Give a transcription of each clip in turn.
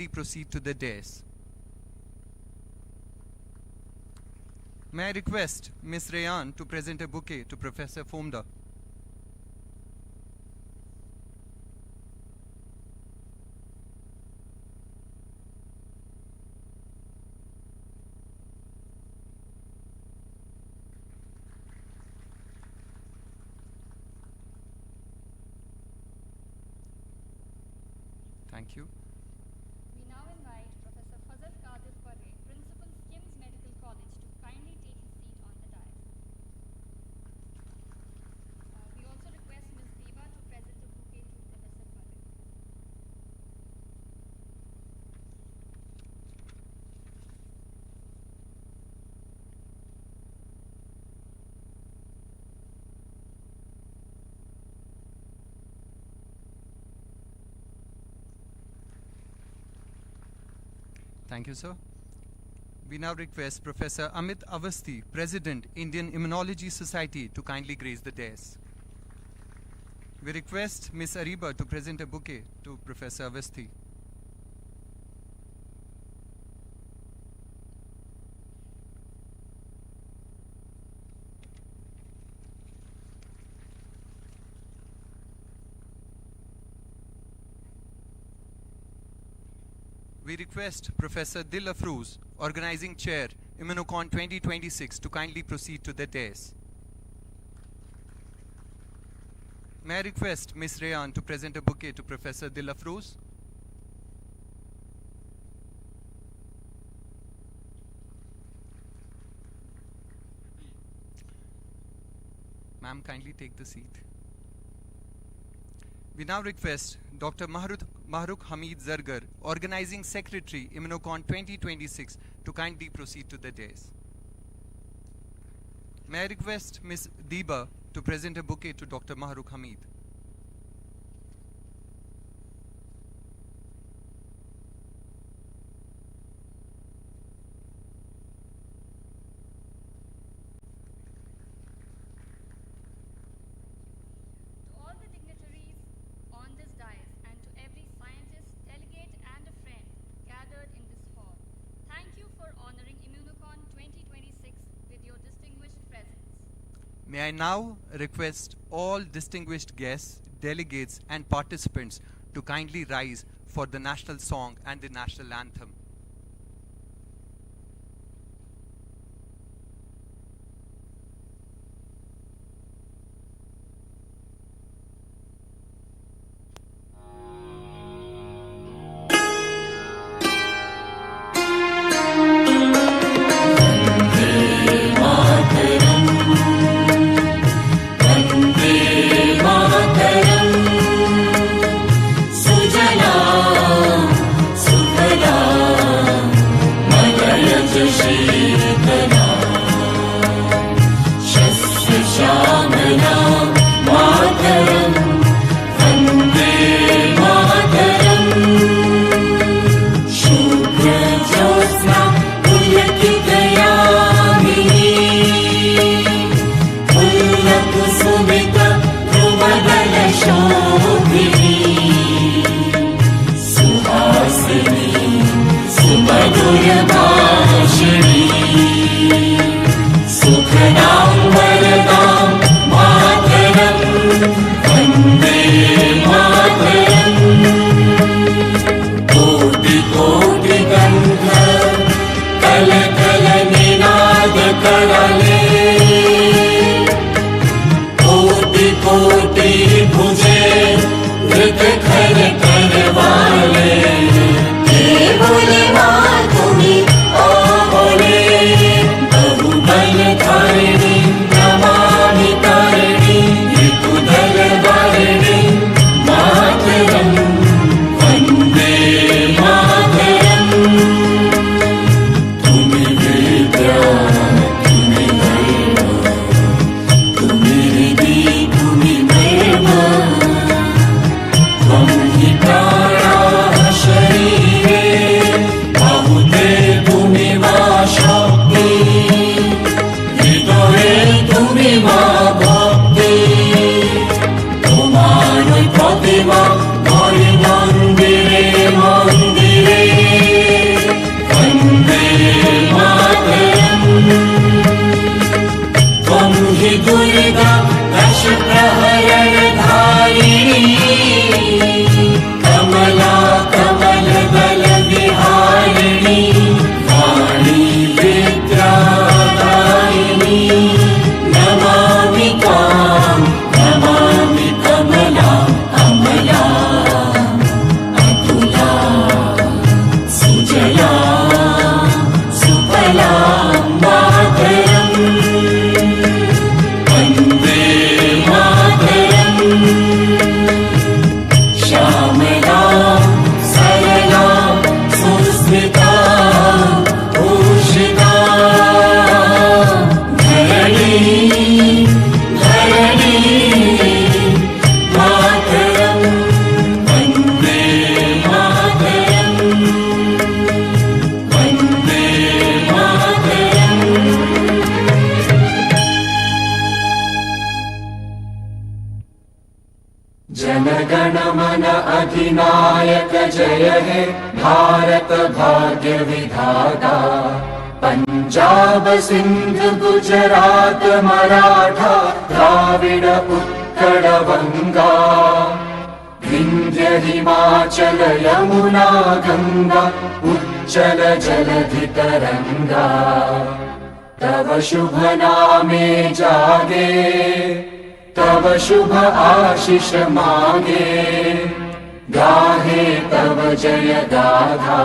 kindly proceed to the dais. May I request Ms. Rayan to present a bouquet to Professor Fomda. Thank you. We now invite Professor Principal, SKIMS Medical College, to kindly take his seat on the dais. We also request Ms. Deva to present a bouquet to Professor Fazil. Thank you, sir. We now request Professor Amit Avasthi, President, Indian Immunology Society, to kindly grace the dais. We request Ms. Ariba to present a bouquet to Professor Avasthi. We request Professor Dil Afroz, Organizing Chair, Immunocon 2026, to kindly proceed to the dais. May I request Ms. Rayan to present a bouquet to Professor Dil Afroz? Ma'am, kindly take the seat. We now request Dr. Mahrukh Hamid Zargar, Organizing Secretary, Immunocon 2026, to kindly proceed to the dais. May I request Ms. Deba to present a bouquet to Dr. Mahrukh Hamid. May I now request all distinguished guests, delegates and participants to kindly rise for the national song and the national anthem. Tumi vidya, tumi Siddhivinayak जय हे भारत भाग्य विधाता। पंजाब सिंध गुजरात मराठा द्राविड उत्कल बंगा, विंध्य हिमाचल यमुना गंगा उच्चल जलधि तरंगा। तव शुभ नामे जागे, तव शुभ आशीष मांगे, गाहे तव जय गाथा।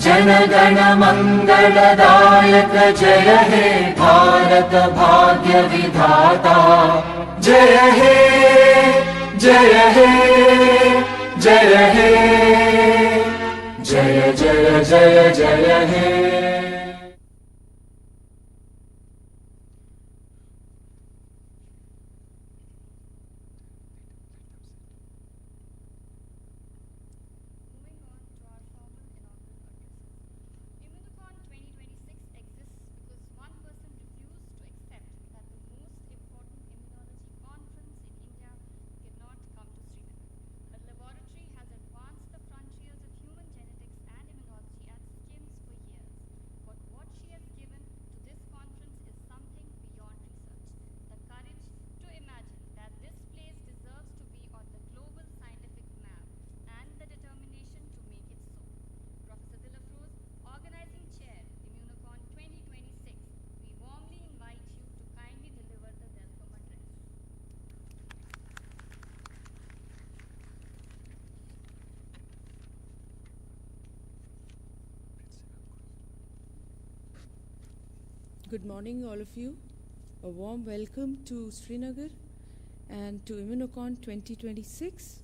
जन गण मंगलदायक जय हे भारत भाग्य विधाता। जय हे जय हे जय हे जय जय जय जय हे। Immunocon 2026 exists because one person refused to accept that the most important immunology conference in India cannot come to Srinagar. A laboratory has advanced the frontiers of human genetics and immunology at SKIMS for years. But what she has given to this conference is something beyond research. The courage to imagine that this place deserves to be on the global scientific map and the determination to make it so. Professor Dilafroz, Organizing Chair, Immunocon 2026, we warmly invite you to kindly deliver the welcome address. Good morning, all of you. A warm welcome to Srinagar and to Immunocon 2026.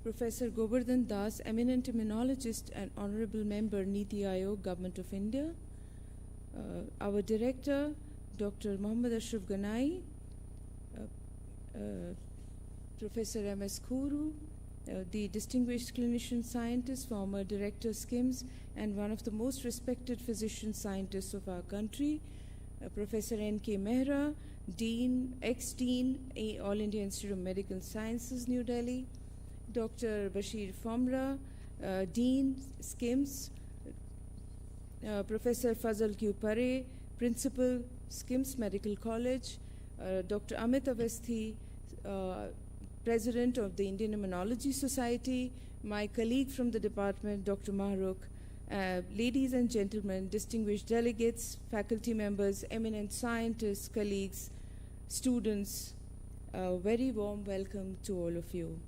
Professor Govardhan Das, eminent immunologist and honorable member, Niti Aayog, Government of India. Our director, Dr. Mohammad Ashraf Ganai, Professor M.S. Khuru, the distinguished clinician scientist, former director SKIMS, and one of the most respected physician scientists of our country, Professor N.K. Mehra, Dean, ex-Dean, All India Institute of Medical Sciences, New Delhi, Dr. Bashir Fomra, Dean, SKIMS, Professor Fazal Q. Pare, Principal, SKIMS Medical College, Dr. Amit Avasthi, President of the Indian Immunology Society, my colleague from the department, Dr. Mahrukh, ladies and gentlemen, distinguished delegates, faculty members, eminent scientists, colleagues, students, a very warm welcome to all of you.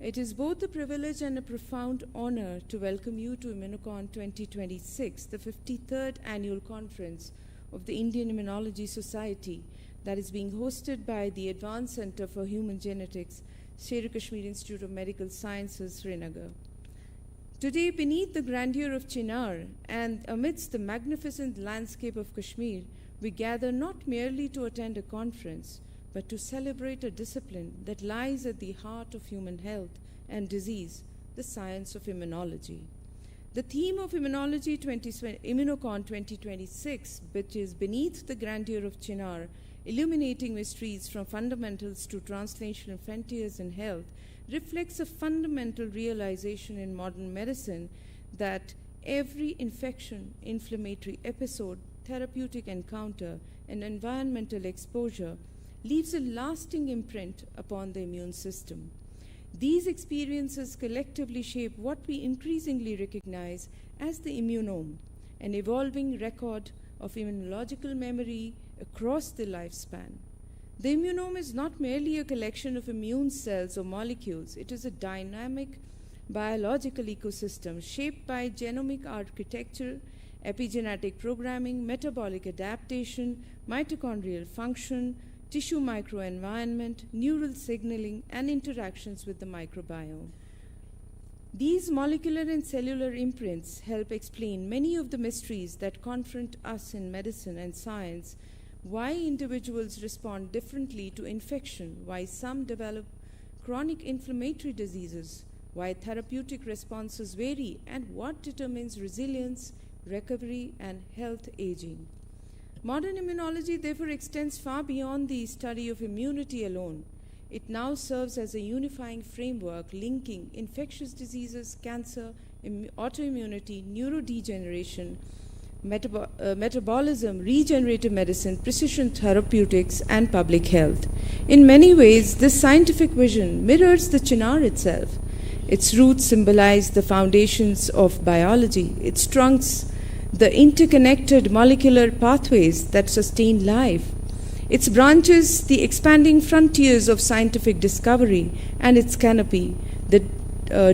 It is both a privilege and a profound honor to welcome you to Immunocon 2026, the 53rd annual conference of the Indian Immunology Society that is being hosted by the Advanced Center for Human Genetics, Sher-e-Kashmir Institute of Medical Sciences, Srinagar. Today, beneath the grandeur of Chinar and amidst the magnificent landscape of Kashmir, we gather not merely to attend a conference, but to celebrate a discipline that lies at the heart of human health and disease, the science of immunology. The theme of Immuncon 2026, which is Beneath the Grandeur of Chinar, Illuminating Mysteries from Fundamentals to Translational Frontiers in Health, reflects a fundamental realization in modern medicine that every infection, inflammatory episode, therapeutic encounter, and environmental exposure leaves a lasting imprint upon the immune system. These experiences collectively shape what we increasingly recognize as the immunome, an evolving record of immunological memory across the lifespan. The immunome is not merely a collection of immune cells or molecules, it is a dynamic biological ecosystem shaped by genomic architecture, epigenetic programming, metabolic adaptation, mitochondrial function, tissue microenvironment, neural signaling, and interactions with the microbiome. These molecular and cellular imprints help explain many of the mysteries that confront us in medicine and science, why individuals respond differently to infection, why some develop chronic inflammatory diseases, why therapeutic responses vary, and what determines resilience, recovery, and health aging. Modern immunology therefore extends far beyond the study of immunity alone. It now serves as a unifying framework linking infectious diseases, cancer, autoimmunity, neurodegeneration, metabolism, regenerative medicine, precision therapeutics, and public health. In many ways, this scientific vision mirrors the Chinar itself. Its roots symbolize the foundations of biology, its trunks, the interconnected molecular pathways that sustain life, its branches, the expanding frontiers of scientific discovery, and its canopy, the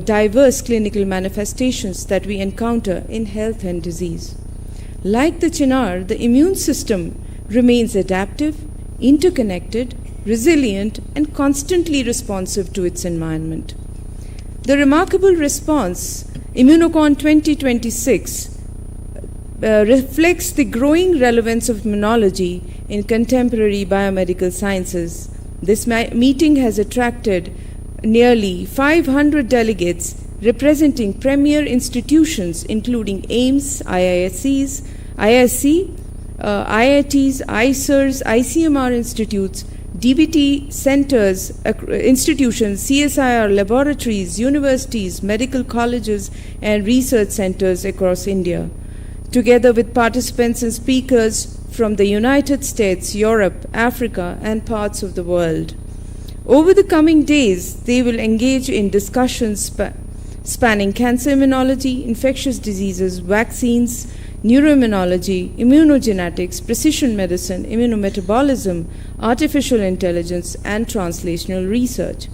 diverse clinical manifestations that we encounter in health and disease. Like the Chinar, the immune system remains adaptive, interconnected, resilient, and constantly responsive to its environment. The remarkable response, Immunocon 2026, reflects the growing relevance of immunology in contemporary biomedical sciences. This meeting has attracted nearly 500 delegates representing premier institutions including AIIMS, IISCs, IITs, ICERs, ICMR institutes, DBT centers, institutions, CSIR laboratories, universities, medical colleges, and research centers across India, together with participants and speakers from the United States, Europe, Africa, and parts of the world. Over the coming days, they will engage in discussions spanning cancer immunology, infectious diseases, vaccines, neuroimmunology, immunogenetics, precision medicine, immunometabolism, artificial intelligence, and translational research.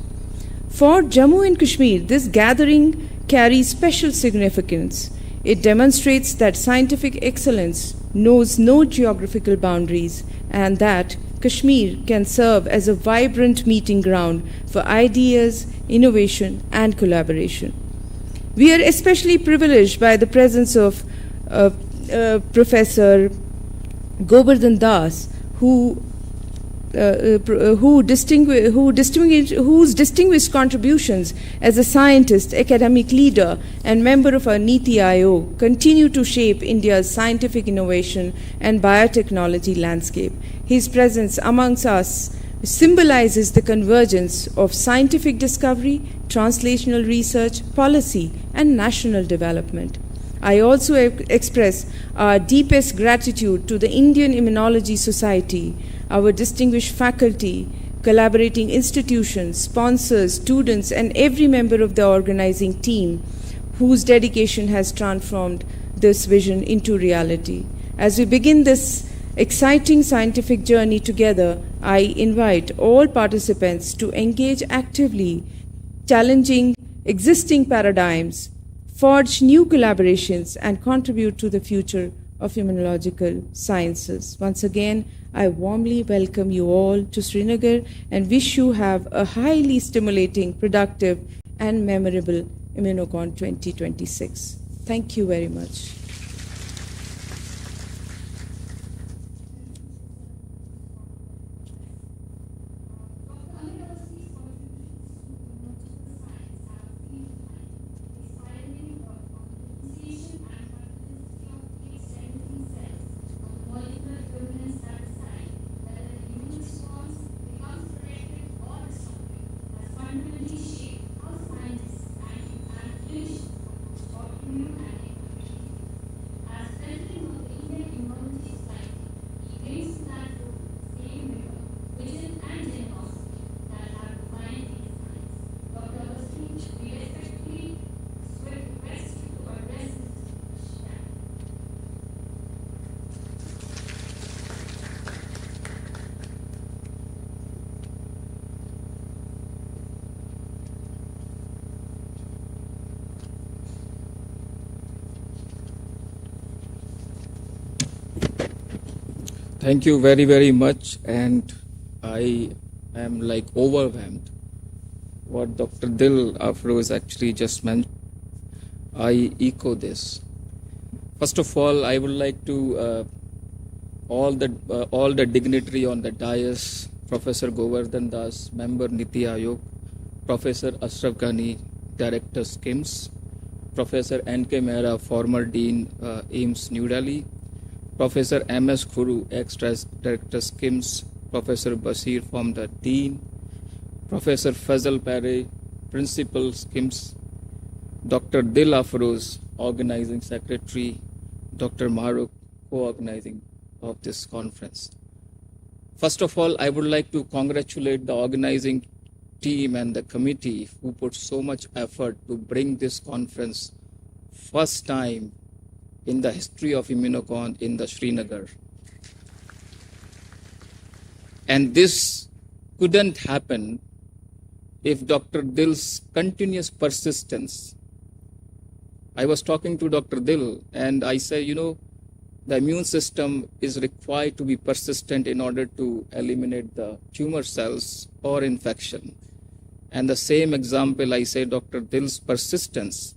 For Jammu and Kashmir, this gathering carries special significance. It demonstrates that scientific excellence knows no geographical boundaries and that Kashmir can serve as a vibrant meeting ground for ideas, innovation, and collaboration. We are especially privileged by the presence of Professor Govardhan Das, whose distinguished contributions as a scientist, academic leader, and member of our Niti Aayog continue to shape India's scientific innovation and biotechnology landscape. His presence amongst us symbolizes the convergence of scientific discovery, translational research, policy, and national development. I also express our deepest gratitude to the Indian Immunology Society, our distinguished faculty, collaborating institutions, sponsors, students, and every member of the organizing team whose dedication has transformed this vision into reality. As we begin this exciting scientific journey together, I invite all participants to engage actively, challenging existing paradigms, forge new collaborations, and contribute to the future of immunological sciences. Once again, I warmly welcome you all to Srinagar and wish you have a highly stimulating, productive, and memorable Immunocon 2026. Thank you very much. Thank you very, very much, and I am like overwhelmed what Dr. Dil Afroz actually just mentioned. I echo this. First of all, I would like to all the dignitary on the dais, Professor Govardhan Das, member Niti Aayog, Professor Ashraf Ghani, Director SKIMS, Professor N.K. Mehra, former Dean AIIMS New Delhi, Professor M.S. Khuru, ex-Director SKIMS, Professor Basir from the Dean, Professor Fazal Pare, Principal SKIMS, Dr. Dil Afroz, Organizing Secretary, Dr. Maruk, co-organizing of this conference. First of all, I would like to congratulate the organizing team and the committee who put so much effort to bring this conference first time in the history of Immunocon in the Srinagar. And this couldn't happen if Dr. Dil's continuous persistence. I was talking to Dr. Dil and I said, the immune system is required to be persistent in order to eliminate the tumor cells or infection. And the same example, I say Dr. Dil's persistence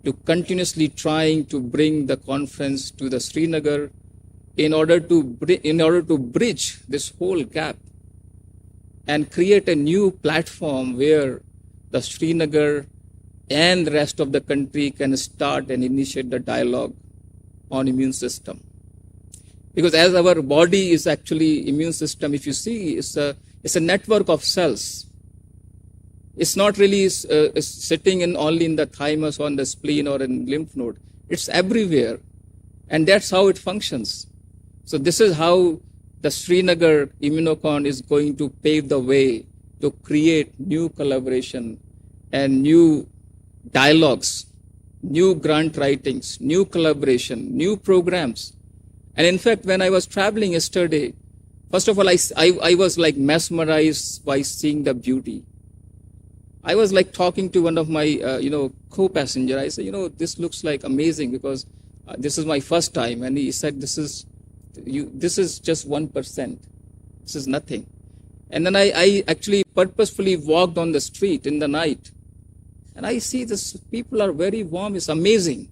to continuously trying to bring the conference to the Srinagar in order to bridge this whole gap and create a new platform where the Srinagar and the rest of the country can start and initiate the dialogue on immune system. Because as our body is actually immune system, if you see, it's a network of cells. It's not really sitting only in the thymus or in the spleen or in lymph node. It's everywhere. And that's how it functions. So this is how the Srinagar Immunocon is going to pave the way to create new collaboration and new dialogues, new grant writings, new collaboration, new programs. And in fact, when I was traveling yesterday, first of all, I was like mesmerized by seeing the beauty. I was like talking to one of my, co-passenger. I said, this looks like amazing because this is my first time. And he said, this is just 1%. This is nothing. And then I actually purposefully walked on the street in the night. And I see this, people are very warm. It's amazing.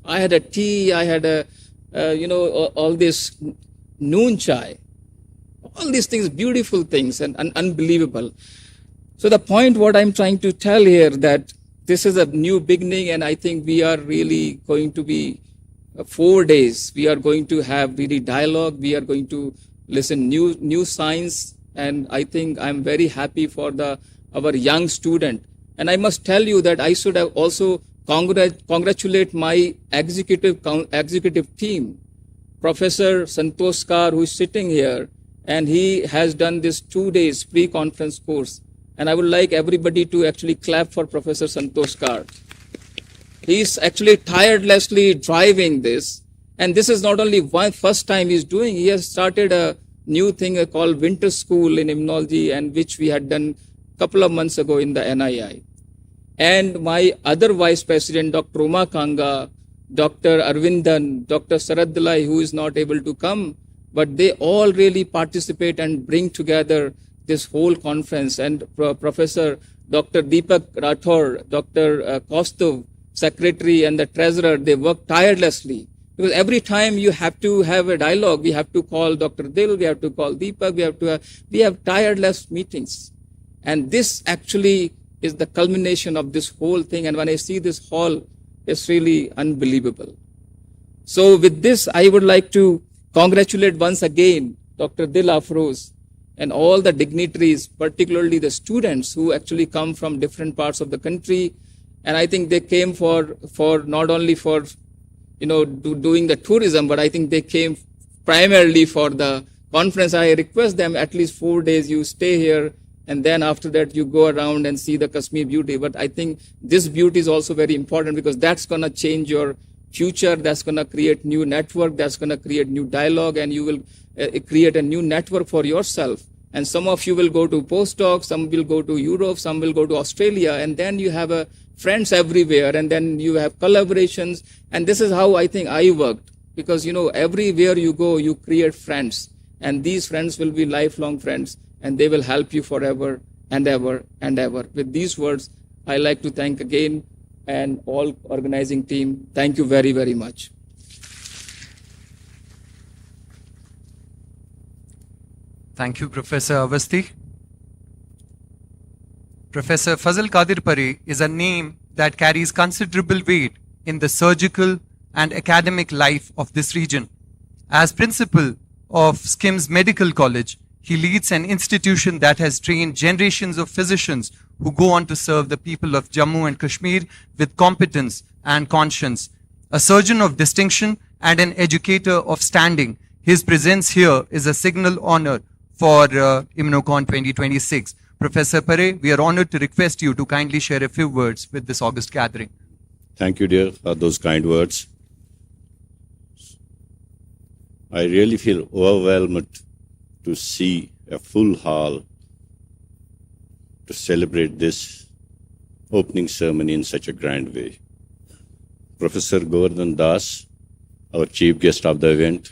I had a tea. I had all this noon chai. All these things, beautiful things and unbelievable. So the point what I'm trying to tell here that this is a new beginning, and I think we are really going to be 4 days. We are going to have really dialogue. We are going to listen new science, and I think I'm very happy for our young student. And I must tell you that I should have also congratulate my executive team, Professor Santosh Kar, who is sitting here, and he has done this 2 days pre-conference course. And I would like everybody to actually clap for Professor Santosh Kar. He's actually tirelessly driving this. And this is not only first time he's doing, he has started a new thing called Winter School in Immunology, and which we had done a couple of months ago in the NII. And my other vice president, Dr. Uma Kanga, Dr. Arvindan, Dr. Sarad Dalai, who is not able to come, but they all really participate and bring together this whole conference. And Professor Dr. Deepak Rathore, Dr. Kaustuv, secretary and the treasurer, they work tirelessly. Because every time you have to have a dialogue, we have to call Dr. Dil, we have to call Deepak, we have tireless meetings. And this actually is the culmination of this whole thing. And when I see this hall, it's really unbelievable. So with this, I would like to congratulate once again Dr. Dil Afroz and all the dignitaries, particularly the students who actually come from different parts of the country. And I think they came for not only for, doing the tourism, but I think they came primarily for the conference. I request them at least 4 days you stay here, and then after that you go around and see the Kashmir beauty. But I think this beauty is also very important because that's going to change your future, that's going to create new network, that's going to create new dialogue, and you will create a new network for yourself. And some of you will go to postdocs, some will go to Europe, some will go to Australia, and then you have friends everywhere, and then you have collaborations. And this is how I think I worked, because everywhere you go, you create friends, and these friends will be lifelong friends, and they will help you forever and ever and ever. With these words, I like to thank again and all organizing team. Thank you very, very much. Thank you, Professor Avasthi. Professor Fazal Qadir Pare is a name that carries considerable weight in the surgical and academic life of this region. As principal of SKIMS Medical College, He leads an institution that has trained generations of physicians who go on to serve the people of Jammu and Kashmir with competence and conscience. A surgeon of distinction and an educator of standing, his presence here is a signal honor for Immunocon 2026. Professor Pare, we are honored to request you to kindly share a few words with this august gathering. Thank you, dear, for those kind words. I really feel overwhelmed to see a full hall to celebrate this opening ceremony in such a grand way. Professor Govardhan Das, our chief guest of the event,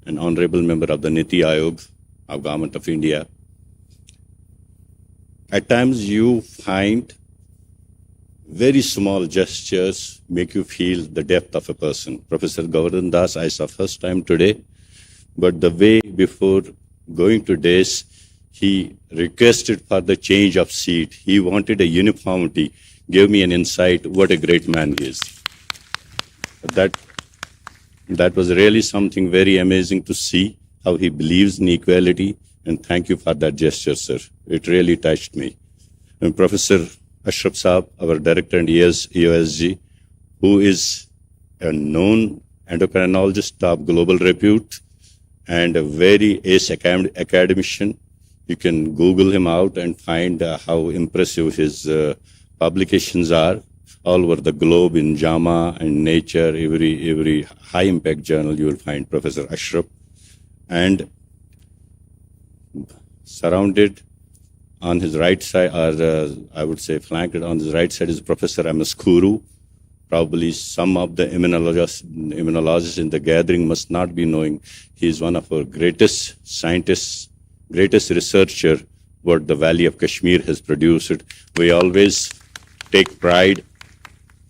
an honorable member of the Niti Aayog of Government of India. At times you find very small gestures make you feel the depth of a person. Professor Govardhan Das, I saw first time today, but the way before going to days, he requested for the change of seat. He wanted a uniformity, gave me an insight, what a great man he is. That was really something very amazing to see, how he believes in equality, and thank you for that gesture, sir. It really touched me. And Professor Ashraf Saab, our director and EOSG, who is a known endocrinologist of global repute and a very ace academician. You can Google him out and find how impressive his publications are all over the globe in JAMA and Nature, every high-impact journal you will find Professor Ashraf. And surrounded on his right side, or I would say flanked on his right side, is Professor M.S. Kuru. Probably some of the immunologists in the gathering must not be knowing. He is one of our greatest scientists, greatest researcher what the Valley of Kashmir has produced. We always take pride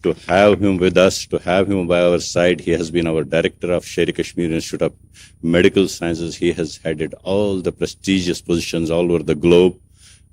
to have him with us, to have him by our side. He has been our director of Sher-e-Kashmir Institute of Medical Sciences. He has headed all the prestigious positions all over the globe.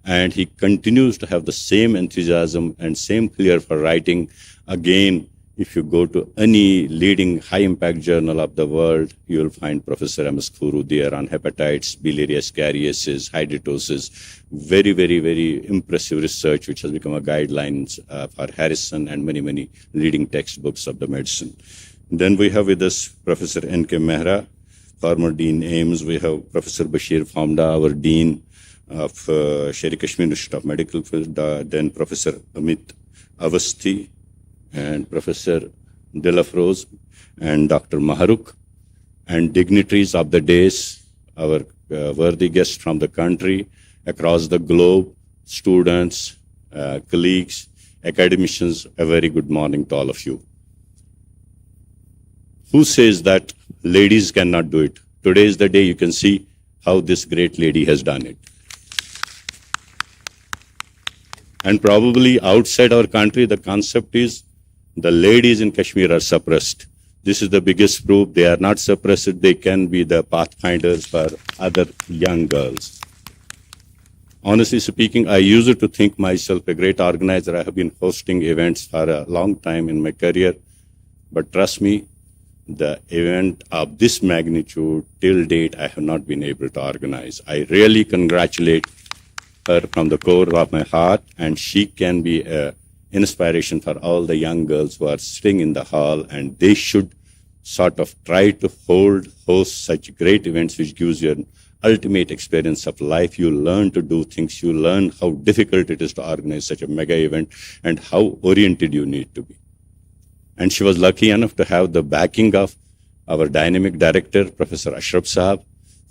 And he continues to have the same enthusiasm and same flair for writing. Again, if you go to any leading high-impact journal of the world, you will find Professor M.S. Kuru there on hepatitis, biliary ascariasis, hydrosis. Very, very, very impressive research, which has become a guideline for Harrison and many, many leading textbooks of the medicine. Then we have with us Professor N.K. Mehra, former Dean Ames. We have Professor Bashir Famda, our Dean of Sher-e-Kashmir Institute of Medical Field, then Professor Amit Avasthi, and Professor Dilafroz, and Dr. Maharuk, and dignitaries of the days, our worthy guests from the country, across the globe, students, colleagues, academicians, a very good morning to all of you. Who says that ladies cannot do it? Today is the day you can see how this great lady has done it. And probably outside our country, the concept is the ladies in Kashmir are suppressed. This is the biggest proof. They are not suppressed. They can be the pathfinders for other young girls. Honestly speaking, I used to think myself a great organizer. I have been hosting events for a long time in my career. But trust me, the event of this magnitude till date, I have not been able to organize. I really congratulate her from the core of my heart, and she can be an inspiration for all the young girls who are sitting in the hall, and they should sort of try to host such great events, which gives you an ultimate experience of life. You learn to do things, you learn how difficult it is to organize such a mega event and how oriented you need to be. And she was lucky enough to have the backing of our dynamic director, Professor Ashraf Saab,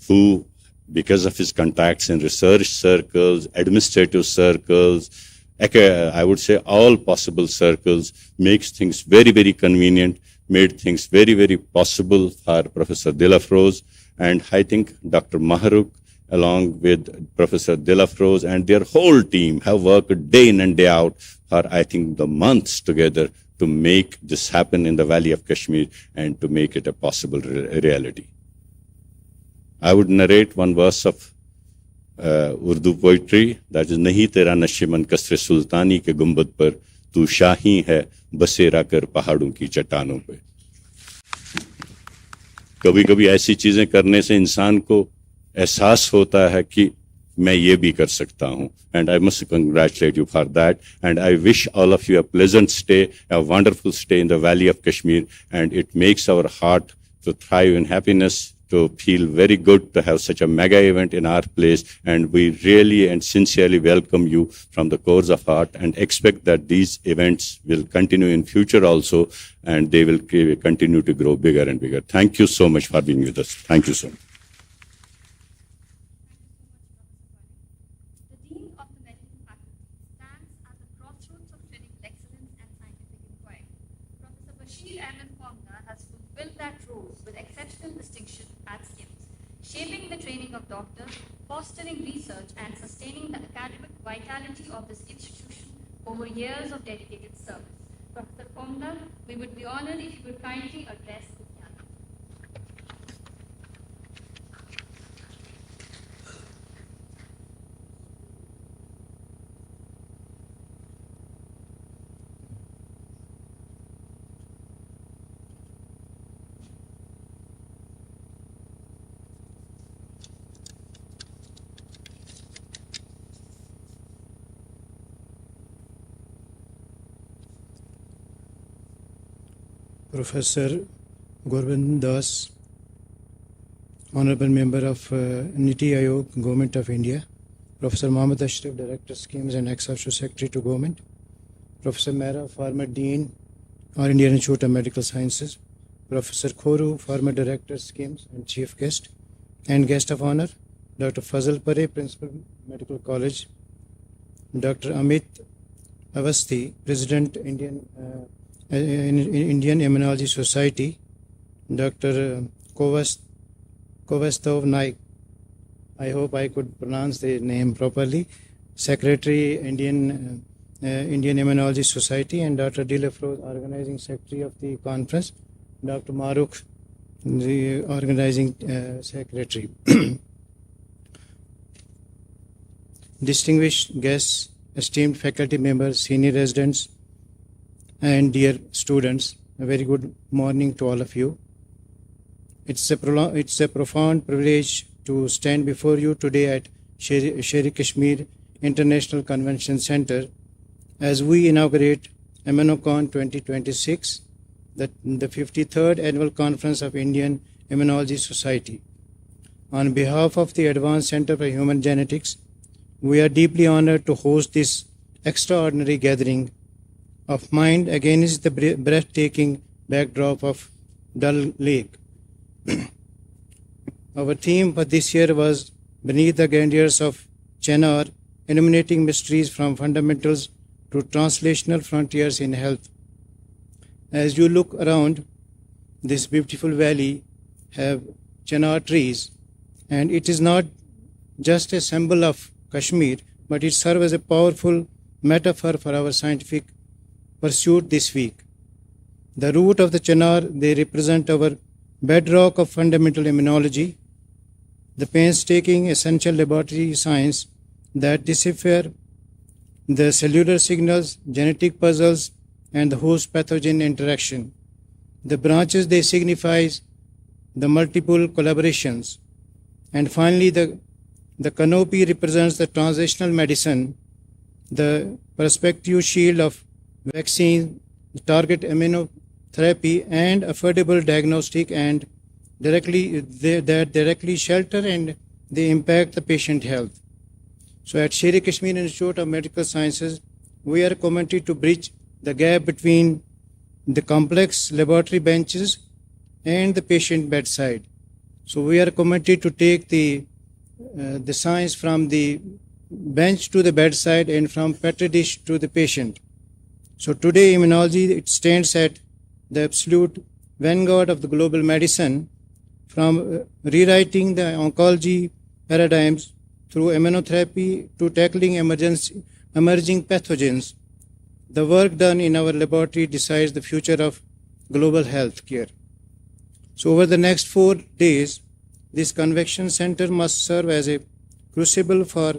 who, because of his contacts in research circles, administrative circles, I would say all possible circles, makes things very, very convenient, made things very, very possible for Professor Dilafroz. And I think Dr. Maharuk, along with Professor Dilafroz and their whole team, have worked day in and day out for, I think, the months together to make this happen in the Valley of Kashmir and to make it a possible reality. I would narrate one verse of Urdu poetry, that is, Nahi tera nashiman kasre sultani ke gumbad par, tu shahi hai बसेरा कर पहाड़ों की चट्टानों पे. कभी कभी ऐसी चीजें करने से इंसान को एहसास होता है कि मैं ये भी कर सकता हूँ. And I must congratulate you for that. And I wish all of you a pleasant stay, a wonderful stay in the Valley of Kashmir. And it makes our heart to thrive in happiness, to feel very good to have such a mega event in our place. And we really and sincerely welcome you from the core of heart and expect that these events will continue in future also, and they will continue to grow bigger and bigger. Thank you so much for being with us. Thank you so much. The Dean of the Medical Faculty stands at the crossroads of clinical excellence and scientific inquiry. Professor Bashir Ahmed Ponga has fulfilled that role with exceptional distinction at SKICC, shaping the training of doctors, fostering research, and sustaining the academic vitality of this institution over years of dedicated service. Professor Ponga, we would be honored if you would kindly address the gathering. Professor Govind Das, Honorable Member of Niti Aayog, Government of India, Professor Mohammad Ashraf, Director Schemes and Ex-Officio Secretary to Government, Professor Mehra, former Dean, All India Institute of Medical Sciences, Professor Khoru, former Director Schemes and Chief Guest, and Guest of Honor, Dr. Fazal Pare, Principal Medical College, Dr. Amit Avasthi, President Indian Immunology Society, Dr. Kovastov Naik, I hope I could pronounce the name properly, Secretary, Indian Immunology Society, and Dr. Dilafroz, Organizing Secretary of the conference, Dr. Maruk, the Organizing Secretary. Distinguished guests, esteemed faculty members, senior residents, and dear students, a very good morning to all of you. It's a profound privilege to stand before you today at Sher-e Kashmir International Convention Center as we inaugurate Immunocon 2026, the 53rd Annual Conference of Indian Immunology Society. On behalf of the Advanced Center for Human Genetics, we are deeply honored to host this extraordinary gathering of mind against the breathtaking backdrop of Dal Lake. Our theme for this year was Beneath the Grandeurs of Chenar, Illuminating Mysteries from Fundamentals to Translational Frontiers in Health. As you look around, this beautiful valley have Chenar trees, and it is not just a symbol of Kashmir, but it serves as a powerful metaphor for our scientific pursuit this week. The root of the Chenar, they represent our bedrock of fundamental immunology, the painstaking essential laboratory science that decipher the cellular signals, genetic puzzles, and the host pathogen interaction. The branches, they signify the multiple collaborations. And finally, the canopy represents the translational medicine, the perspective shield of vaccine, target immunotherapy, and affordable diagnostic and that directly shelter and they impact the patient health. So at Sher-e Kashmir Institute of Medical Sciences, we are committed to bridge the gap between the complex laboratory benches and the patient bedside. So we are committed to take the science from the bench to the bedside and from petri dish to the patient. So today immunology, it stands at the absolute vanguard of the global medicine, from rewriting the oncology paradigms through immunotherapy to tackling emerging pathogens. The work done in our laboratory decides the future of global health care. So over the next 4 days, this convention center must serve as a crucible for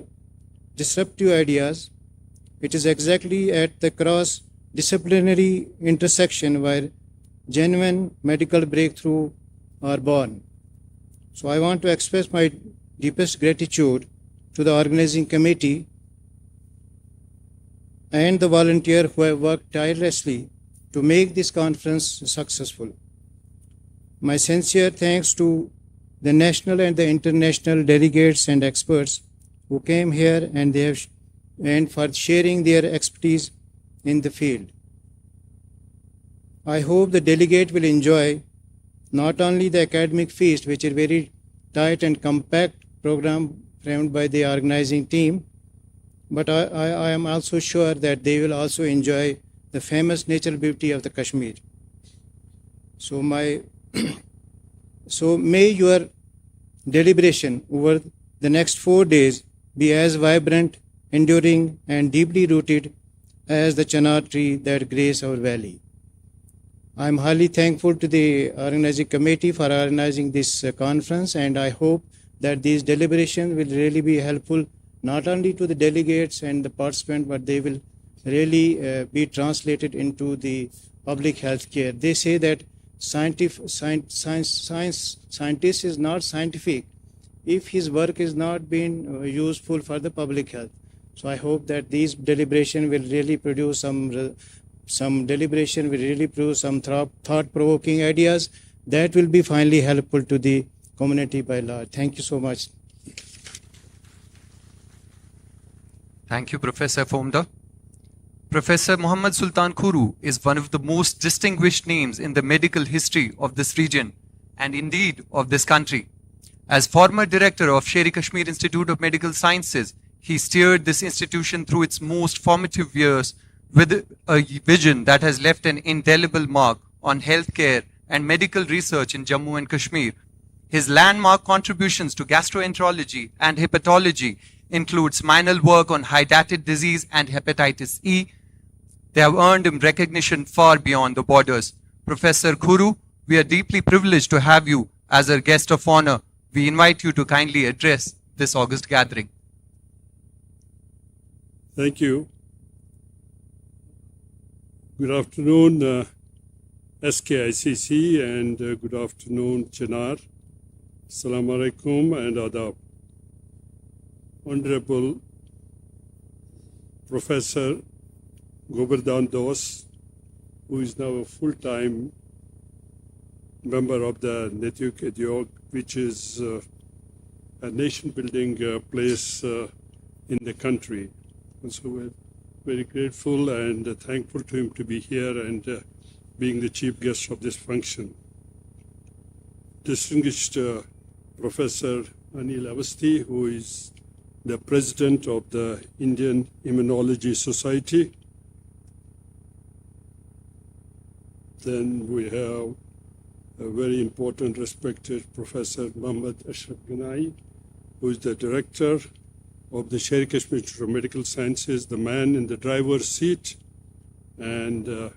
disruptive ideas. It is exactly at the cross-disciplinary intersection where genuine medical breakthrough are born. So I want to express my deepest gratitude to the organizing committee and the volunteers who have worked tirelessly to make this conference successful. My sincere thanks to the national and the international delegates and experts who came here and for sharing their expertise in the field. I hope the delegate will enjoy not only the academic feast, which is a very tight and compact program framed by the organizing team, but I am also sure that they will also enjoy the famous natural beauty of the Kashmir. So may your deliberation over the next 4 days be as vibrant, enduring, and deeply rooted as the chinar tree that graces our valley. I am highly thankful to the organizing committee for organizing this conference, and I hope that these deliberations will really be helpful not only to the delegates and the participants, but they will really be translated into the public health care. They say that scientist is not scientific if his work is not being useful for the public health. So I hope that these deliberations will really produce some thought-provoking ideas that will be finally helpful to the community by large. Thank you so much. Thank you, Professor Fomda. Professor Muhammad Sultan Khuru is one of the most distinguished names in the medical history of this region and indeed of this country. As former director of Sher-e-Kashmir Institute of Medical Sciences, he steered this institution through its most formative years with a vision that has left an indelible mark on healthcare and medical research in Jammu and Kashmir. His landmark contributions to gastroenterology and hepatology include seminal work on hydatid disease and hepatitis E. They have earned him recognition far beyond the borders. Professor Khuru, we are deeply privileged to have you as our guest of honor. We invite you to kindly address this august gathering. Thank you. Good afternoon, SKICC, and good afternoon, Chinar. Assalamu alaikum and adab. Honorable Professor Govardhan Das, who is now a full-time member of the Netuk Udyog, which is a nation-building place in the country. And so we're very grateful and thankful to him to be here and being the chief guest of this function. Distinguished Professor Anil Avasthi, who is the president of the Indian Immunology Society. Then we have a very important, respected Professor Muhammad Ashraf Ganai, who is the director of the Sher-e-Kashmir Institute of Medical Sciences, the man in the driver's seat, and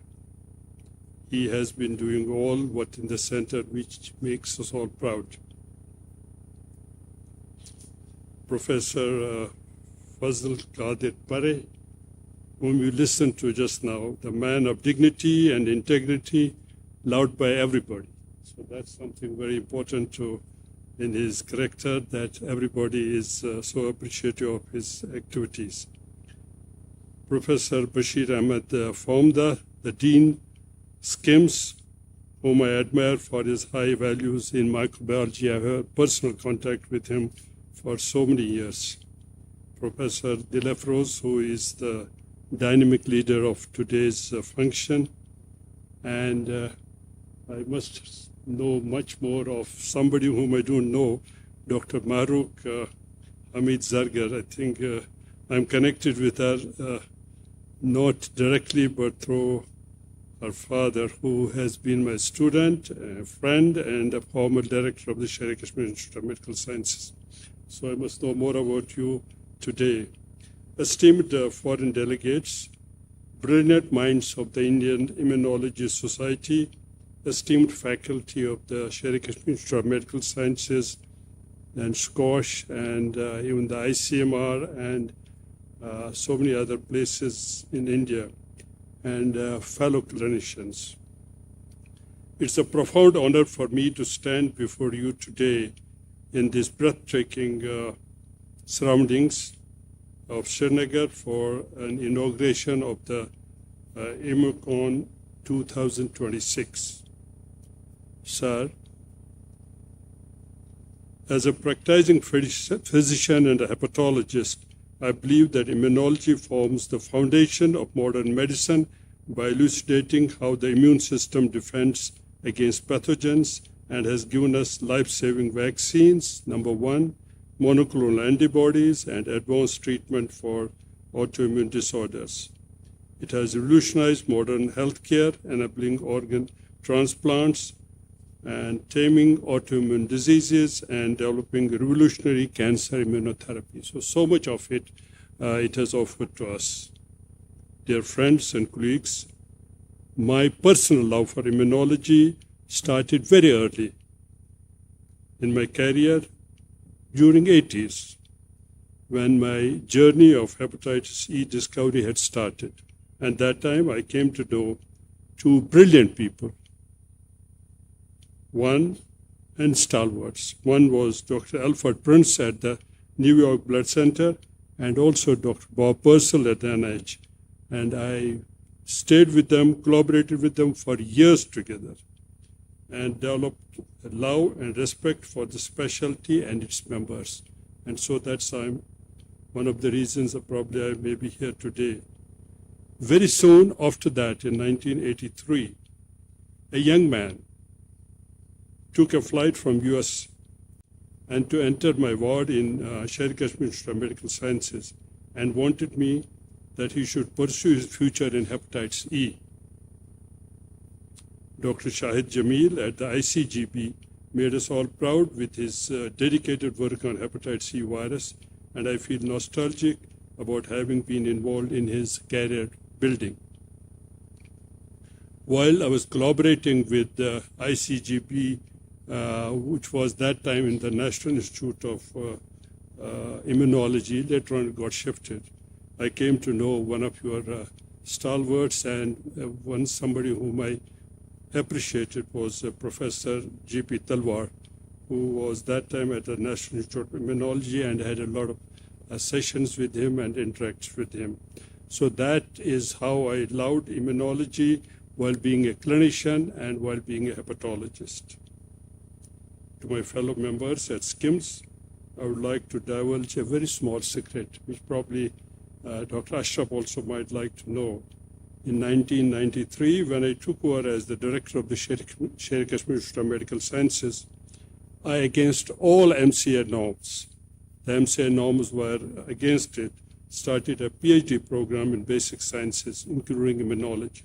he has been doing all what in the center, which makes us all proud. Professor Fazl Qadir Pare, whom you listened to just now, the man of dignity and integrity, loved by everybody. So that's something very important in his character, that everybody is so appreciative of his activities. Professor Bashir Ahmed Fomda, the Dean, SKIMS, whom I admire for his high values in microbiology. I have personal contact with him for so many years. Professor Dilafroz, who is the dynamic leader of today's function, and I must know much more of somebody whom I don't know, Dr. Mahrukh Hamid Zargar. I think I'm connected with her, not directly, but through her father, who has been my student, a friend, and a former director of the Sher-e-Kashmir Institute of Medical Sciences. So I must know more about you today. Esteemed foreign delegates, brilliant minds of the Indian Immunology Society, esteemed faculty of the Sher-e-Kashmir Institute of Medical Sciences, and SKOSH, and even the ICMR, and so many other places in India, and fellow clinicians. It's a profound honor for me to stand before you today in these breathtaking surroundings of Srinagar for an inauguration of the Immunocon 2026. Sir, as a practicing physician and a hepatologist, I believe that immunology forms the foundation of modern medicine by elucidating how the immune system defends against pathogens and has given us life-saving vaccines, number one, monoclonal antibodies, and advanced treatment for autoimmune disorders. It has revolutionized modern healthcare, enabling organ transplants and taming autoimmune diseases and developing revolutionary cancer immunotherapy. So much of it, it has offered to us. Dear friends and colleagues, my personal love for immunology started very early in my career during 80s, when my journey of hepatitis E discovery had started. And that time I came to know two brilliant people, one and stalwarts. One was Dr. Alfred Prince at the New York Blood Center and also Dr. Bob Purcell at the NIH. And I stayed with them, collaborated with them for years together, and developed a love and respect for the specialty and its members. And so that's one of the reasons that probably I may be here today. Very soon after that, in 1983, a young man took a flight from US and to enter my ward in Sher-e-Kashmir Institute of Medical Sciences and wanted me that he should pursue his future in hepatitis E. Dr. Shahid Jamil at the ICGB made us all proud with his dedicated work on hepatitis C virus, and I feel nostalgic about having been involved in his career building. While I was collaborating with the ICGB, which was that time in the National Institute of Immunology, later on it got shifted, I came to know one of your stalwarts, and somebody whom I appreciated was Professor G.P. Talwar, who was that time at the National Institute of Immunology, and had a lot of sessions with him and interacts with him. So that is how I loved immunology while being a clinician and while being a hepatologist. To my fellow members at SKIMS, I would like to divulge a very small secret, which probably Dr. Ashraf also might like to know. In 1993, when I took over as the director of the Sher-e-Kashmir Institute of Medical Sciences, I, against all MCA norms, the MCA norms were against it, started a PhD program in basic sciences, including immunology.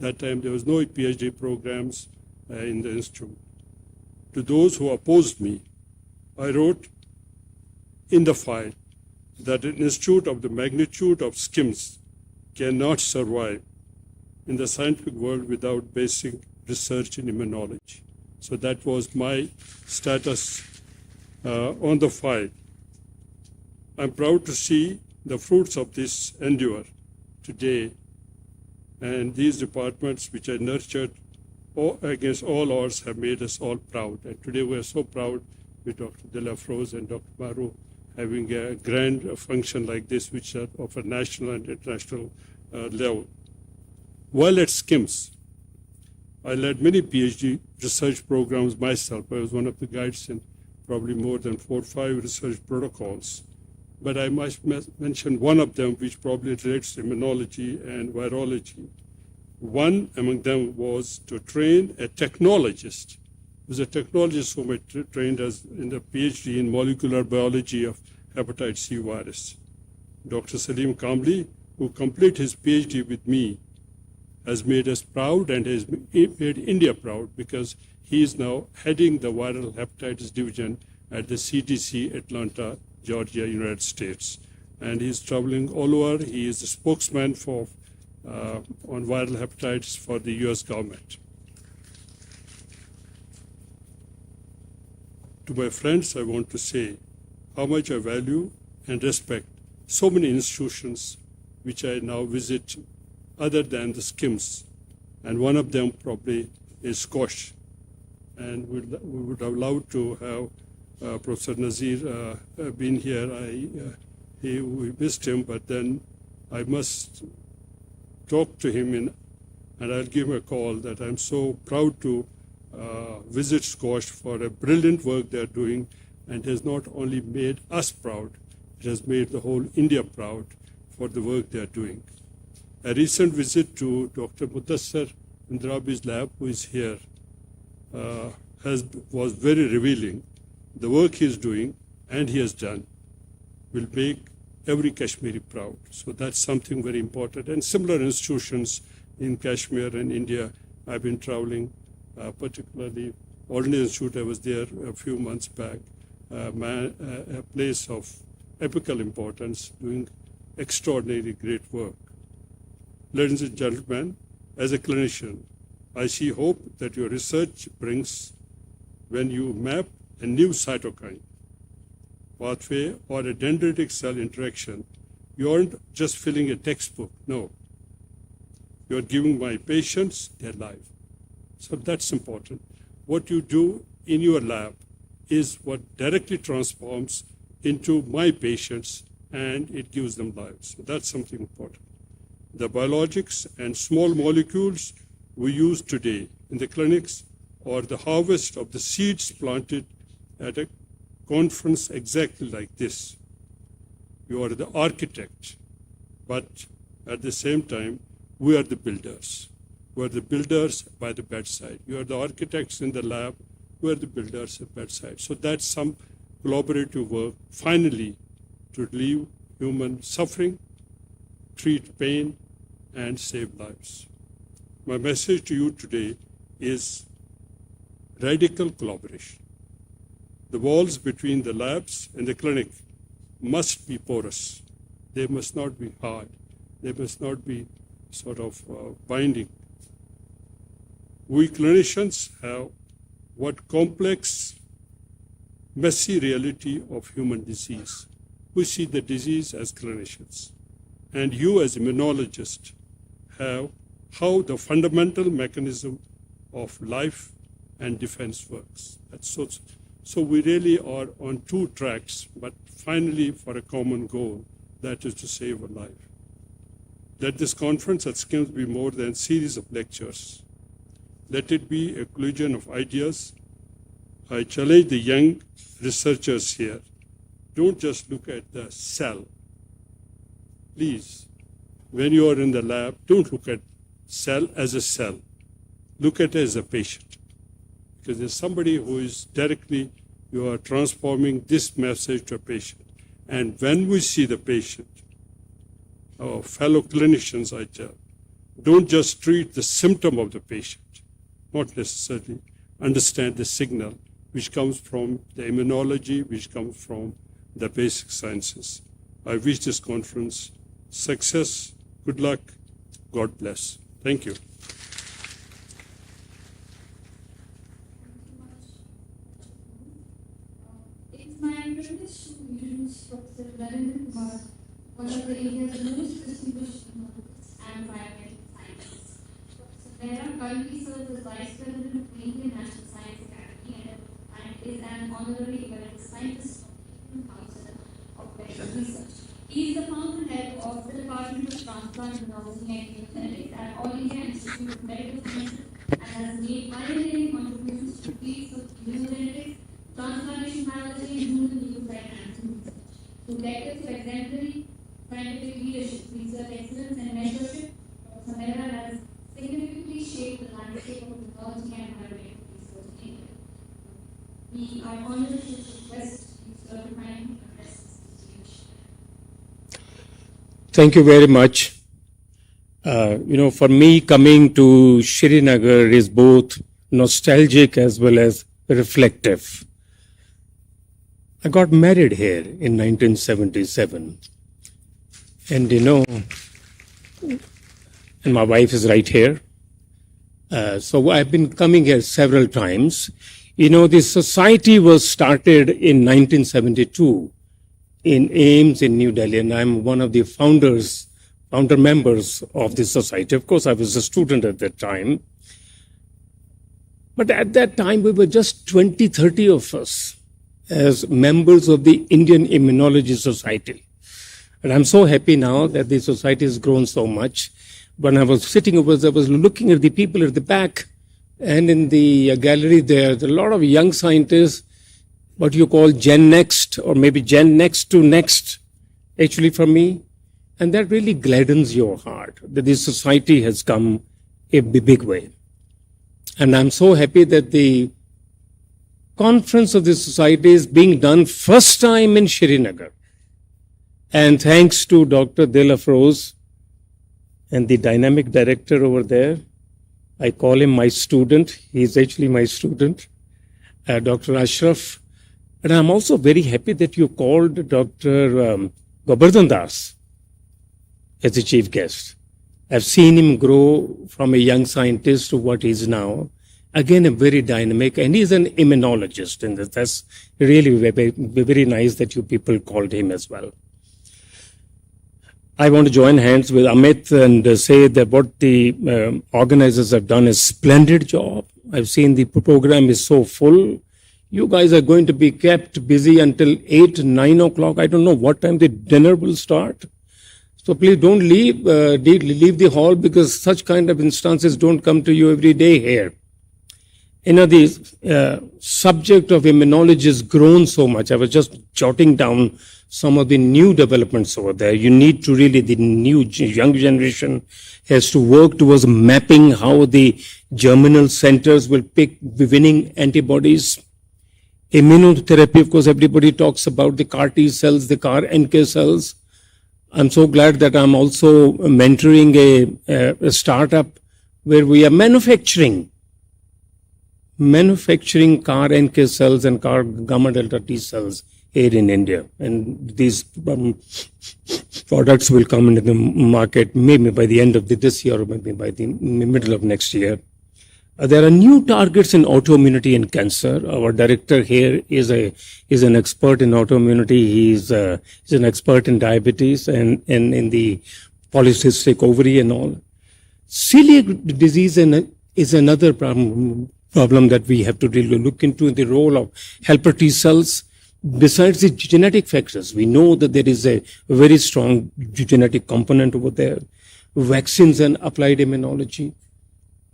That time there was no PhD programs in the institute. To those who opposed me, I wrote in the file that an institute of the magnitude of SKIMS cannot survive in the scientific world without basic research in immunology. So that was my status on the file. I'm proud to see the fruits of this endeavor today, and these departments which I nurtured against all odds have made us all proud. And today we are so proud with Dr. Delafrose and Dr. Maru having a grand function like this, which are of a national and international level. While at SKIMS, I led many PhD research programs myself. I was one of the guides in probably more than 4 or 5 research protocols. But I must mention one of them which probably relates to immunology and virology. One among them was to train a technologist. He was a technologist whom I trained as in the PhD in molecular biology of hepatitis C virus. Dr. Salim Kamli, who completed his PhD with me, has made us proud and has made India proud because he is now heading the viral hepatitis division at the CDC, Atlanta, Georgia, United States. And he's traveling all over. He is the spokesman for on viral hepatitis for the US government. To my friends, I want to say how much I value and respect so many institutions which I now visit other than the SKIMS. And one of them probably is SKOSH. And we would have loved to have Professor Nazir been here, we missed him, but then I must talk to him and I'll give him a call that I'm so proud to visit SKOSH for a brilliant work they're doing, and has not only made us proud, it has made the whole India proud for the work they're doing. A recent visit to Dr. Mudassar Indrabi's lab, who is here, was very revealing. The work he's doing and he has done will make every Kashmiri proud. So that's something very important. And similar institutions in Kashmir and India, I've been traveling, particularly Alderney Institute, I was there a few months back, a place of epical importance, doing extraordinarily great work. Ladies and gentlemen, as a clinician, I see hope that your research brings when you map a new cytokine pathway or a dendritic cell interaction. You aren't just filling a textbook, no. You're giving my patients their life. So that's important. What you do in your lab is what directly transforms into my patients, and it gives them lives. So that's something important. The biologics and small molecules we use today in the clinics or the harvest of the seeds planted at a conference exactly like this. You are the architect, but at the same time, we are the builders. We are the builders by the bedside. You are the architects in the lab. We are the builders at bedside. So that's some collaborative work, finally, to relieve human suffering, treat pain, and save lives. My message to you today is radical collaboration. The walls between the labs and the clinic must be porous. They must not be hard. They must not be sort of binding. We clinicians have what complex, messy reality of human disease. We see the disease as clinicians. And you as immunologists have how the fundamental mechanism of life and defense works. That's so we really are on two tracks, but finally for a common goal, that is to save a life. Let this conference at SKICC be more than a series of lectures. Let it be a collision of ideas. I challenge the young researchers here. Don't just look at the cell. Please, when you are in the lab, don't look at cell as a cell. Look at it as a patient. Because there's somebody who is directly, you are transforming this message to a patient. And when we see the patient, our fellow clinicians, I tell, don't just treat the symptom of the patient, not necessarily understand the signal which comes from the immunology, which comes from the basic sciences. I wish this conference success, good luck, God bless. Thank you. It's my privilege to introduce Professor Narendra Kumar, one of the India's most distinguished immunologists and biomedical scientists. Professor Mehra currently serves as Vice President of the Indian National Science Academy and is an honorary emeritus scientist of the Indian Council of Medical Research. He is the founder head of the Department of Transplant Immunology and Genetics at All India Institute of Medical Sciences and has made pioneering contributions to fields of immunogenetics, transplantation biology, and human nucleotide antigen research. Through decades of exemplary scientific leadership, research excellence, and mentorship, Professor Mehra has significantly shaped the landscape of immunology and biomedical research in India. We are honored to request you to certify address this distinguished. Thank you very much. For me, coming to Srinagar is both nostalgic as well as reflective. I got married here in 1977. And and my wife is right here. So I've been coming here several times. The society was started in 1972 in AIMS in New Delhi, and I'm one of the founder members of the society. Of course, I was a student at that time. But at that time, we were just 20, 30 of us. as members of the Indian Immunology Society. And I'm so happy now that the society has grown so much. When I was sitting over, I was looking at the people at the back, and in the gallery there's a lot of young scientists, what you call Gen Next, or maybe Gen Next to Next, actually for me. And that really gladdens your heart that this society has come a big way. And I'm so happy that the conference of the society is being done first time in Srinagar. And thanks to Dr. Dil Afroz and the dynamic director over there, I call him my student. He's actually my student, Dr. Ashraf. And I'm also very happy that you called Dr. Govardhan Das as a chief guest. I've seen him grow from a young scientist to what he is now. Again, a very dynamic, and he's an immunologist, and that's really very, very nice that you people called him as well. I want to join hands with Amit and say that what the organizers have done is a splendid job. I've seen the program is so full. You guys are going to be kept busy until 8, 9 o'clock. I don't know what time the dinner will start. So please don't leave the hall, because such kind of instances don't come to you every day here. The subject of immunology has grown so much. I was just jotting down some of the new developments over there. You need to really, the new young generation has to work towards mapping how the germinal centers will pick winning antibodies. Immunotherapy, of course, everybody talks about the CAR T cells, the CAR NK cells. I'm so glad that I'm also mentoring a startup where we are manufacturing CAR NK cells and CAR gamma delta T cells here in India. And these products will come into the market maybe by the end of this year or maybe by the middle of next year. There are new targets in autoimmunity and cancer. Our director here is an expert in autoimmunity. He's an expert in diabetes and in the polycystic ovary and all. Celiac disease is another problem that we have to really look into, the role of helper T cells. Besides the genetic factors, we know that there is a very strong genetic component over there. Vaccines and applied immunology.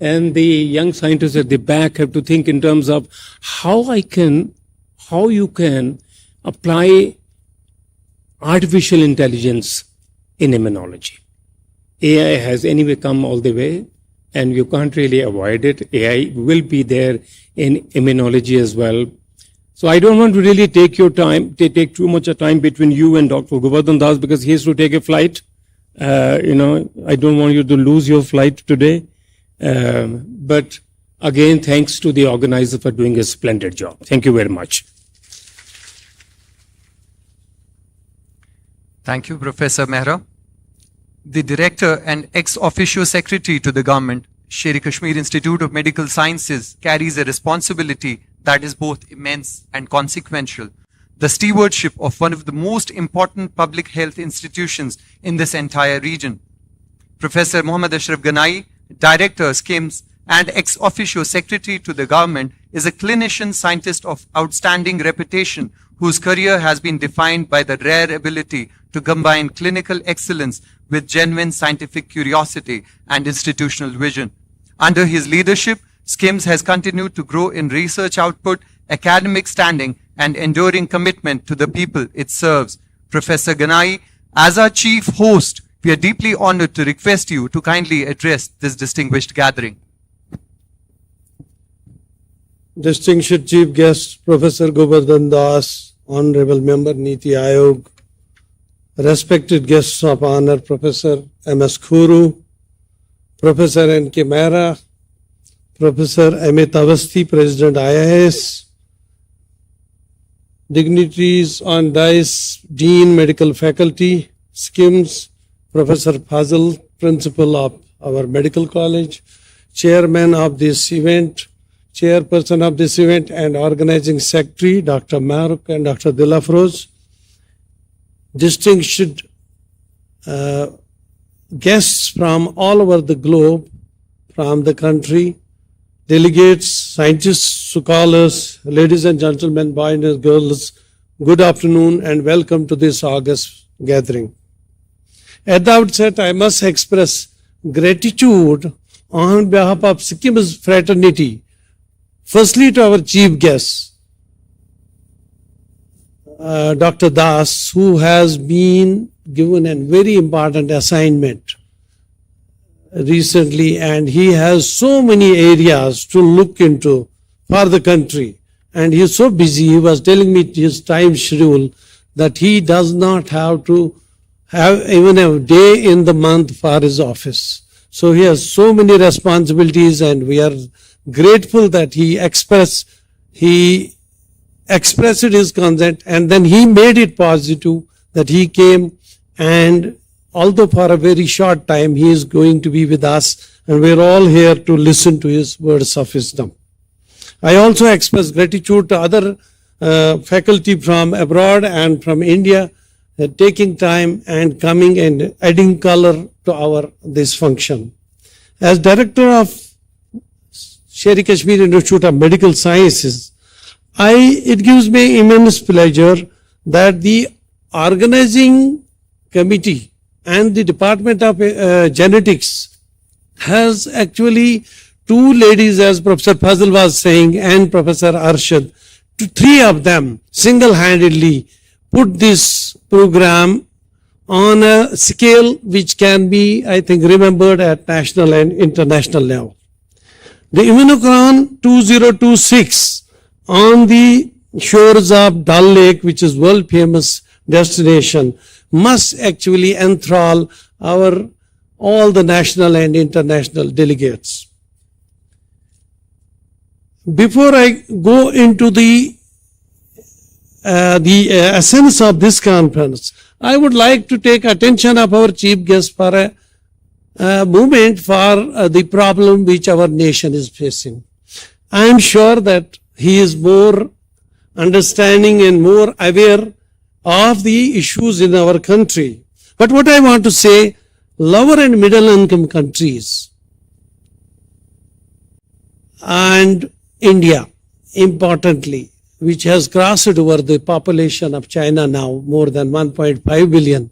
And the young scientists at the back have to think in terms of how you can apply artificial intelligence in immunology. AI has anyway come all the way, and you can't really avoid it. AI will be there in immunology as well. So I don't want to really take take too much time between you and Dr. Govardhan Das, because he has to take a flight. I don't want you to lose your flight today. But again, thanks to the organizer for doing a splendid job. Thank you very much. Thank you, Professor Mehra. The Director and ex officio Secretary to the government, Sher-e-Kashmir Institute of Medical Sciences, carries a responsibility that is both immense and consequential. The stewardship of one of the most important public health institutions in this entire region. Professor Mohammad Ashraf Ganai, Director, SKIMS, and ex officio Secretary to the government, is a clinician scientist of outstanding reputation whose career has been defined by the rare ability to combine clinical excellence with genuine scientific curiosity and institutional vision. Under his leadership, SKIMS has continued to grow in research output, academic standing, and enduring commitment to the people it serves. Professor Ganai, as our chief host, we are deeply honored to request you to kindly address this distinguished gathering. Distinguished Chief Guest, Professor Govardhan Das, Honorable Member Niti Aayog, respected guests of honor, Professor M.S. Khuru, Professor N.K. Mehra, Professor Amit Avasthi, President IIS, dignitaries on dais, Dean, Medical Faculty, SKIMS, Professor Fazil, Principal of our Medical College, Chairman of this event, Chairperson of this event and Organizing Secretary, Dr. Maruk and Dr. Dil Afroz, distinguished guests from all over the globe, from the country, delegates, scientists, scholars, ladies and gentlemen, boys and girls, good afternoon and welcome to this August gathering. At the outset, I must express gratitude on behalf of Sikkim's fraternity, firstly to our chief guest, Dr. Das, who has been given a very important assignment recently, and he has so many areas to look into for the country. And he is so busy, he was telling me his time schedule that he does not have to have even a day in the month for his office. So he has so many responsibilities, and we are grateful that he expressed his consent, and then he made it positive that he came, and although for a very short time, he is going to be with us, and we're all here to listen to his words of wisdom. I also express gratitude to other faculty from abroad and from India, taking time and coming and adding color to this function. As director of Sher-e Kashmir Institute of Medical Sciences, it gives me immense pleasure that the organizing committee and the Department of Genetics has actually two ladies, as Professor Fazal was saying, and Professor Arshad, three of them single-handedly put this program on a scale which can be, I think, remembered at national and international level. The Immunocon 2026 on the shores of Dal Lake, which is world famous destination, must actually enthrall all the national and international delegates. Before I go into the essence of this conference, I would like to take attention of our chief guest for a moment for the problem which our nation is facing. I am sure that he is more understanding and more aware of the issues in our country. But what I want to say, lower and middle income countries and India, importantly, which has crossed over the population of China now, more than 1.5 billion.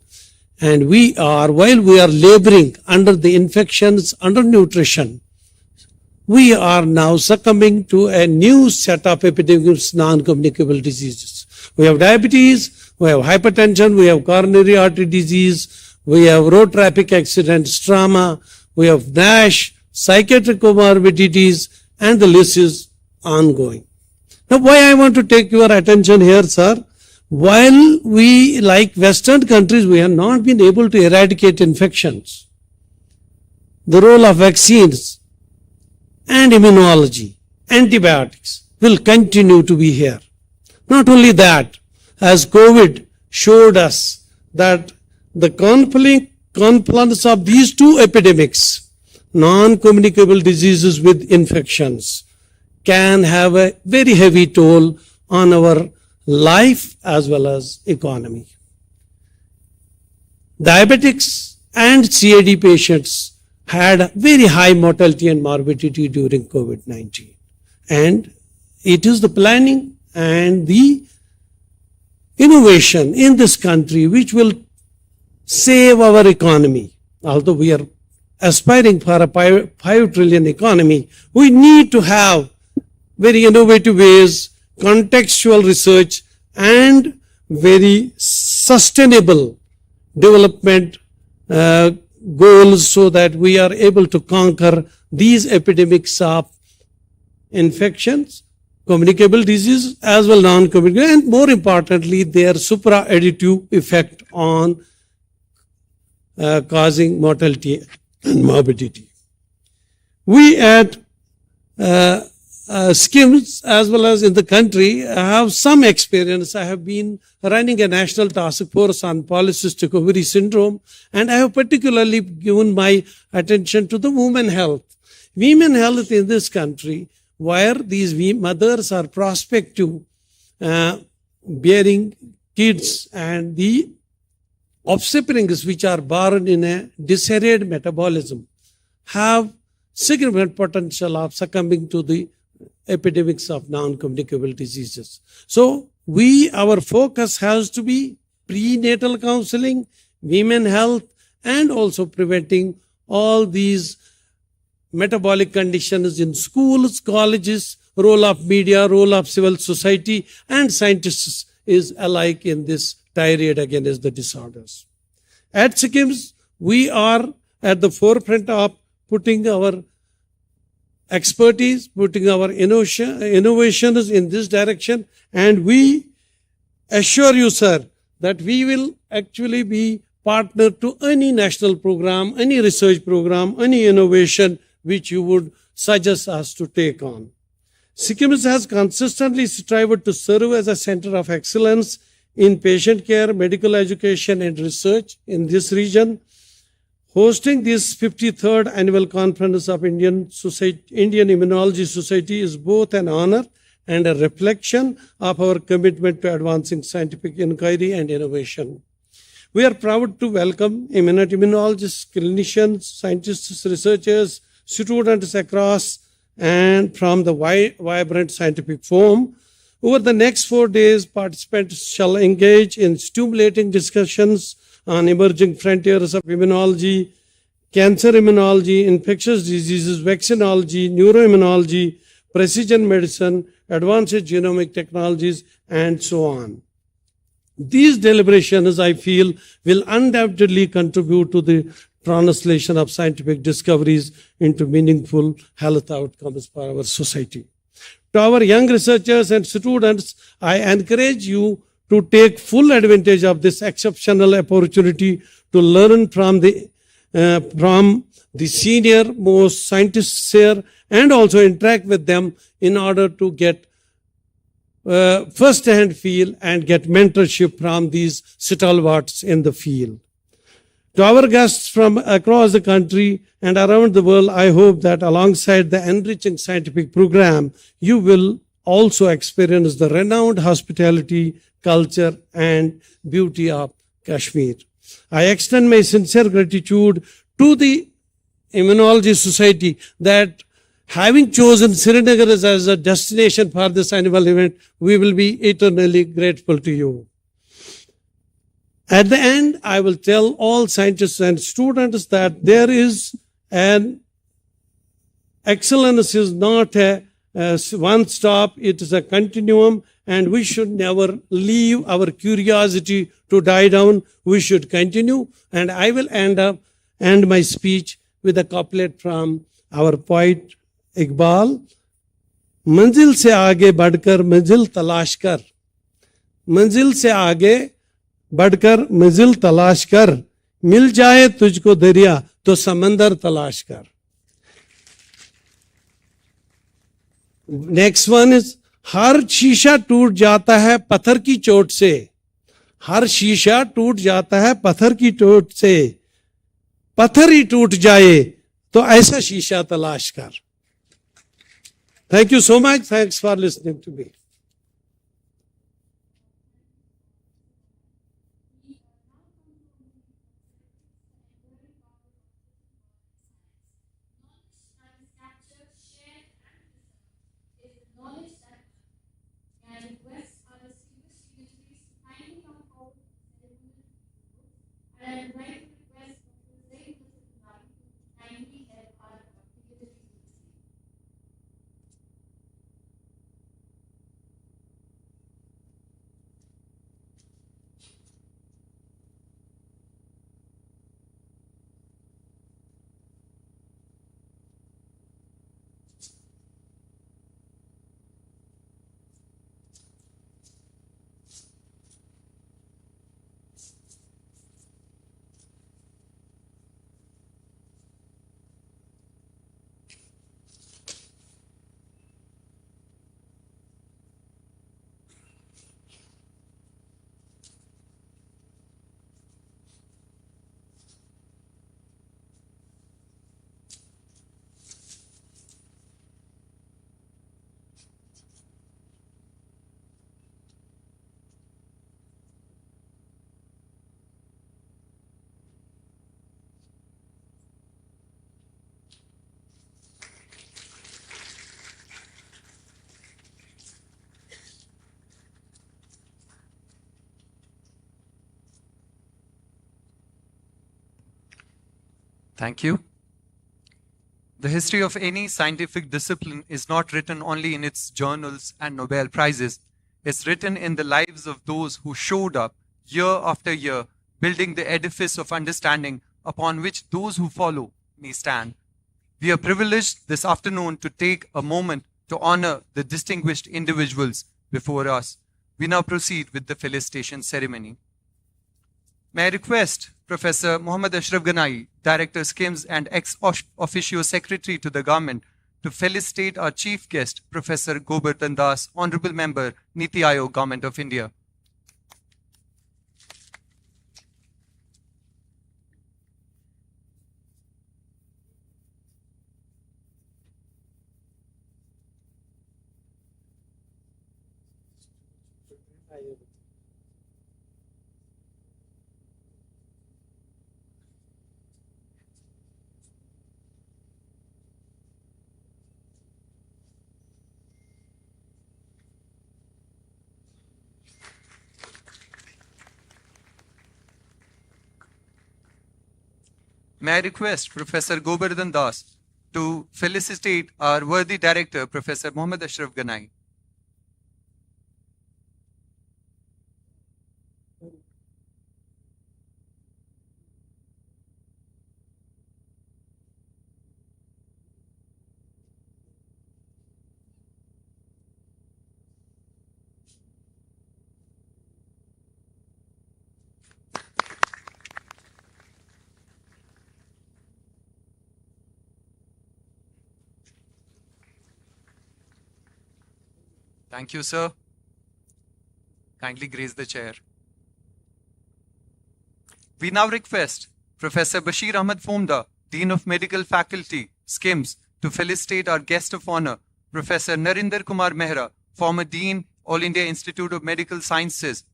And while we are laboring under the infections, under nutrition, we are now succumbing to a new set of epidemics, non-communicable diseases. We have diabetes, we have hypertension, we have coronary artery disease, we have road traffic accidents, trauma, we have NASH, psychiatric comorbidities, and the list is ongoing. Now, why I want to take your attention here, sir? While we, like Western countries, we have not been able to eradicate infections, the role of vaccines and immunology, antibiotics will continue to be here. Not only that, as COVID showed us that the confluence of these two epidemics, non-communicable diseases with infections, can have a very heavy toll on our life as well as economy. Diabetics and CAD patients had very high mortality and morbidity during COVID-19. And it is the planning and the innovation in this country which will save our economy. Although we are aspiring for a 5 trillion economy, we need to have very innovative ways, contextual research, and very sustainable development goals so that we are able to conquer these epidemics of infections, communicable diseases, as well as non-communicable, and more importantly, their supra-additive effect on causing mortality and morbidity. We at SKICC, as well as in the country, have some experience. I have been running a national task force on polycystic ovary syndrome, and I have particularly given my attention to the women health. Women health in this country, where these mothers are prospective, bearing kids, and the offsprings which are born in a disarrayed metabolism, have significant potential of succumbing to the epidemics of non-communicable diseases. So our focus has to be prenatal counseling, women health, and also preventing all these metabolic conditions in schools, colleges. Role of media, role of civil society, and scientists is alike in this tirade against the disorders. At SKICC, we are at the forefront of putting our expertise, putting our innovations in this direction, and we assure you, sir, that we will actually be partner to any national program, any research program, any innovation which you would suggest us to take on. SKICC has consistently strived to serve as a center of excellence in patient care, medical education, and research in this region. Hosting this 53rd annual conference of Indian Immunology Society is both an honor and a reflection of our commitment to advancing scientific inquiry and innovation. We are proud to welcome immunologists, clinicians, scientists, researchers, students across and from the vibrant scientific forum. Over the next 4 days, participants shall engage in stimulating discussions on emerging frontiers of immunology, cancer immunology, infectious diseases, vaccinology, neuroimmunology, precision medicine, advanced genomic technologies, and so on. These deliberations, I feel, will undoubtedly contribute to the translation of scientific discoveries into meaningful health outcomes for our society. To our young researchers and students, I encourage you to take full advantage of this exceptional opportunity to learn from the senior most scientists here and also interact with them in order to get first-hand feel and get mentorship from these stalwarts in the field. To our guests from across the country and around the world, I hope that alongside the enriching scientific program, you will also experience the renowned hospitality, culture, and beauty of Kashmir. I extend my sincere gratitude to the Immunology Society that having chosen Srinagar as a destination for this annual event, we will be eternally grateful to you. At the end, I will tell all scientists and students that there is an excellence is not a one stop, it is a continuum, and we should never leave our curiosity to die down. We should continue, and I will end my speech with a couplet from our poet Iqbal. मंजिल से आगे बढ़कर मंजिल तलाश कर, मंजिल से आगे बढ़कर मंजिल तलाश कर, मिल जाए तुझको दरिया तो समंदर तलाश कर. नेक्स्ट वन इज हर शीशा टूट जाता है पत्थर की चोट से, हर शीशा टूट जाता है पत्थर की चोट से, पत्थर ही टूट जाए तो ऐसा शीशा तलाश कर. Thank you so much. Thanks for listening to me. Thank you. The history of any scientific discipline is not written only in its journals and Nobel Prizes. It's written in the lives of those who showed up year after year, building the edifice of understanding upon which those who follow may stand. We are privileged this afternoon to take a moment to honor the distinguished individuals before us. We now proceed with the felicitation ceremony. May I request Professor Muhammad Ashraf Ganai, Director SKIMS and ex-officio Secretary to the Government, to felicitate our chief guest, Professor Govardhan Das, Honorable Member, Niti Aayog, Government of India. May I request Professor Govardhan Das to felicitate our worthy director, Professor Muhammad Ashraf Ganai. Thank you, sir. Kindly grace the chair. We now request Professor Bashir Ahmad Fomda, Dean of Medical Faculty, SKIMS, to felicitate our guest of honor, Professor Narinder Kumar Mehra, former Dean, All India Institute of Medical Sciences.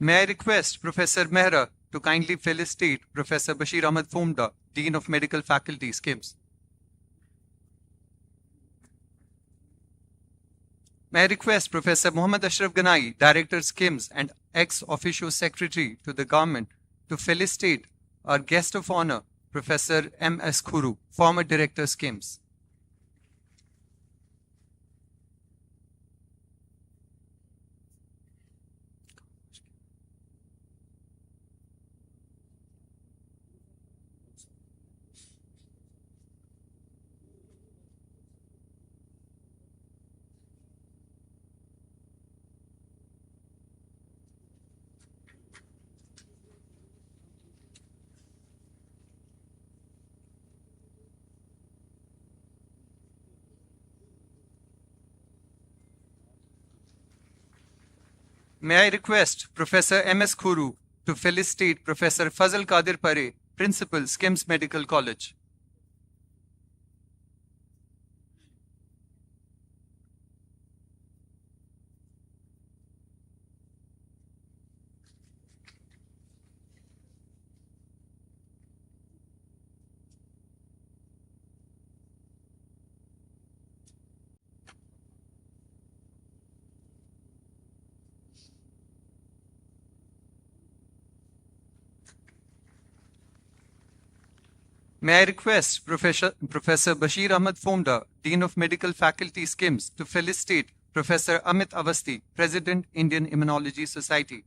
May I request Professor Mehra to kindly felicitate Professor Bashir Ahmad Fomda, Dean of Medical Faculty, SKIMS. May I request Professor Muhammad Ashraf Ganai, Director SKIMS and ex-officio Secretary to the Government, to felicitate our guest of honor, Professor M.S. Khuru, former Director SKIMS. May I request Professor M.S. Khuru to felicitate Professor Fazal Qadir Pare, Principal, SKIMS Medical College. May I request Professor Bashir Ahmad Fomda, Dean of Medical Faculty, SKIMS, to felicitate Professor Amit Avasthi, President, Indian Immunology Society.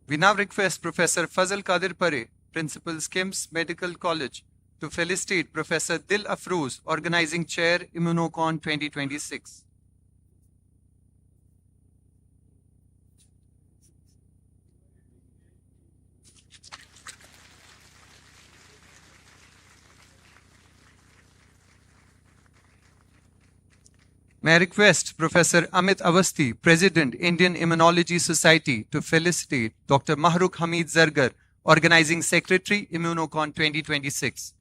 We now request Professor Fazal Qadir Pare, Principal, SKIMS Medical College, to felicitate Professor Dil Afroz, Organizing Chair, Immunocon 2026. May I request Professor Amit Avasthi, President, Indian Immunology Society, to felicitate Dr. Mahrukh Hamid Zargar, Organizing Secretary, Immunocon 2026.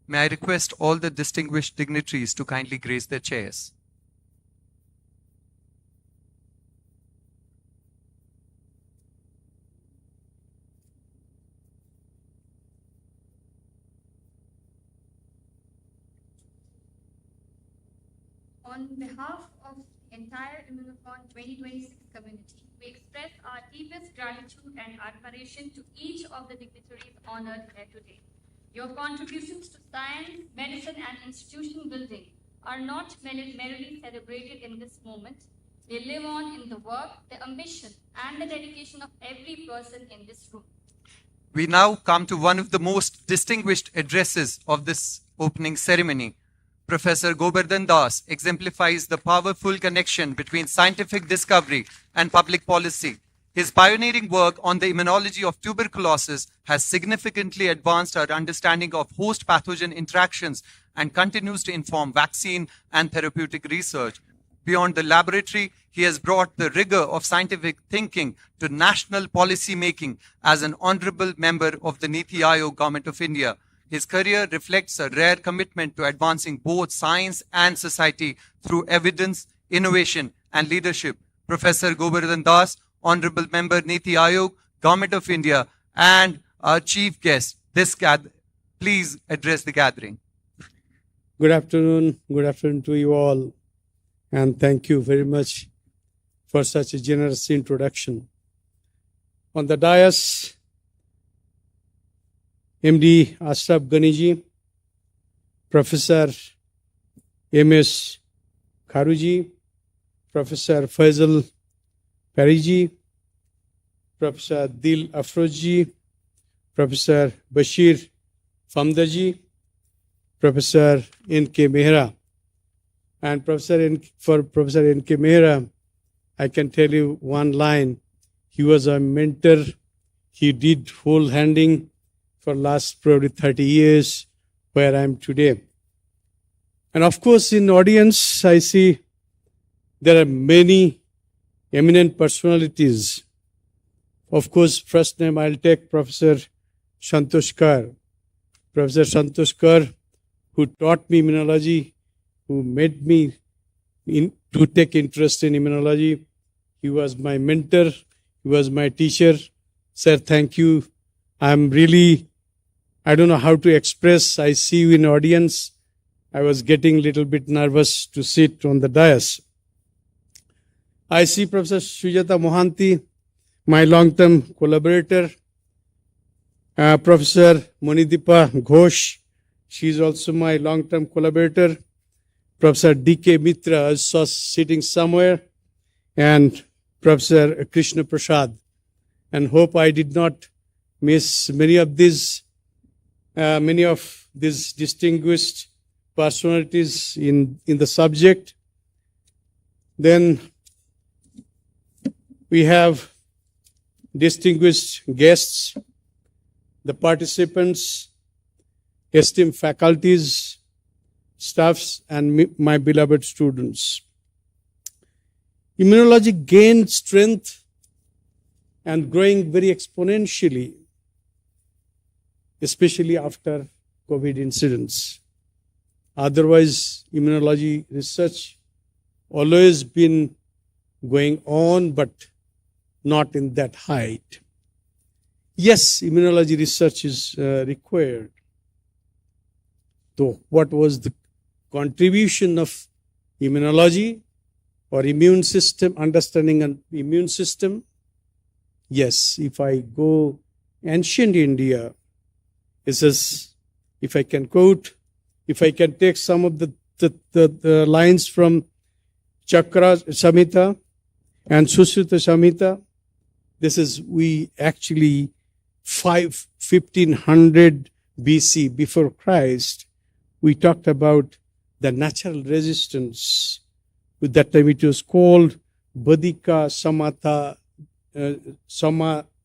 May I request all the distinguished dignitaries to kindly grace their chairs. On behalf of the entire Immunocon 2026 community, we express our deepest gratitude and admiration to each of the dignitaries honored here today. Your contributions to science, medicine, and institution building are not merely celebrated in this moment. They live on in the work, the ambition, and the dedication of every person in this room. We now come to one of the most distinguished addresses of this opening ceremony. Professor Govardhan Das exemplifies the powerful connection between scientific discovery and public policy. His pioneering work on the immunology of tuberculosis has significantly advanced our understanding of host pathogen interactions and continues to inform vaccine and therapeutic research. Beyond the laboratory, he has brought the rigor of scientific thinking to national policy making as an honorable member of the Niti Aayog Government of India. His career reflects a rare commitment to advancing both science and society through evidence, innovation, and leadership. Professor Govardhan Das, Honorable Member Niti Aayog, Government of India, and our chief guest, please address the gathering. Good afternoon to you all, and thank you very much for such a generous introduction. On the dais, MD Ashraf Ghaniji, Professor MS Kharuji, Professor Faisal Pariji, Professor Dil Afrozji, Professor Bashir Famdaji, Professor N.K. Mehra. And for Professor N.K. Mehra, I can tell you one line. He was a mentor. He did whole handing for last probably 30 years where I am today. And of course, in audience, I see there are many eminent personalities. Of course, first name I'll take Professor Santosh Kar. Professor Santosh Kar, who taught me immunology, who made me to take interest in immunology. He was my mentor. He was my teacher. Sir, thank you. I don't know how to express. I see you in audience. I was getting a little bit nervous to sit on the dais. I see Professor Sujata Mohanty, my long-term collaborator. Professor Monidipa Ghosh, she is also my long-term collaborator. Professor D.K. Mitra is sitting somewhere, and Professor Krishna Prasad. And hope I did not miss many of these distinguished personalities in the subject. Then we have distinguished guests, the participants, esteemed faculties, staffs, and my beloved students. Immunology gained strength and growing very exponentially, especially after COVID incidents. Otherwise, immunology research always been going on, but not in that height. Yes, immunology research is required. So what was the contribution of immunology or immune system, understanding an immune system? Yes, if I go ancient India, it says, if I can quote, if I can take some of the lines from Chakra Samhita and Susruta Samhita, this is, we actually 1500 BC, before Christ, we talked about the natural resistance. With that time it was called Badika Samatha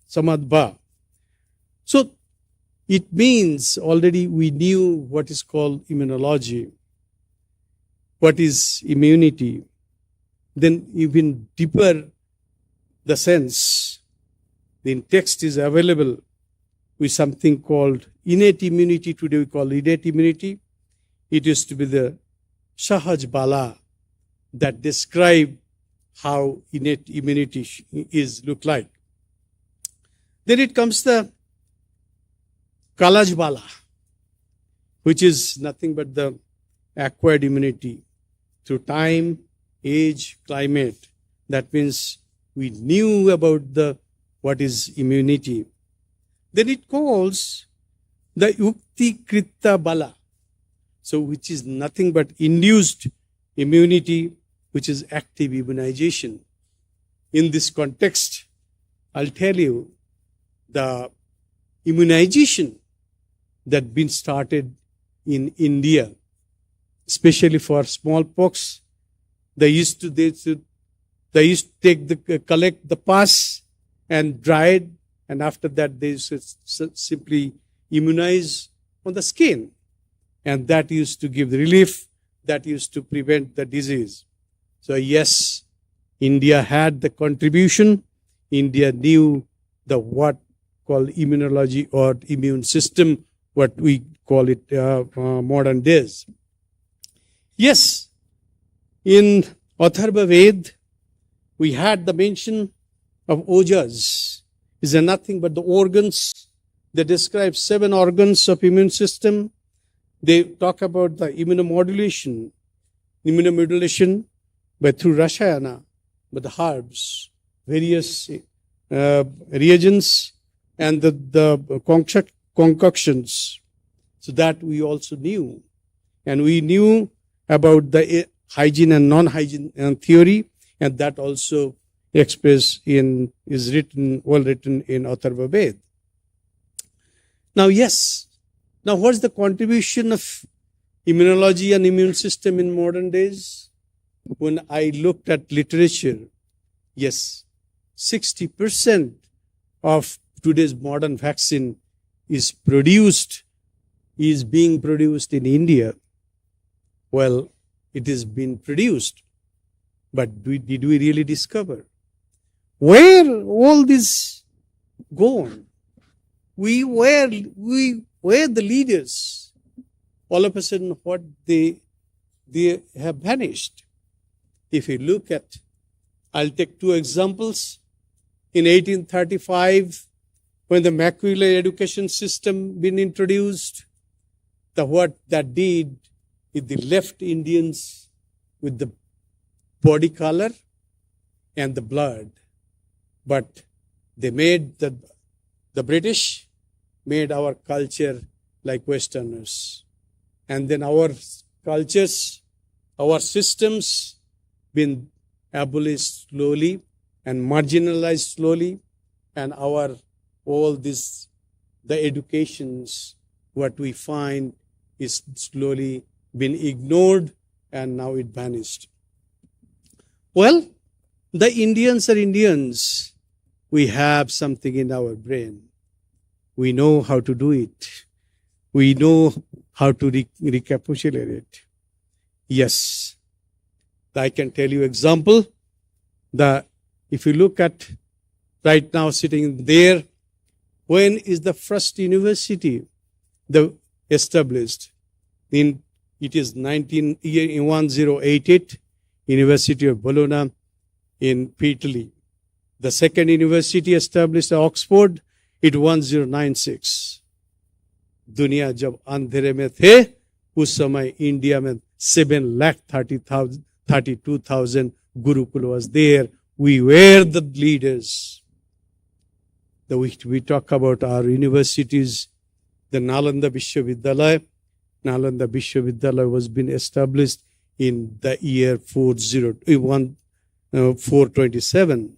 Samadba. So it means already we knew what is called immunology, what is immunity. Then even deeper the sense, the text is available with something called innate immunity. Today we call innate immunity. It used to be the Sahaj Bala that describe how innate immunity is look like. Then it comes the Kalaj Bala, which is nothing but the acquired immunity through time, age, climate. That means we knew about the what is immunity. Then it calls the Yukti Kritta Bala, so which is nothing but induced immunity, which is active immunization. In this context, I'll tell you the immunization that been started in India, especially for smallpox. They used to take collect the pus and dry it, and after that they used to simply immunize on the skin, and that used to give relief, that used to prevent the disease. So yes, India had the contribution. India knew the what called immunology or immune system, what we call it modern days. Yes, in Atharva Ved, we had the mention of ojas. Is there nothing but the organs? They describe 7 organs of immune system. They talk about the immunomodulation by through Rashayana, by the herbs, various reagents, and the concoctions. So that we also knew. And we knew about the hygiene and non-hygiene theory, and that also expressed well written in Atharva Ved. Now yes, now what's the contribution of immunology and immune system in modern days? When I looked at literature, yes, 60% of today's modern vaccine is being produced in India. Well, it is being produced, but did we really discover where all this gone? We were the leaders. All of a sudden, what they have vanished. If you look at, I'll take 2 examples. In 1835, when the macular education system been introduced, what that did, it left Indians with the body color and the blood. But they made the British made our culture like Westerners. And then our cultures, our systems been abolished slowly and marginalized slowly, and the educations, what we find is slowly been ignored, and now it vanished. Well, the Indians are Indians. We have something in our brain. We know how to do it. We know how to recapitulate it. Yes, I can tell you example. If you look at right now sitting there, when is the first university established? It is 1088, University of Bologna in Italy. The second university established at Oxford, it 1096. दुनिया जब अंधेरे में थे, उस समय India में 7,32,000 Gurukul was there. We were the leaders. We talk about our universities. The Nalanda Vishwavidyalaya. Nalanda Vishwavidyalaya was been established in the year 427.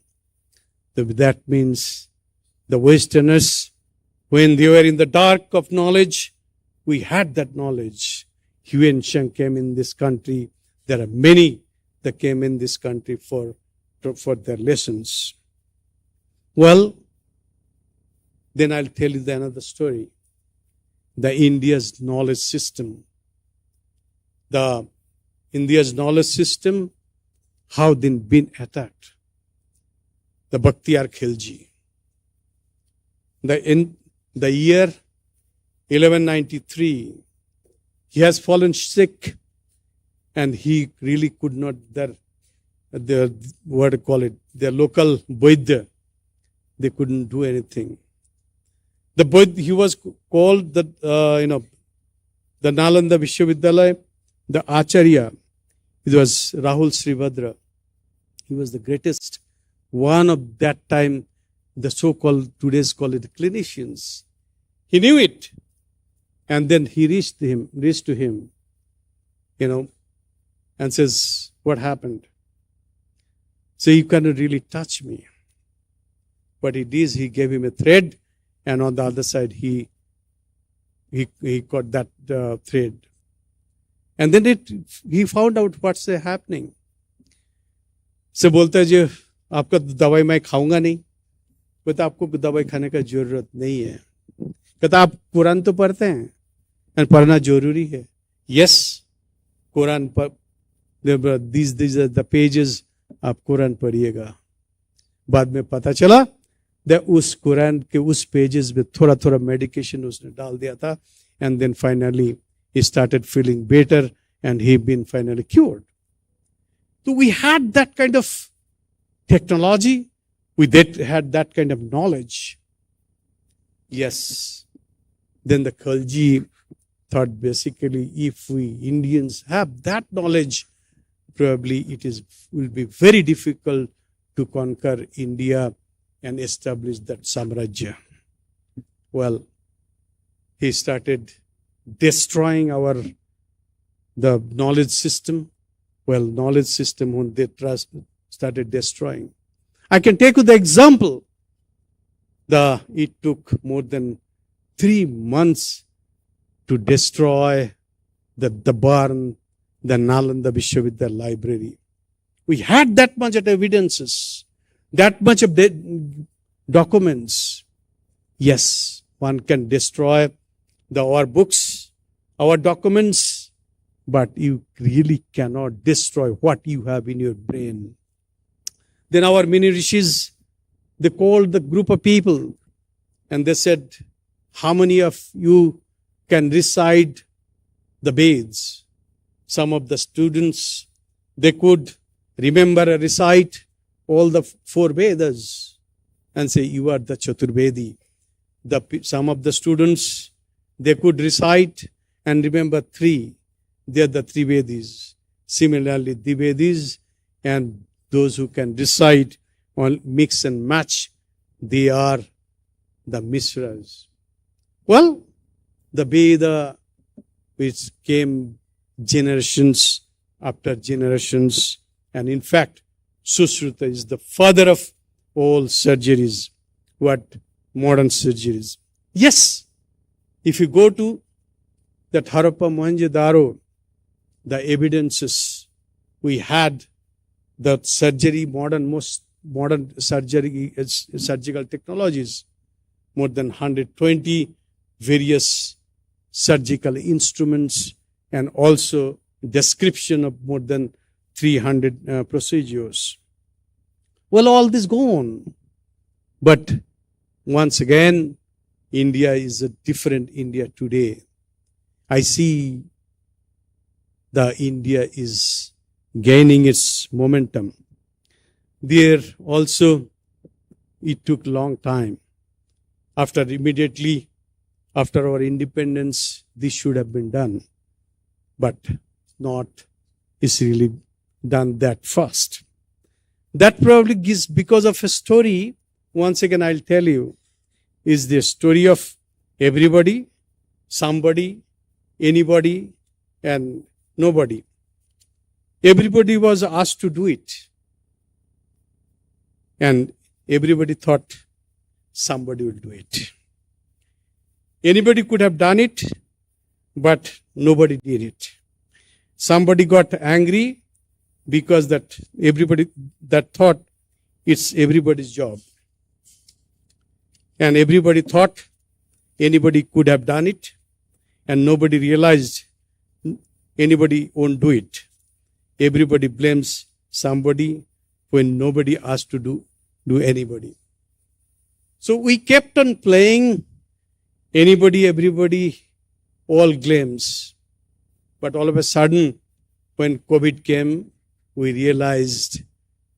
That means the Westerners, when they were in the dark of knowledge, we had that knowledge. Yuan Sheng came in this country. There are many that came in this country for for their lessons. Well, then I'll tell you another story. The India's knowledge system. The India's knowledge system, how then been attacked. The Bakhtiyar Khilji. In the year 1193, he has fallen sick, and he really could not, their local Vaidya, they couldn't do anything. He was called the Nalanda Vishwavidyalaya, the Acharya. It was Rahul Srivadra. He was the greatest one of that time, the so-called, today's call it clinicians. He knew it. And then he reached to him, and says, what happened? So you cannot really touch me. What he did, he gave him a thread, and on the other side, he got that thread. And then he found out what's happening. So बोलता है जो आपका दवाई मैं खाऊंगा नहीं, कहता आपको दवाई खाने का जरूरत नहीं है. कहता आप कुरान तो पढ़ते हैं, और पढ़ना जरूरी है. Yes, कुरान पर these are the pages, आप कुरान पढ़िएगा. बाद में पता चला उस कुरान के उस पेजेस में थोड़ा थोड़ा मेडिकेशन उसने डाल दिया था, and then finally he started feeling better and he been finally cured. So we had that kind of technology, we had that kind of knowledge. Yes, then the Khalji thought basically if we Indians have that knowledge, probably will be very difficult to conquer India and establish that Samrajya. Well, he started destroying the knowledge system. Well, knowledge system when they started destroying. I can take you the example. It took more than 3 months to destroy the barn, the Nalanda Vishwavidyalaya library. We had that much of evidences, that much of documents. Yes, one can destroy our books, our documents, but you really cannot destroy what you have in your brain. Then our mini rishis, they called the group of people and they said, how many of you can recite the Veds? Some of the students, they could remember and recite all the 4 Vedas and say, you are the Chaturvedi. Some of the students, they could recite and remember 3. They are the Trivedis. Similarly, Divedis and those who can recite or mix and match, they are the Mishras. Well, the Veda, which came generations after generations, and in fact, Sushruta is the father of all surgeries, modern surgeries. Yes, if you go to that Harappa Mohenjo-daro, the evidences, we had the surgery, most modern surgery, surgical technologies, more than 120 various surgical instruments, and also description of more than 300 procedures. Well, all this gone. But once again, India is a different India today. I see the India is gaining its momentum. There also, it took long time. Immediately after our independence, this should have been done. But not is really done that fast. That probably is because of a story. Once again, I'll tell you, is the story of everybody, somebody, anybody, and nobody. Everybody was asked to do it. And everybody thought somebody will do it. Anybody could have done it, but nobody did it. Somebody got angry because that everybody that thought it's everybody's job. And everybody thought anybody could have done it, and nobody realized anybody won't do it. Everybody blames somebody when nobody asked to do anybody. So we kept on playing anybody, everybody, all claims. But all of a sudden, when COVID came, we realized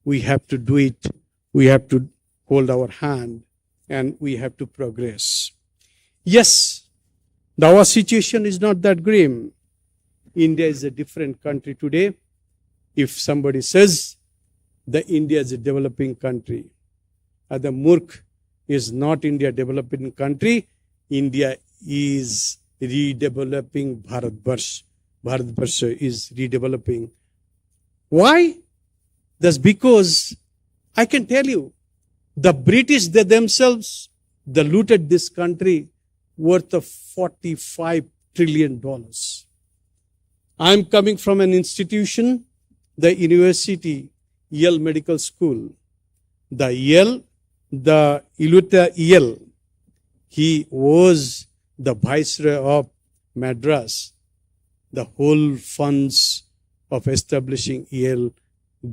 we have to do it. We have to hold our hand and we have to progress. Yes, our situation is not that grim. India is a different country today. If somebody says that India is a developing country, the Murk is not India developing country. India is redeveloping Bharatvarsh. Bharatvarsh is redeveloping. Why? That's because I can tell you, the British, they themselves, they looted this country worth of $45 trillion. I'm coming from an institution, the university, Yale Medical School. The Yale, the Iluta Yale, he was the viceroy of Madras. The whole funds of establishing Yale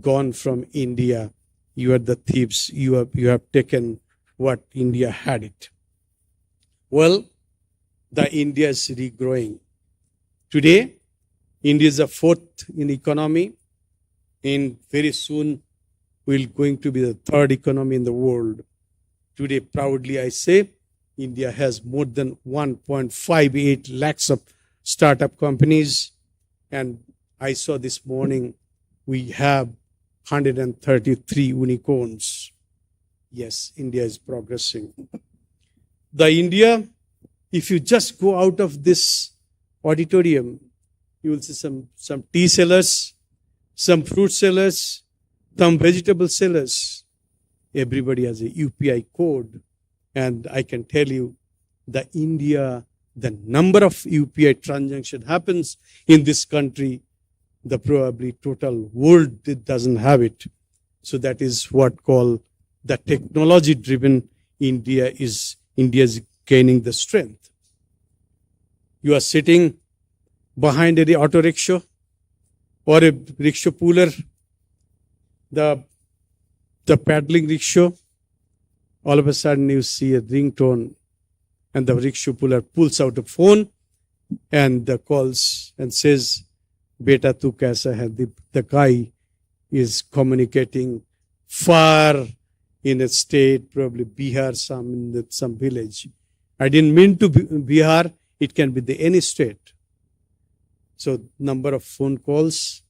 gone from India. You are the thieves. You have taken what India had it. Well, the India is regrowing. Today, India is the fourth in economy. And very soon, we're going to be the third economy in the world. Today, proudly I say, India has more than 1.58 lakhs of startup companies. And I saw this morning, we have 133 unicorns. Yes, India is progressing. The India, if you just go out of this auditorium, you will see some tea sellers, some fruit sellers, some vegetable sellers. Everybody has a UPI code. And I can tell you, the India, the number of UPI transactions happens in this country, the probably total world doesn't have it. So that is what called the technology-driven India is gaining the strength. You are sitting behind a auto rickshaw or a rickshaw puller, the paddling rickshaw. All of a sudden you see a ringtone and the rickshaw puller pulls out a phone and calls and says, "Beta tu kaisa hai?" The guy is communicating far in a state, probably Bihar, some village. I didn't mean to be Bihar. It can be any state. So number of phone calls,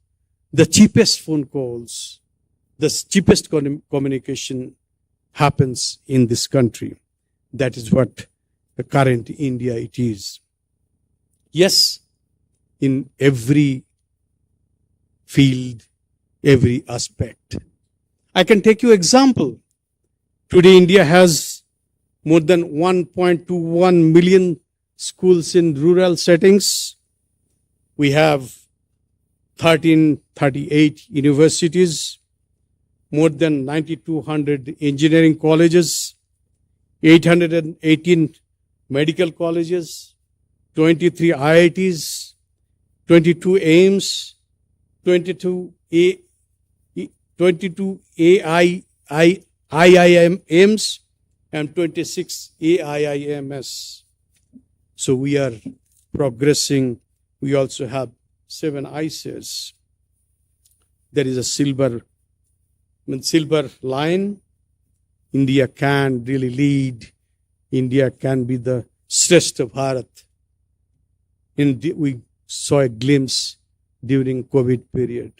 the cheapest phone calls, the cheapest communication happens in this country. That is what the current India it is. Yes, in every field, every aspect. I can take you example. Today India has more than 1.21 million schools in rural settings. We have 1338 universities, more than 9,200 engineering colleges, 818 medical colleges, 23 IITs, 22 AIMS, 22 IIMs, and 26 AIIMS. So we are progressing. We also have 7 ICES. There is a silver line. India can really lead. India can be the Shrestha Bharat. And we saw a glimpse during COVID period.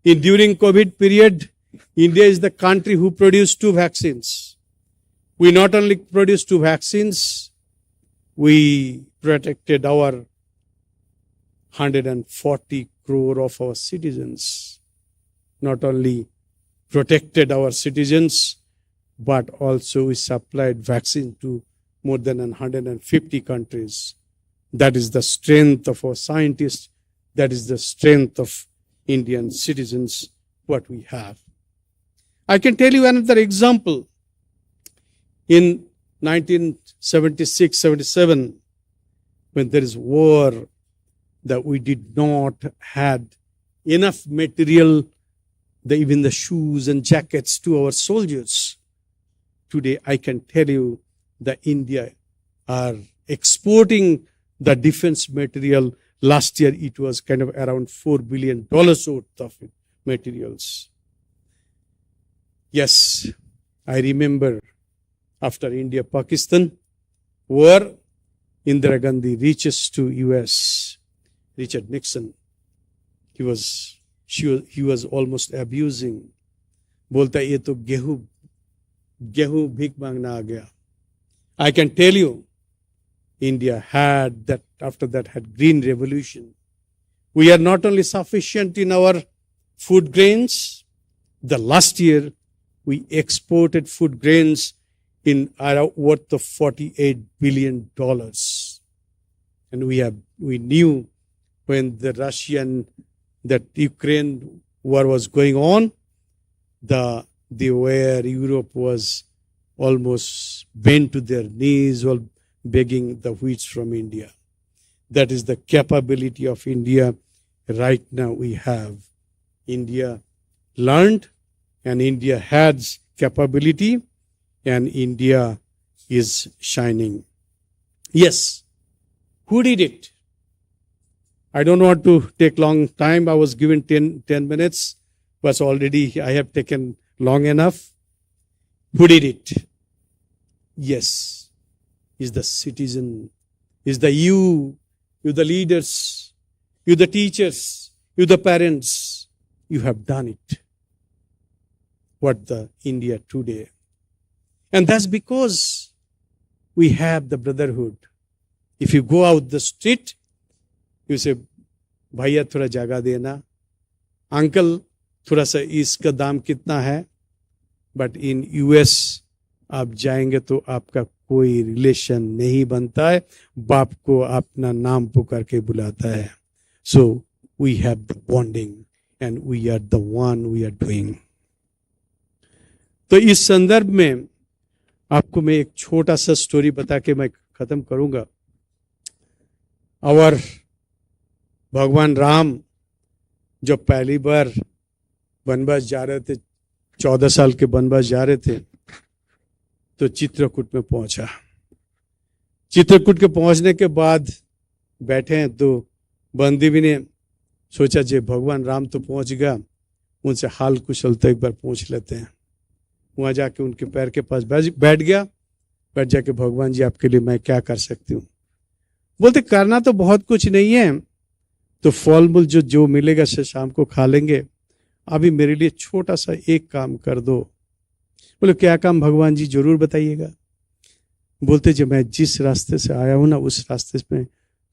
During COVID period, India is the country who produced 2 vaccines. We not only produced 2 vaccines, we protected our 140 crore of our citizens. Not only protected our citizens, but also we supplied vaccine to more than 150 countries. That is the strength of our scientists. That is the strength of Indian citizens, what we have. I can tell you another example. In 1976-77, when there is war, that we did not had enough material, even the shoes and jackets to our soldiers. Today, I can tell you that India are exporting the defense material. Last year, it was kind of around $4 billion worth of materials. Yes, I remember after India-Pakistan war, Indira Gandhi reaches to US, Richard Nixon. He was almost abusing. बोलता ये तो गेहूं भीख मांगना आ गया. I can tell you, India had that, after that had green revolution. We are not only sufficient in our food grains. The last year, we exported food grains in worth of $48 billion. And we knew when that Ukraine war was going on, where Europe was almost bent to their knees while begging the wheat from India. That is the capability of India. Right now we have India learned, and India has capability, and India is shining. Yes, who did it? I don't want to take long time. I was given 10 minutes, but already I have taken long enough. Who did it? Yes, is the citizen, is the you the leaders, you the teachers, you the parents. You have done it. What the India today. And that's because we have the brotherhood. If you go out the street, you say, भैया थोड़ा जगह देना, uncle थोड़ा सा इसका दाम कितना है. बट इन यूएस आप जाएंगे तो आपका कोई रिलेशन नहीं बनता है, बाप को अपना नाम पुकार के बुलाता है. So we have the bonding and we are the one we are doing. तो इस संदर्भ में आपको मैं एक छोटा सा स्टोरी बता के मैं खत्म करूंगा. और भगवान राम जब पहली बार वनवास जा रहे थे, 14 साल के वनवास जा रहे थे, तो चित्रकूट में पहुंचा. चित्रकूट के पहुंचने के बाद बैठे हैं, तो बंदीवी ने सोचा जे भगवान राम तो पहुंच गया, उनसे हाल कुशल तो एक बार पूछ लेते हैं. वहां जाके उनके पैर के पास बैठ गया. बैठ जाके, भगवान जी आपके लिए मैं क्या कर सकती हूँ. बोलते करना तो बहुत कुछ नहीं है, तो फल मूल जो मिलेगा से शाम को खा लेंगे, अभी मेरे लिए छोटा सा एक काम कर दो. बोले क्या काम भगवान जी, जरूर बताइएगा. बोलते जब मैं जिस रास्ते से आया हूं ना, उस रास्ते में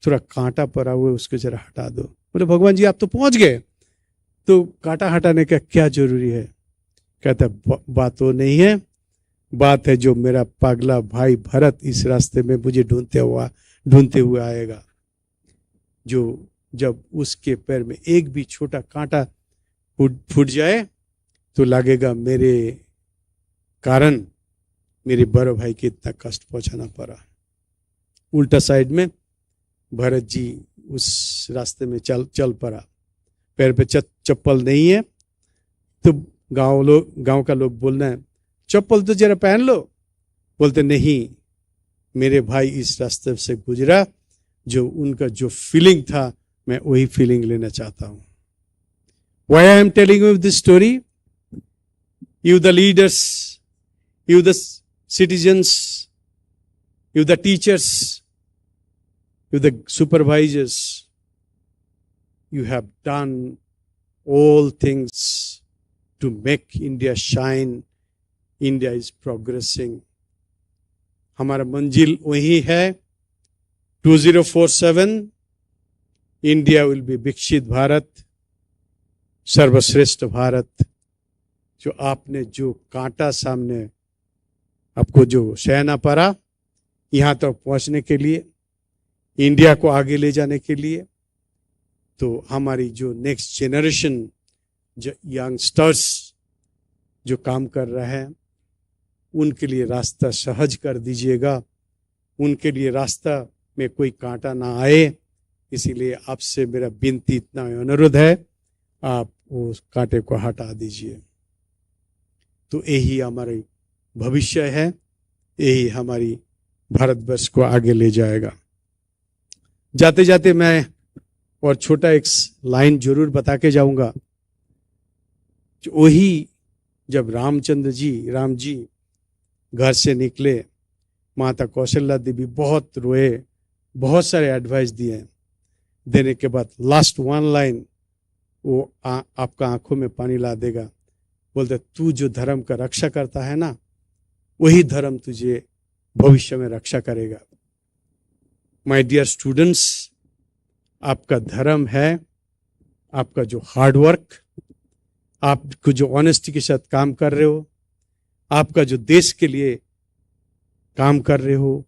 थोड़ा कांटा पड़ा हुआ है, उसको जरा हटा दो. बोले भगवान जी आप तो पहुंच गए, तो कांटा हटाने का क्या जरूरी है. कहता बात वो नहीं है, बात है जो मेरा पागला भाई भरत इस रास्ते में मुझे ढूंढते हुए आएगा, जो जब उसके पैर में एक भी छोटा कांटा फूट जाए तो लगेगा मेरे कारण मेरे बड़े भाई के इतना कष्ट पहुंचाना पड़ा. उल्टा साइड में भरत जी उस रास्ते में चल पड़ा. पैर पे चप्पल नहीं है, तो गांव का लोग बोलना है चप्पल तो जरा पहन लो. बोलते नहीं, मेरे भाई इस रास्ते से गुजरा, जो उनका जो फीलिंग था मैं वही फीलिंग लेना चाहता हूं. Why I am telling you this story? You the leaders, you the citizens, you the teachers, you the supervisors, you have done all things to make India shine. India is progressing. हमारा मंजिल वही है 2047. India will be विकसित भारत, सर्वश्रेष्ठ भारत. जो आपने जो कांटा सामने आपको जो सहना पड़ा यहाँ तक पहुंचने के लिए, इंडिया को आगे ले जाने के लिए, तो हमारी जो नेक्स्ट जनरेशन, जो यंगस्टर्स, जो काम कर रहे हैं उनके लिए रास्ता सहज कर दीजिएगा, उनके लिए रास्ता में कोई कांटा ना आए। इसीलिए आपसे मेरा विनती इतना अनुरोध है, आप उस कांटे को हटा दीजिए। तो यही हमारी भविष्य है, यही हमारी भारतवर्ष को आगे ले जाएगा। जाते जाते मैं और छोटा एक लाइन जरूर बता के जाऊंगा। वही जब राम जी घर से निकले, माता कौशल्या देवी बहुत रोए, बहुत सारे एडवाइस दिए। देने के बाद लास्ट वन लाइन वो आपका आंखों में पानी ला देगा। बोलते, तू जो धर्म का रक्षा करता है ना, वही धर्म तुझे भविष्य में रक्षा करेगा। माय डियर स्टूडेंट्स, आपका धर्म है आपका जो हार्डवर्क, आपको जो ऑनेस्टी के साथ काम कर रहे हो, आपका जो देश के लिए काम कर रहे हो,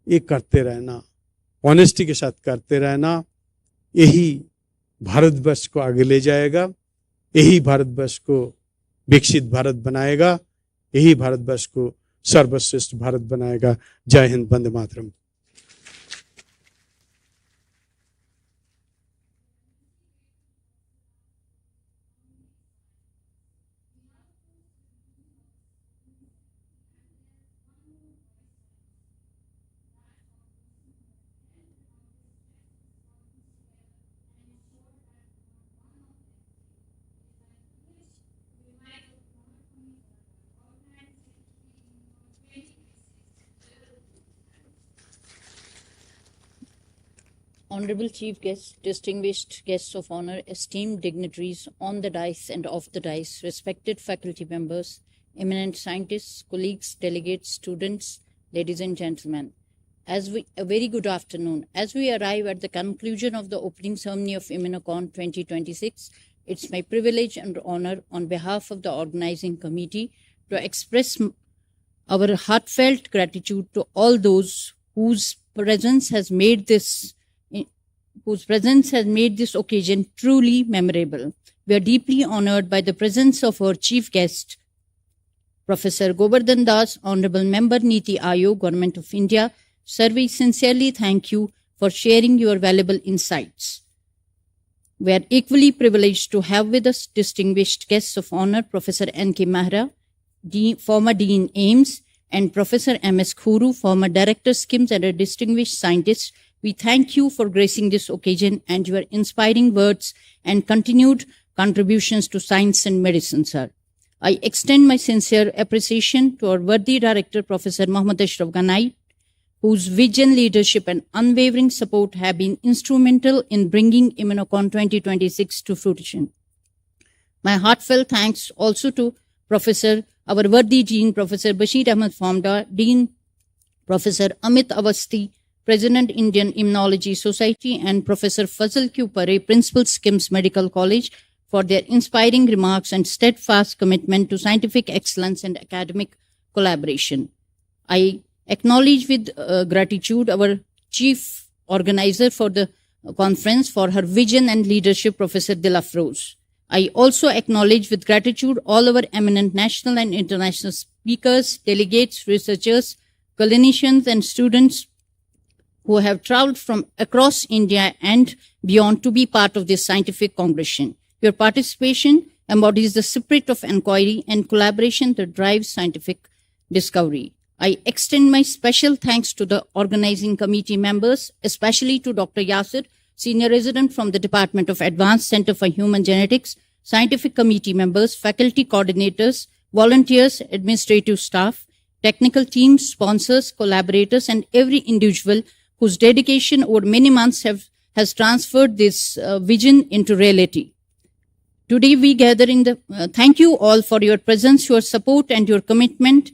ये करते रहना, ऑनेस्टी के साथ करते रहना। यही भारतवर्ष को आगे ले जाएगा, यही भारतवर्ष को विकसित भारत बनाएगा, यही भारतवर्ष को सर्वश्रेष्ठ भारत बनाएगा। जय Hind, Vande Mataram. Honorable Chief Guests, distinguished guests of honor, esteemed dignitaries on the dais and off the dais, respected faculty members, eminent scientists, colleagues, delegates, students, ladies and gentlemen. A very good afternoon. As we arrive at the conclusion of the opening ceremony of Immunocon 2026, it's my privilege and honor on behalf of the organizing committee to express our heartfelt gratitude to all those whose presence has made this occasion truly memorable. We are deeply honored by the presence of our chief guest, Professor Govardhan Das, Honorable Member Niti Aayog, Government of India. Sir, we sincerely thank you for sharing your valuable insights. We are equally privileged to have with us distinguished guests of honor, Professor N.K. Mehra, former Dean AIMS, and Professor M.S. Khuru, former Director SKIMS and a distinguished scientist. We thank you for gracing this occasion and your inspiring words and continued contributions to science and medicine, sir. I extend my sincere appreciation to our worthy director, Professor Mohammad Ashraf Ganai, whose vision, leadership, and unwavering support have been instrumental in bringing Immunocon 2026 to fruition. My heartfelt thanks also to our worthy Dean, Professor Bashir Ahmed Famda, Dean Professor Amit Avasthi, President, Indian Immunology Society, and Professor Fazal Q. Pare, Principal, SKIMS Medical College, for their inspiring remarks and steadfast commitment to scientific excellence and academic collaboration. I acknowledge with gratitude our chief organizer for the conference for her vision and leadership, Professor Dil Afroz. I also acknowledge with gratitude all our eminent national and international speakers, delegates, researchers, clinicians, and students who have traveled from across India and beyond to be part of this scientific congregation. Your participation embodies the spirit of inquiry and collaboration that drives scientific discovery. I extend my special thanks to the organizing committee members, especially to Dr. Yasir, Senior Resident from the Department of Advanced Center for Human Genetics, scientific committee members, faculty coordinators, volunteers, administrative staff, technical teams, sponsors, collaborators, and every individual whose dedication over many months has transferred this vision into reality. Today we gather thank you all for your presence, your support, and your commitment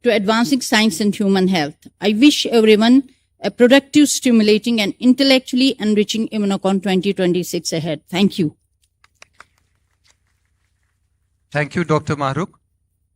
to advancing science and human health. I wish everyone a productive, stimulating, and intellectually enriching Immunocon 2026 ahead. Thank you. Thank you, Dr. Mahrukh.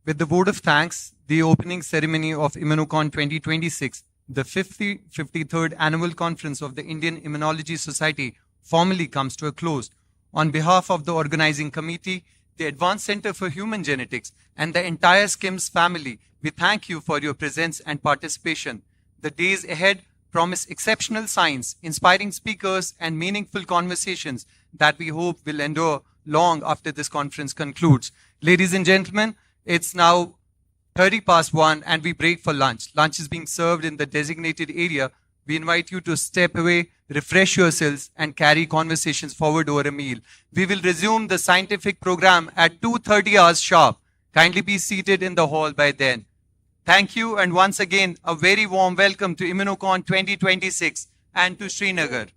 With the vote of thanks, the opening ceremony of Immunocon 2026, the 53rd Annual Conference of the Indian Immunology Society, formally comes to a close. On behalf of the organizing committee, the Advanced Center for Human Genetics, and the entire SKIMS family, we thank you for your presence and participation. The days ahead promise exceptional science, inspiring speakers, and meaningful conversations that we hope will endure long after this conference concludes. Ladies and gentlemen, it's now 1:30 and we break for lunch. Lunch is being served in the designated area. We invite you to step away, refresh yourselves, and carry conversations forward over a meal. We will resume the scientific program at 2:30 hours sharp. Kindly be seated in the hall by then. Thank you, and once again, a very warm welcome to Immunocon 2026 and to Srinagar.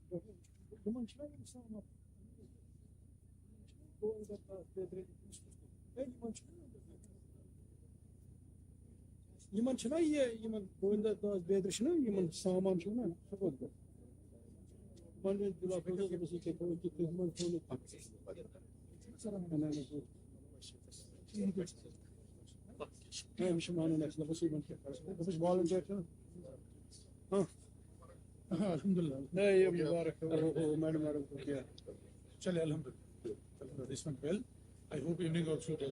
Yaman chana ye yaman goinda da bedrishna yaman saman chuna sabod da mande dula pekal ke basi ke ko ki yaman chuna saram kana ne ko ne mishmanu ne la basi ban ke basi volunteer ha alhamdulillah ne ye mubarak ho madam ko kiya chale alhamdulillah this went well. I hope evening also does.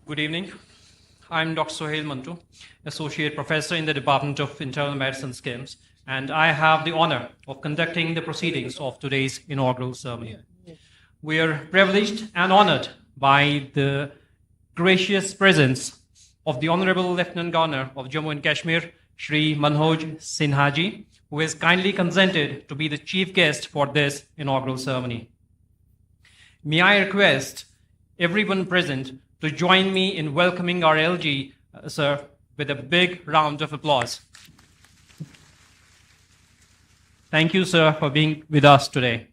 Good evening. I'm Dr. Sohail Mantu, Associate Professor in the Department of Internal Medicine SKIMS, and I have the honor of conducting the proceedings of today's inaugural ceremony. We are privileged and honored by the gracious presence of the Honorable Lieutenant Governor of Jammu and Kashmir, Shri Manoj Sinhaji, who has kindly consented to be the chief guest for this inaugural ceremony. May I request everyone present to join me in welcoming our LG, sir, with a big round of applause. Thank you, sir, for being with us today.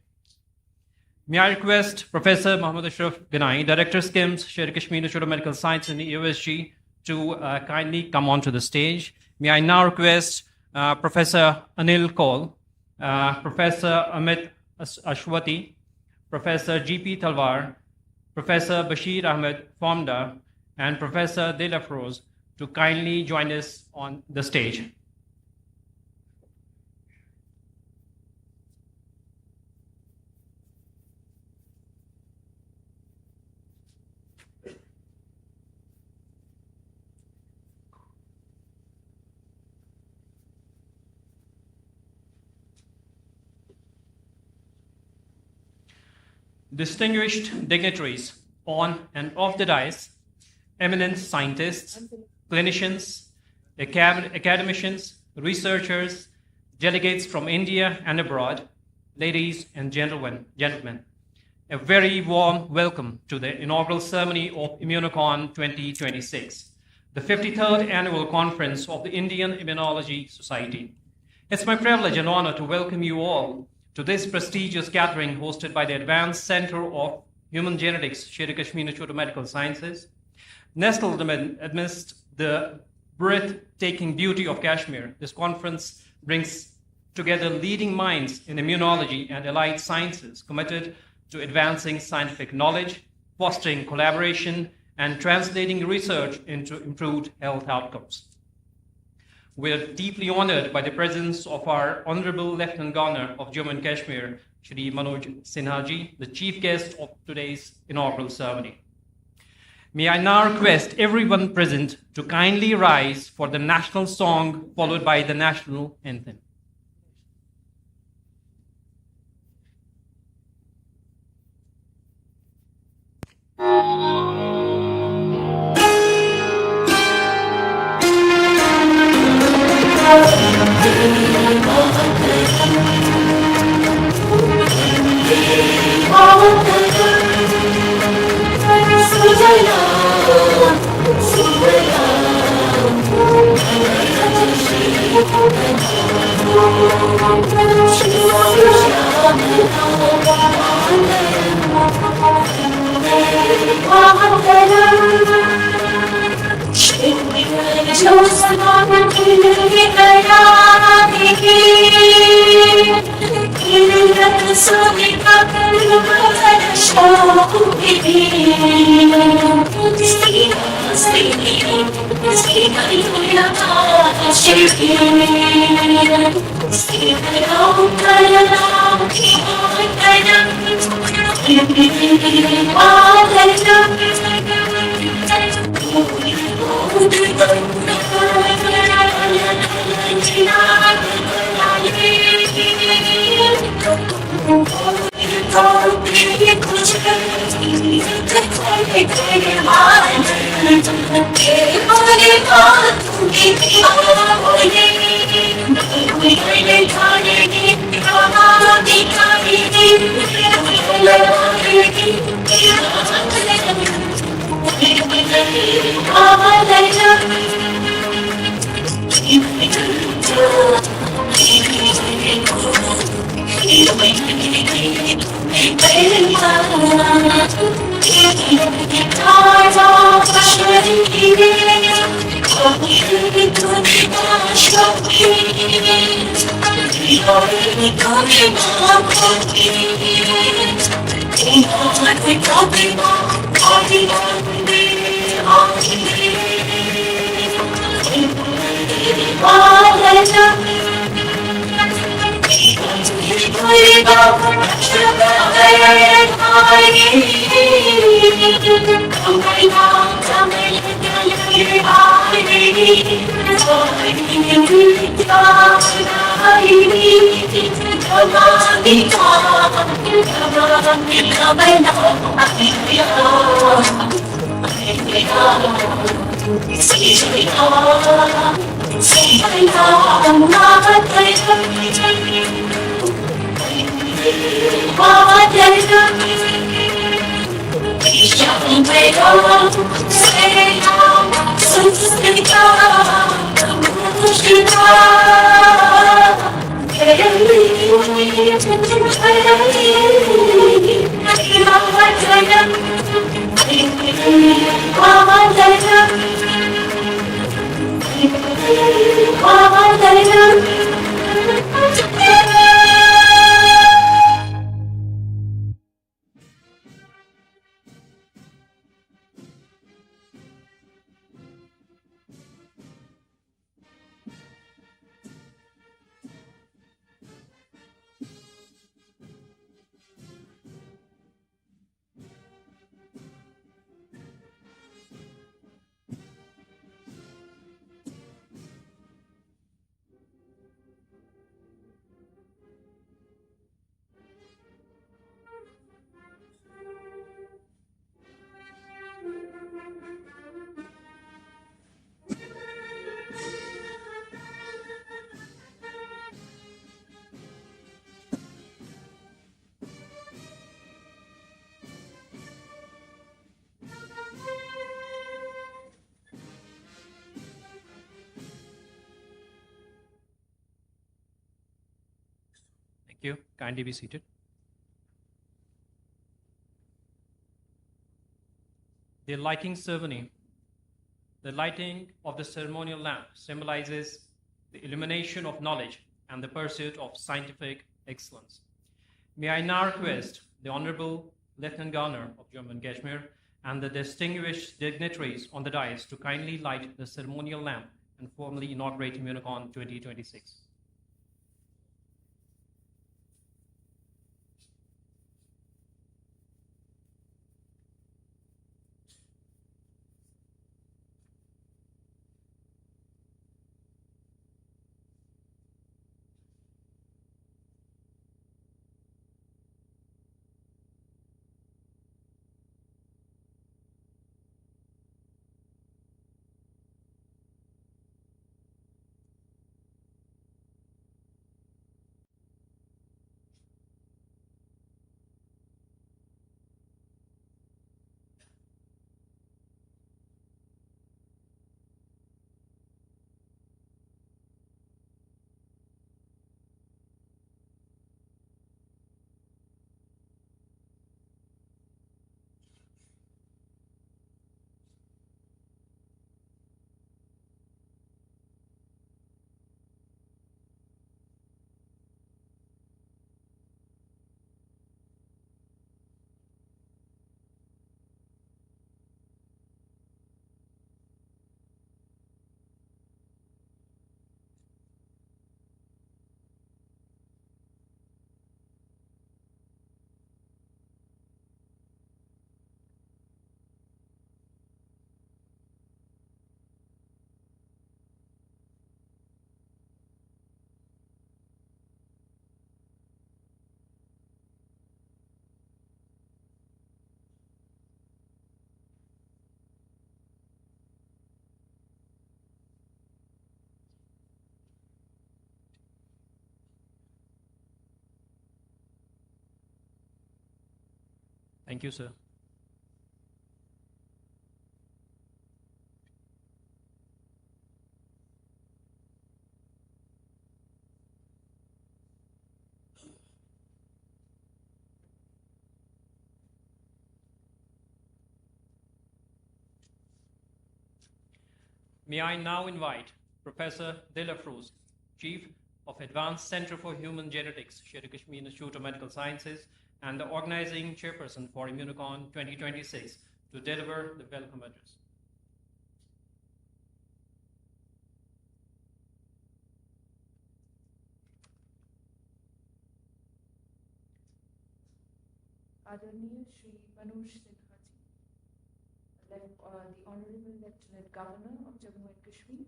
May I request Professor Muhammad Ashraf Ganai, Director SKIMS, Sher-e-Kashmir Institute of Medical Science in the USG, to kindly come onto the stage. May I now request Professor Anil Kaul, Professor Amit Ashwati, Professor G.P. Talwar, Professor Bashir Ahmed Fomda, and Professor De La Froze to kindly join us on the stage. Distinguished dignitaries on and off the dais, eminent scientists, clinicians, academicians, researchers, delegates from India and abroad, ladies and gentlemen, a very warm welcome to the inaugural ceremony of Immunocon 2026, the 53rd annual conference of the Indian Immunology Society. It's my privilege and honor to welcome you all to this prestigious gathering hosted by the Advanced Center of Human Genetics, Sher-e-Kashmir Institute of Medical Sciences. Nestled amidst the breathtaking beauty of Kashmir, this conference brings together leading minds in immunology and allied sciences committed to advancing scientific knowledge, fostering collaboration, and translating research into improved health outcomes. We are deeply honored by the presence of our Honorable Lieutenant Governor of Jammu and Kashmir, Shri Manoj Sinha ji, the chief guest of today's inaugural ceremony. May I now request everyone present to kindly rise for the national song followed by the national anthem. Thank you. Kindly be seated. The lighting ceremony. The lighting of the ceremonial lamp symbolizes the illumination of knowledge and the pursuit of scientific excellence. May I now request the Honorable Lieutenant Governor of Jammu and Kashmir and the distinguished dignitaries on the dais to kindly light the ceremonial lamp and formally inaugurate Immunocon 2026. Thank you, sir. May I now invite Professor Dil Afroz, Chief of Advanced Center for Human Genetics, Sher-e Kashmir Institute of Medical Sciences, and the organizing chairperson for Immunocon 2026, to deliver the welcome address. Adaniya Shri Manoj Sinha ji, the Honorable Lieutenant Governor of Jammu and Kashmir,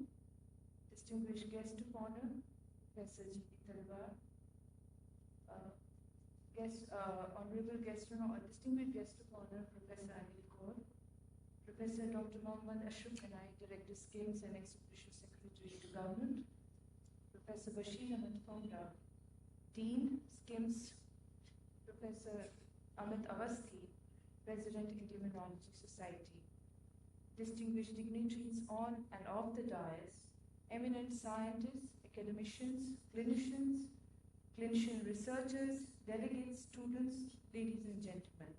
distinguished guest of honor, Professor G.P. Talwar, Honorable distinguished guest of honor, Professor Anil Kaur, Professor Dr. Mohammad Ashraf Kanai, Director Skills and Ex-Official Secretary to Government, Professor Bashir Ahmed Fonda, Dean, SKIMS, Professor Amit Avasthi, President, Indian Immunology Society, distinguished dignitaries on and off the dais, eminent scientists, academicians, clinician researchers, delegates, students, ladies and gentlemen.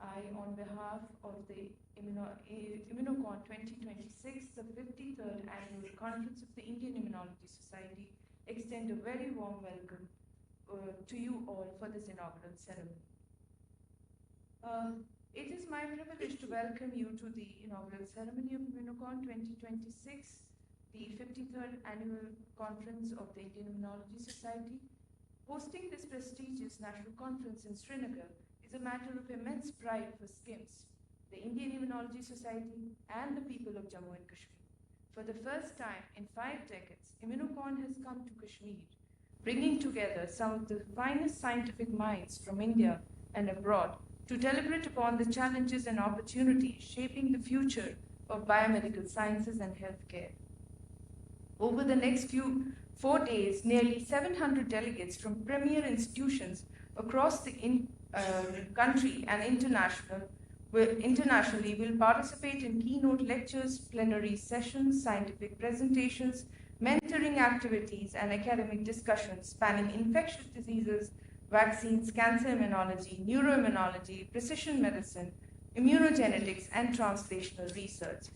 I, on behalf of the Immunocon 2026, the 53rd Annual Conference of the Indian Immunology Society, extend a very warm welcome to you all for this inaugural ceremony. It is my privilege to welcome you to the inaugural ceremony of Immunocon 2026, the 53rd Annual Conference of the Indian Immunology Society. Hosting this prestigious national conference in Srinagar is a matter of immense pride for SKIMS, the Indian Immunology Society, and the people of Jammu and Kashmir. For the first time in 5 decades, Immunocon has come to Kashmir, bringing together some of the finest scientific minds from India and abroad to deliberate upon the challenges and opportunities shaping the future of biomedical sciences and healthcare. Over the next 4 days, nearly 700 delegates from premier institutions across the country and internationally will participate in keynote lectures, plenary sessions, scientific presentations, mentoring activities, and academic discussions spanning infectious diseases, vaccines, cancer immunology, neuroimmunology, precision medicine, immunogenetics, and translational research.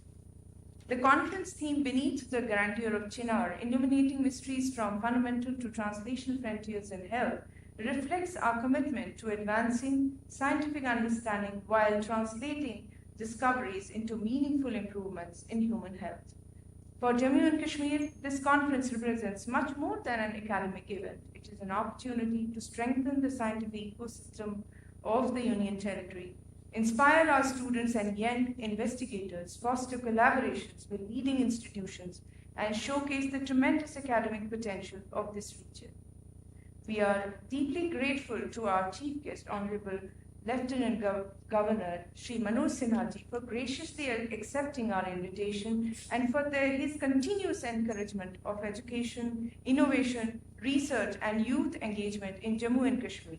The conference theme, Beneath the Grandeur of Chinar, Illuminating Mysteries from Fundamental to Translational Frontiers in Health, reflects our commitment to advancing scientific understanding while translating discoveries into meaningful improvements in human health. For Jammu and Kashmir, this conference represents much more than an academic event. It is an opportunity to strengthen the scientific ecosystem of the Union Territory, inspire our students and young investigators, foster collaborations with leading institutions, and showcase the tremendous academic potential of this region. We are deeply grateful to our Chief Guest, Honorable Lieutenant Governor Shri Manoj Sinha ji, for graciously accepting our invitation and for his continuous encouragement of education, innovation, research, and youth engagement in Jammu and Kashmir.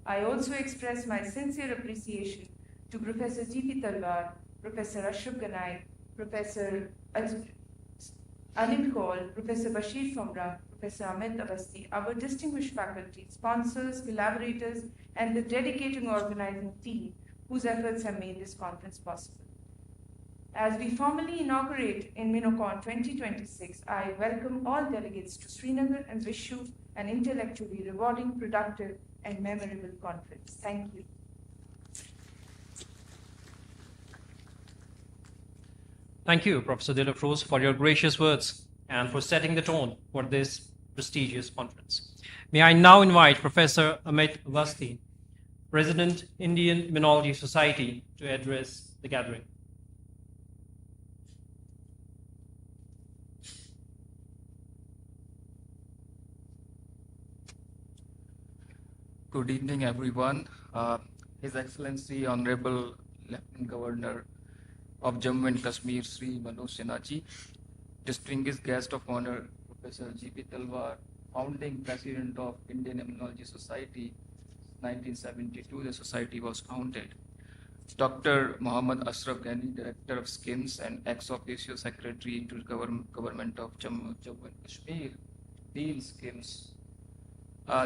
I also express my sincere appreciation to Professor G.P. Talwar, Professor Ashraf Ganai, Professor Anil Kaul, Professor Bashir Famra, Professor Amit Avasti, our distinguished faculty, sponsors, collaborators, and the dedicated organizing team whose efforts have made this conference possible. As we formally inaugurate Immunocon 2026, I welcome all delegates to Srinagar and wish you an intellectually rewarding, productive, and memorable conference. Thank you. Thank you, Professor Dil Afroz, for your gracious words and for setting the tone for this prestigious conference. May I now invite Professor Amit Avasti, President, Indian Immunology Society, to address the gathering. Good evening, everyone. His Excellency Honorable Lieutenant Governor of Jammu and Kashmir, Sri Manoj Sinha ji, distinguished guest of honor, Professor G.P. Talwar, founding President of Indian Immunology Society, 1972, the society was founded. Dr. Muhammad Ashraf Ghani, Director of SKIMS and ex-officio Secretary to Government of Jammu and Kashmir, Dean SKIMS.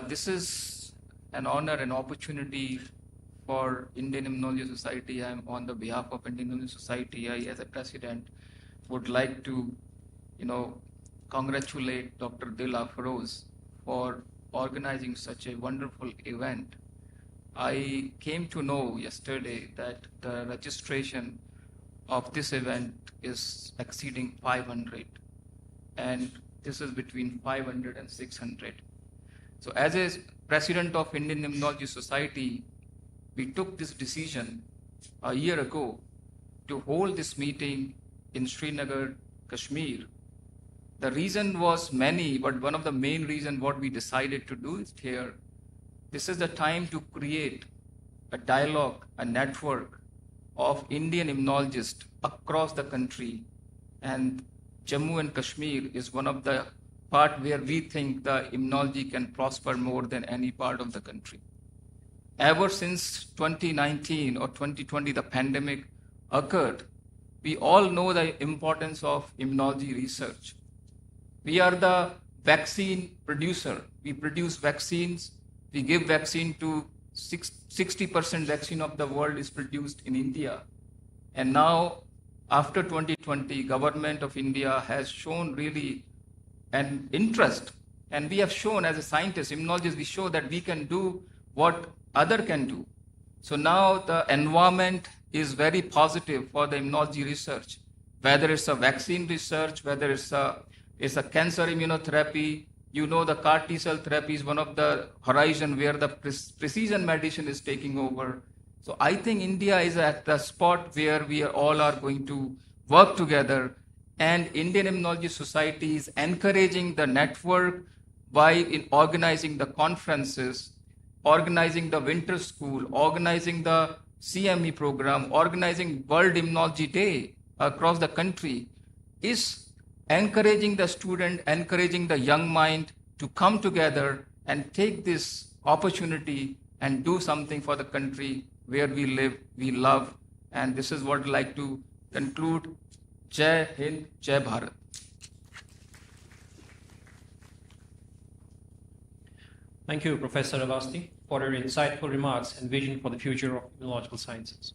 This is an honor and opportunity for Indian Immunology Society. I am on the behalf of Indian Immunology Society. I, as a president, would like to, congratulate Dr. Dil Afroz for organizing such a wonderful event. I came to know yesterday that the registration of this event is exceeding 500, and this is between 500 and 600. So as a president of Indian Immunology Society, we took this decision a year ago to hold this meeting in Srinagar, Kashmir. The reason was many, but one of the main reasons what we decided to do is here. This is the time to create a dialogue, a network of Indian immunologists across the country. And Jammu and Kashmir is one of the part where we think the immunology can prosper more than any part of the country. Ever since 2019 or 2020, the pandemic occurred, we all know the importance of immunology research. We are the vaccine producer. We produce vaccines. We give vaccine to 60% vaccine of the world is produced in India. And now, after 2020, government of India has shown really an interest. And we have shown as a scientist, immunologist, we show that we can do what other can do. So now the environment is very positive for the immunology research, whether it's a vaccine research, whether it's a cancer immunotherapy. The CAR T-cell therapy is one of the horizon where the precision medicine is taking over. So I think India is at the spot where we all are going to work together, and Indian Immunology Society is encouraging the network by organizing the conferences, organizing the winter school, organizing the CME program, organizing World Immunology Day across the country, is encouraging the student, encouraging the young mind to come together and take this opportunity and do something for the country where we live, we love. And this is what I'd like to conclude. Jai Hind, Jai Bharat. Thank you, Professor Avasti, for your insightful remarks and vision for the future of immunological sciences.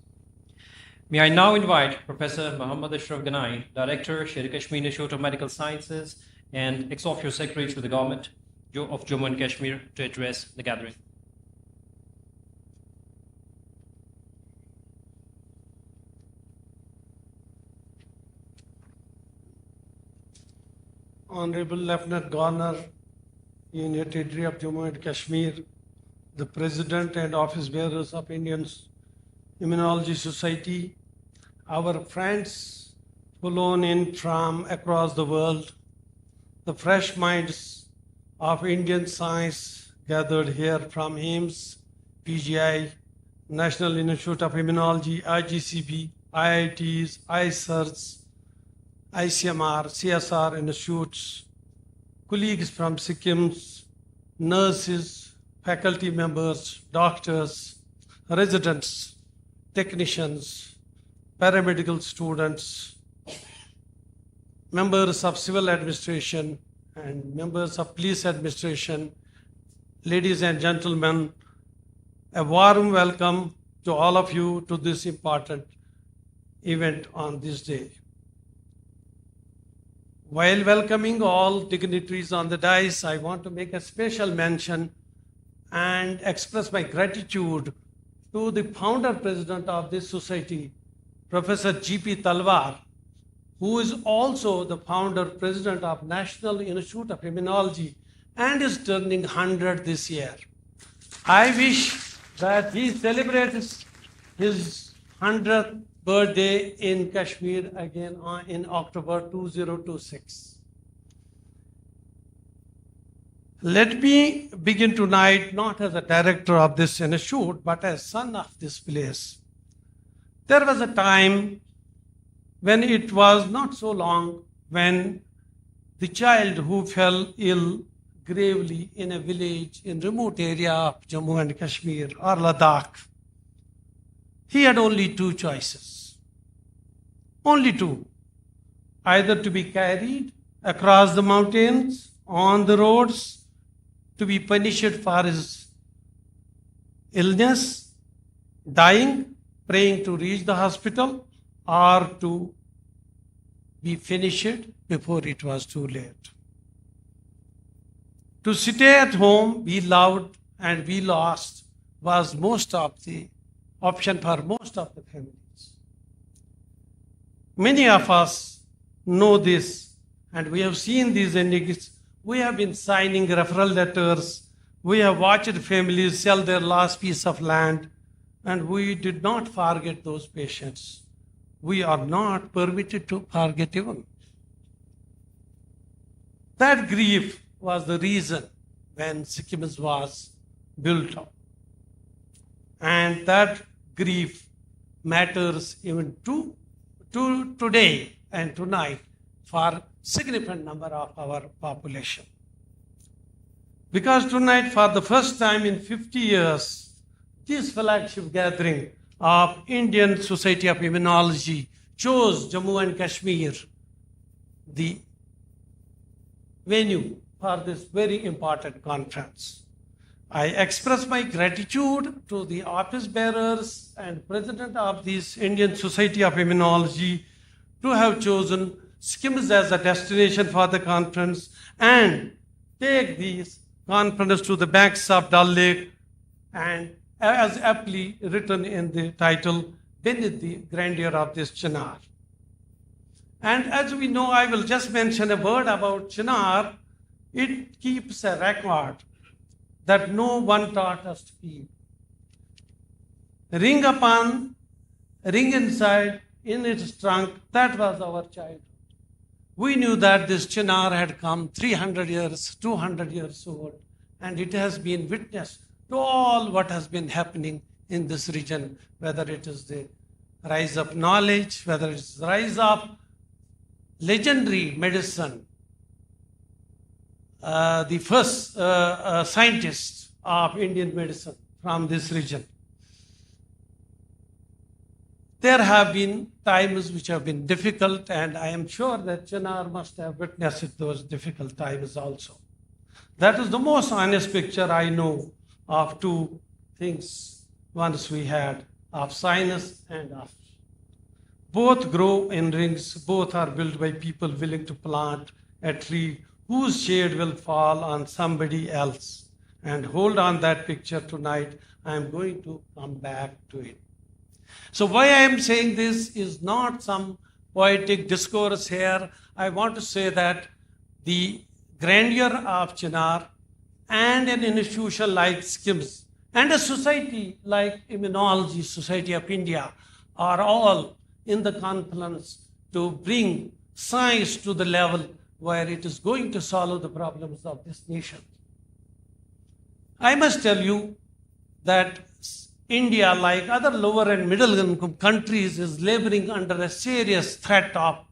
May I now invite Professor Muhammad Ashraf Ganai, Director, Sher-e-Kashmir Institute of Medical Sciences and ex-officio Secretary to the Government of Jammu and Kashmir, to address the gathering. Honorable Lieutenant Governor, Union Territory of Jammu and Kashmir, the President and Office Bearers of Indian Immunology Society, our friends flown in from across the world, the fresh minds of Indian science gathered here from AIIMS, PGI, National Institute of Immunology, IGCB, IITs, ICERs, ICMR, CSR institutes, colleagues from SKICC, nurses, faculty members, doctors, residents, technicians, paramedical students, members of civil administration and members of police administration, ladies and gentlemen, a warm welcome to all of you to this important event on this day. While welcoming all dignitaries on the dais, I want to make a special mention and express my gratitude to the founder president of this society, Professor G.P. Talwar, who is also the founder president of National Institute of Immunology and is turning 100 this year. I wish that he celebrates his 100th birthday in Kashmir again in October 2026. Let me begin tonight not as a director of this institute, but as son of this place. There was a time when it was not so long when the child who fell ill gravely in a village in remote area of Jammu and Kashmir or Ladakh, he had only two choices. Only two. Either to be carried across the mountains, on the roads, to be punished for his illness, dying, praying to reach the hospital, or to be finished before it was too late. To stay at home, be loved and be lost was most of the option for most of the families. Many of us know this, and we have seen these endings. We have been signing referral letters. We have watched families sell their last piece of land, and we did not forget those patients. We are not permitted to forget even. That grief was the reason when SKICC was built up. And that grief matters even to today and tonight for significant number of our population. Because tonight, for the first time in 50 years, this flagship gathering of Indian Society of Immunology chose Jammu and Kashmir, the venue for this very important conference. I express my gratitude to the office bearers and president of this Indian Society of Immunology to have chosen SKICC as a destination for the conference and take this conference to the banks of Dal Lake, and as aptly written in the title, beneath the grandeur of this Chinar. And as we know, I will just mention a word about Chinar. It keeps a record that no one taught us to keep. Ring upon, ring inside, in its trunk, that was our childhood. We knew that this Chinar had come 300 years, 200 years old, and it has been witness to all what has been happening in this region, whether it is the rise of knowledge, whether it's the rise of legendary medicine, the first scientist of Indian medicine from this region. There have been times which have been difficult, and I am sure that Chinar must have witnessed those difficult times also. That is the most honest picture I know of two things once we had, of sinus and of. Both grow in rings, both are built by people willing to plant a tree whose shade will fall on somebody else. And hold on that picture tonight. I am going to come back to it. So why I am saying this is not some poetic discourse here. I want to say that the grandeur of Chinar and an institution like SKICC and a society like Immunology Society of India are all in the confluence to bring science to the level where it is going to solve the problems of this nation. I must tell you that India, like other lower and middle income countries, is laboring under a serious threat of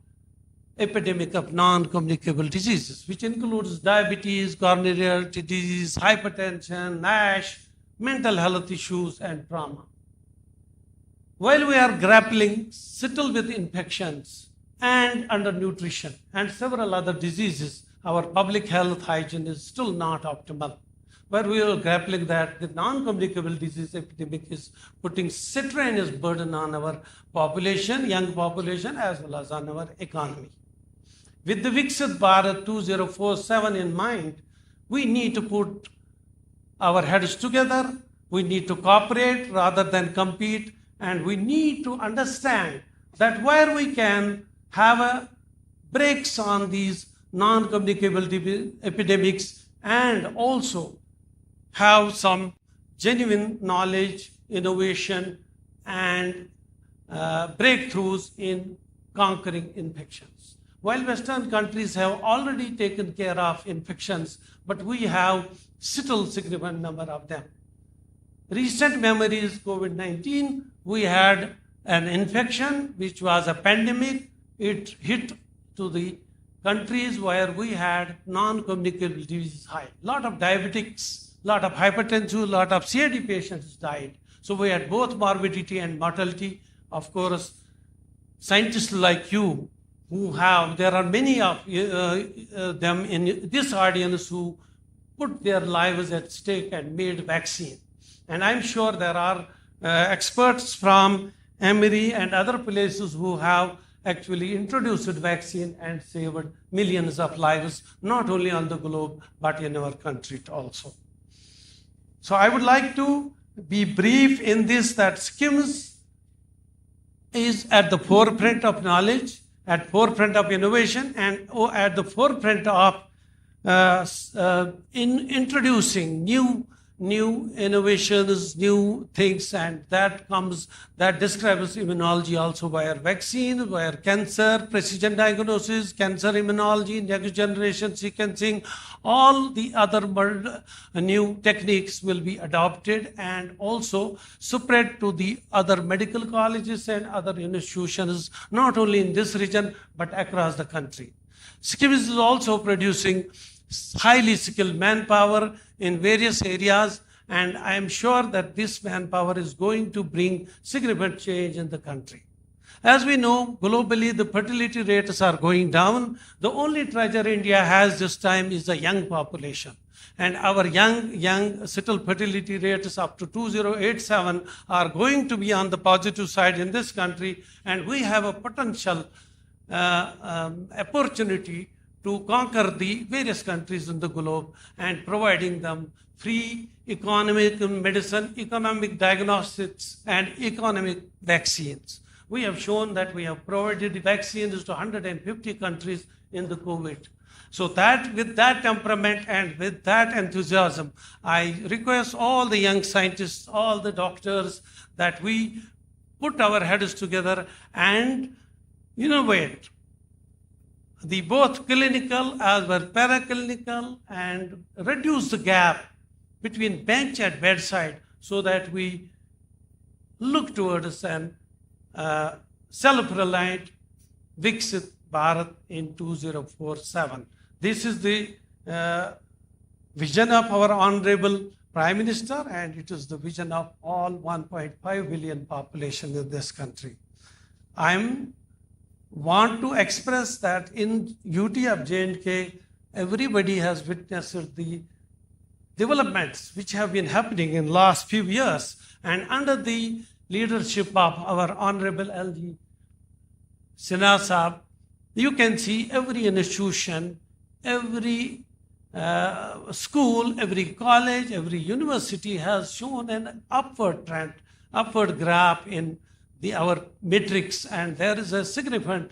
epidemic of non-communicable diseases, which includes diabetes, coronary artery disease, hypertension, NASH, mental health issues, and trauma. While we are grappling still with infections and undernutrition and several other diseases, our public health hygiene is still not optimal. Where we are grappling that the non-communicable disease epidemic is putting strenuous burden on our population, young population, as well as on our economy. With the Viksit Bharat 2047 in mind, we need to put our heads together, we need to cooperate rather than compete, and we need to understand that where we can have breaks on these non-communicable epidemics and also have some genuine knowledge, innovation, and breakthroughs in conquering infections. While Western countries have already taken care of infections, but we have still a significant number of them. Recent memory is COVID-19. We had an infection which was a pandemic. It hit to the countries where we had non-communicable disease high. A lot of diabetics, a lot of hypertension, a lot of CAD patients died. So we had both morbidity and mortality. Of course, scientists like you who have, there are many of them in this audience who put their lives at stake and made vaccine. And I'm sure there are experts from Emory and other places who have actually introduced vaccine and saved millions of lives, not only on the globe, but in our country also. So I would like to be brief in this, that SKICC is at the forefront of knowledge, at forefront of innovation, and at the forefront of in introducing new innovations, new things, and that describes immunology also via vaccines, via cancer, precision diagnosis, cancer immunology, next generation sequencing, all the other new techniques will be adopted and also spread to the other medical colleges and other institutions, not only in this region, but across the country. SKICC is also producing highly skilled manpower in various areas, and I am sure that this manpower is going to bring significant change in the country. As we know, globally the fertility rates are going down. The only treasure India has this time is the young population. And our young still fertility rates up to 2087 are going to be on the positive side in this country, and we have a potential opportunity to conquer the various countries in the globe and providing them free economic medicine, economic diagnostics, and economic vaccines. We have shown that we have provided vaccines to 150 countries in the COVID. So that with that temperament and with that enthusiasm, I request all the young scientists, all the doctors, that we put our heads together and innovate the both clinical as well paraclinical, and reduce the gap between bench and bedside so that we look towards an self-reliant Viksit Bharat in 2047. This is the vision of our Honorable Prime Minister, and it is the vision of all 1.5 billion population in this country. I want to express that in UT of J&K, everybody has witnessed the developments which have been happening in the last few years, and under the leadership of our Honorable LG Sinha Saab, you can see every institution, every school, every college, every university has shown an upward trend, upward graph in our metrics, and there is a significant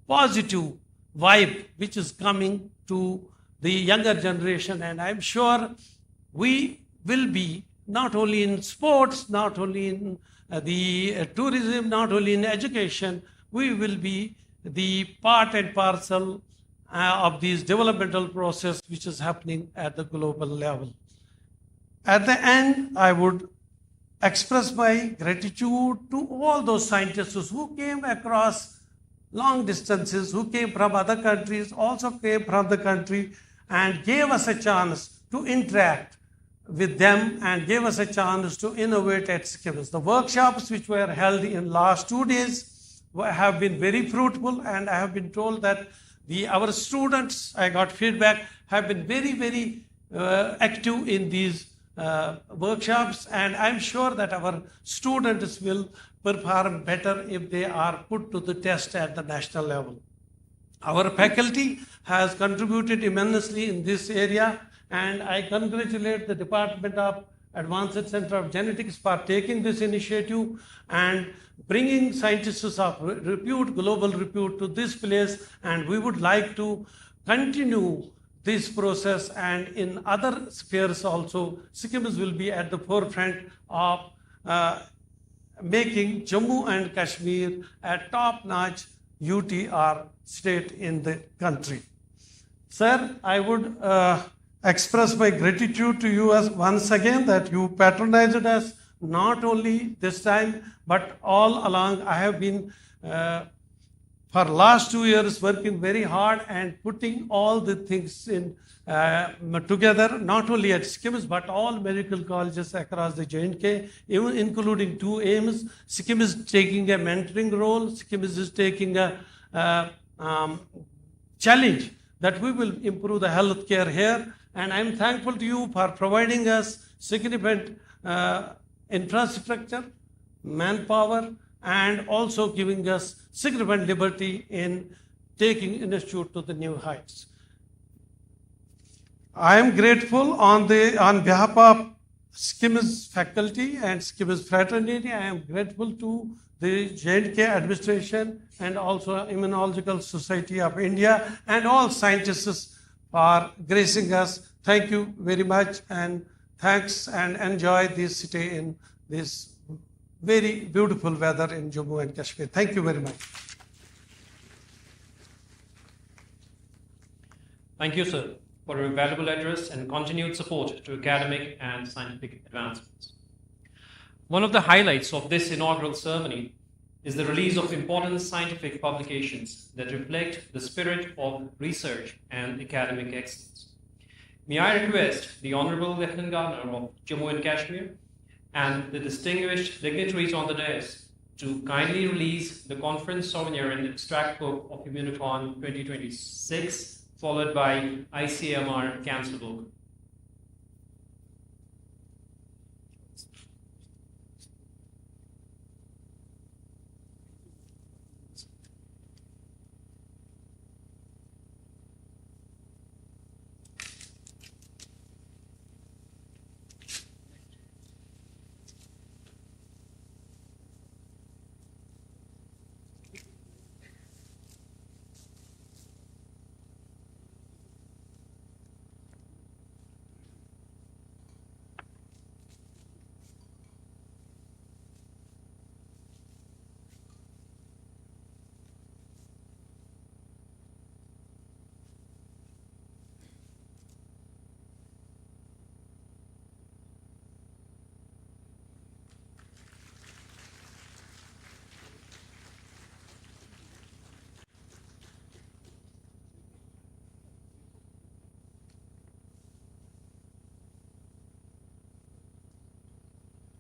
positive vibe which is coming to the younger generation, and I'm sure we will be not only in sports, not only in the tourism, not only in education, we will be the part and parcel of this developmental process which is happening at the global level. At the end, I would express my gratitude to all those scientists who came across long distances, who came from other countries, also came from the country, and gave us a chance to interact with them and gave us a chance to innovate at SKICC. The workshops which were held in last 2 days have been very fruitful, and I have been told that our students, I got feedback, have been very active in these workshops, and I'm sure that our students will perform better if they are put to the test at the national level. Our faculty has contributed immensely in this area, and I congratulate the Department of Advanced Center of Genetics for taking this initiative and bringing scientists of repute, global repute to this place, and we would like to continue this process, and in other spheres also, Sikkim will be at the forefront of making Jammu and Kashmir a top-notch UTR state in the country. Sir, I would express my gratitude to you once again that you patronized us, not only this time, but all along. I have been for last 2 years working very hard and putting all the things in together, not only at SKIMS, but all medical colleges across the J&K, even including 2 AIMS. SKIM is taking a mentoring role. SKIM is taking a challenge that we will improve the healthcare here. And I'm thankful to you for providing us significant infrastructure, manpower, and also giving us significant liberty in taking institute to the new heights. I am grateful on behalf of SKIMS faculty and SKIMS fraternity. I am grateful to the J&K administration and also Immunological Society of India and all scientists for gracing us. Thank you very much, and thanks, and enjoy this stay in this very beautiful weather in Jammu and Kashmir. Thank you very much. Thank you, sir, for your valuable address and continued support to academic and scientific advancements. One of the highlights of this inaugural ceremony is the release of important scientific publications that reflect the spirit of research and academic excellence. May I request the Honorable Lieutenant Governor of Jammu and Kashmir and the distinguished dignitaries on the dais to kindly release the conference souvenir and extract book of Immunocon 2026, followed by ICMR Cancer book.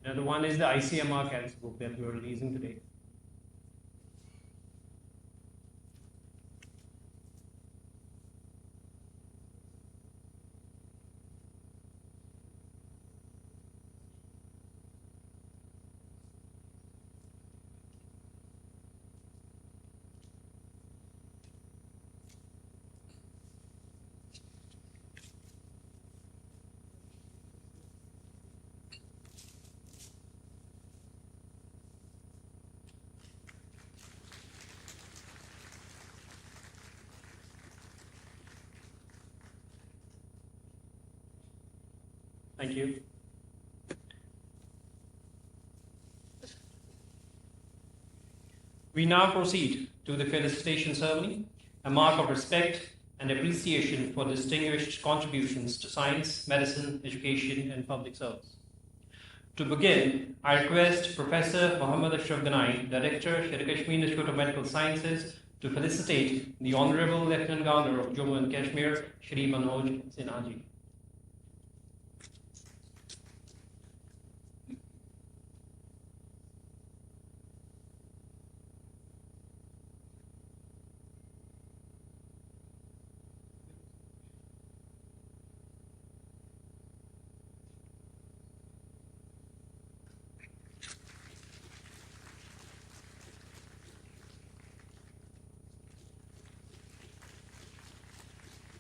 The other one is the ICMR Cancer book that we are releasing today. Thank you. We now proceed to the felicitation ceremony, a mark of respect and appreciation for distinguished contributions to science, medicine, education, and public service. To begin, I request Professor Mohammad Ashraf Ganai, Director, Sher-e-Kashmir Institute of Medical Sciences, to felicitate the Honorable Lieutenant Governor of Jammu and Kashmir, Shri Manoj Sinha ji.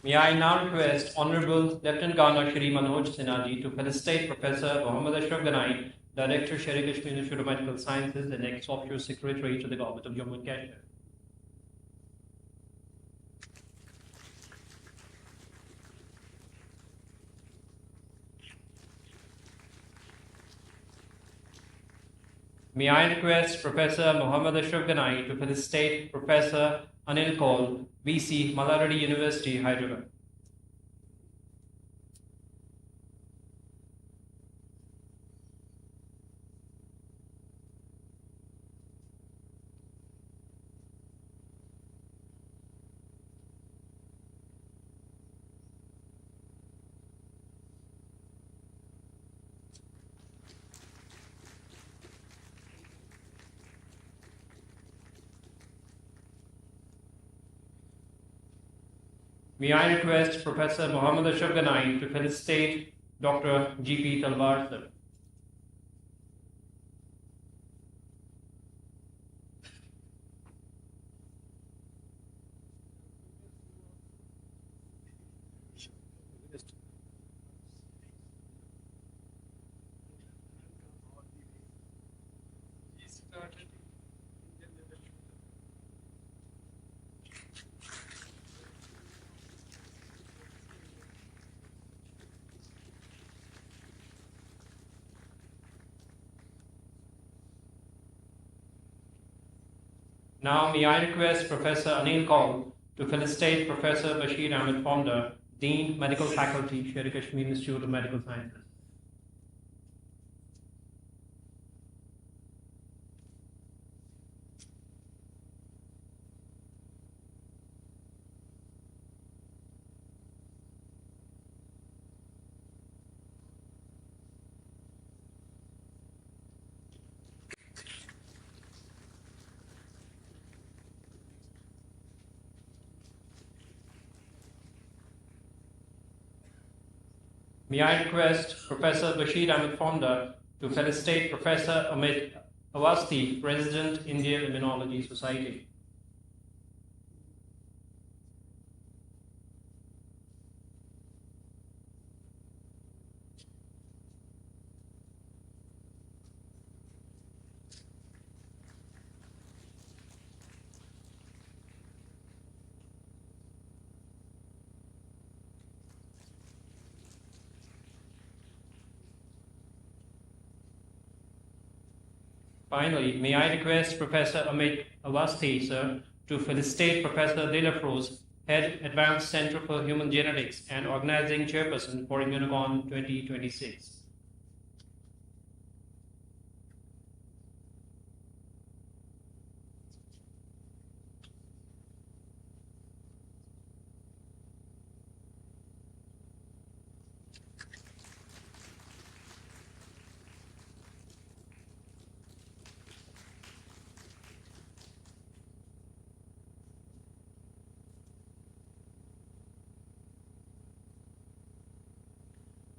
May I now request Honorable Lieutenant Governor Shri Manoj Sinha ji to felicitate Professor Mohammad Ashraf Ganai, Director, Sher-e-Kashmir Institute of Medical Sciences and ex-officio Secretary to the Government of Jammu and Kashmir. May I request Professor Mohammad Ashraf Ganai to felicitate Professor Anil Kaul, VC, Malaradi University, Hyderabad. May I request Professor Mohammad Ashraf Ganai to felicitate Dr. G.P. Talwar sir. Now may I request Professor Anil Kaul to felicitate Professor Bashir Ahmed Fonda, Dean, Medical Faculty, Sher-e-Kashmir Institute of Medical Sciences. May I request Professor Bashir Ahmed Fonda to felicitate Professor Amit Awasthi, President, Indian Immunology Society. Finally, may I request Professor Amit Awasthi, sir, to felicitate Professor Delafrose, Head Advanced Center for Human Genetics and Organizing Chairperson for Immunocon 2026.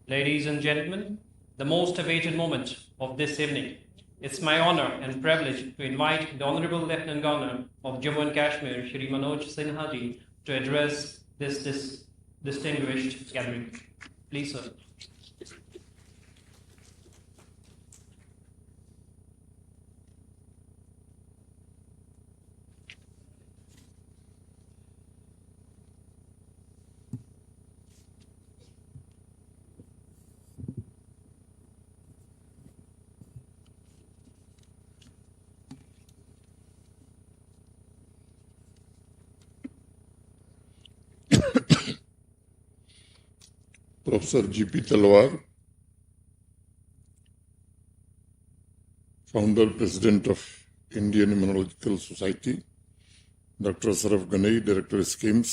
Ladies and gentlemen, the most awaited moment of this evening. It's my honor and privilege to invite the Honorable Lieutenant Governor of Jammu and Kashmir, Shri Manoj Sinha ji, to address this distinguished gathering. Please, sir. Professor GP Talwar, founder president of Indian immunological society, doctor Saraf Ganai, director SKIMS,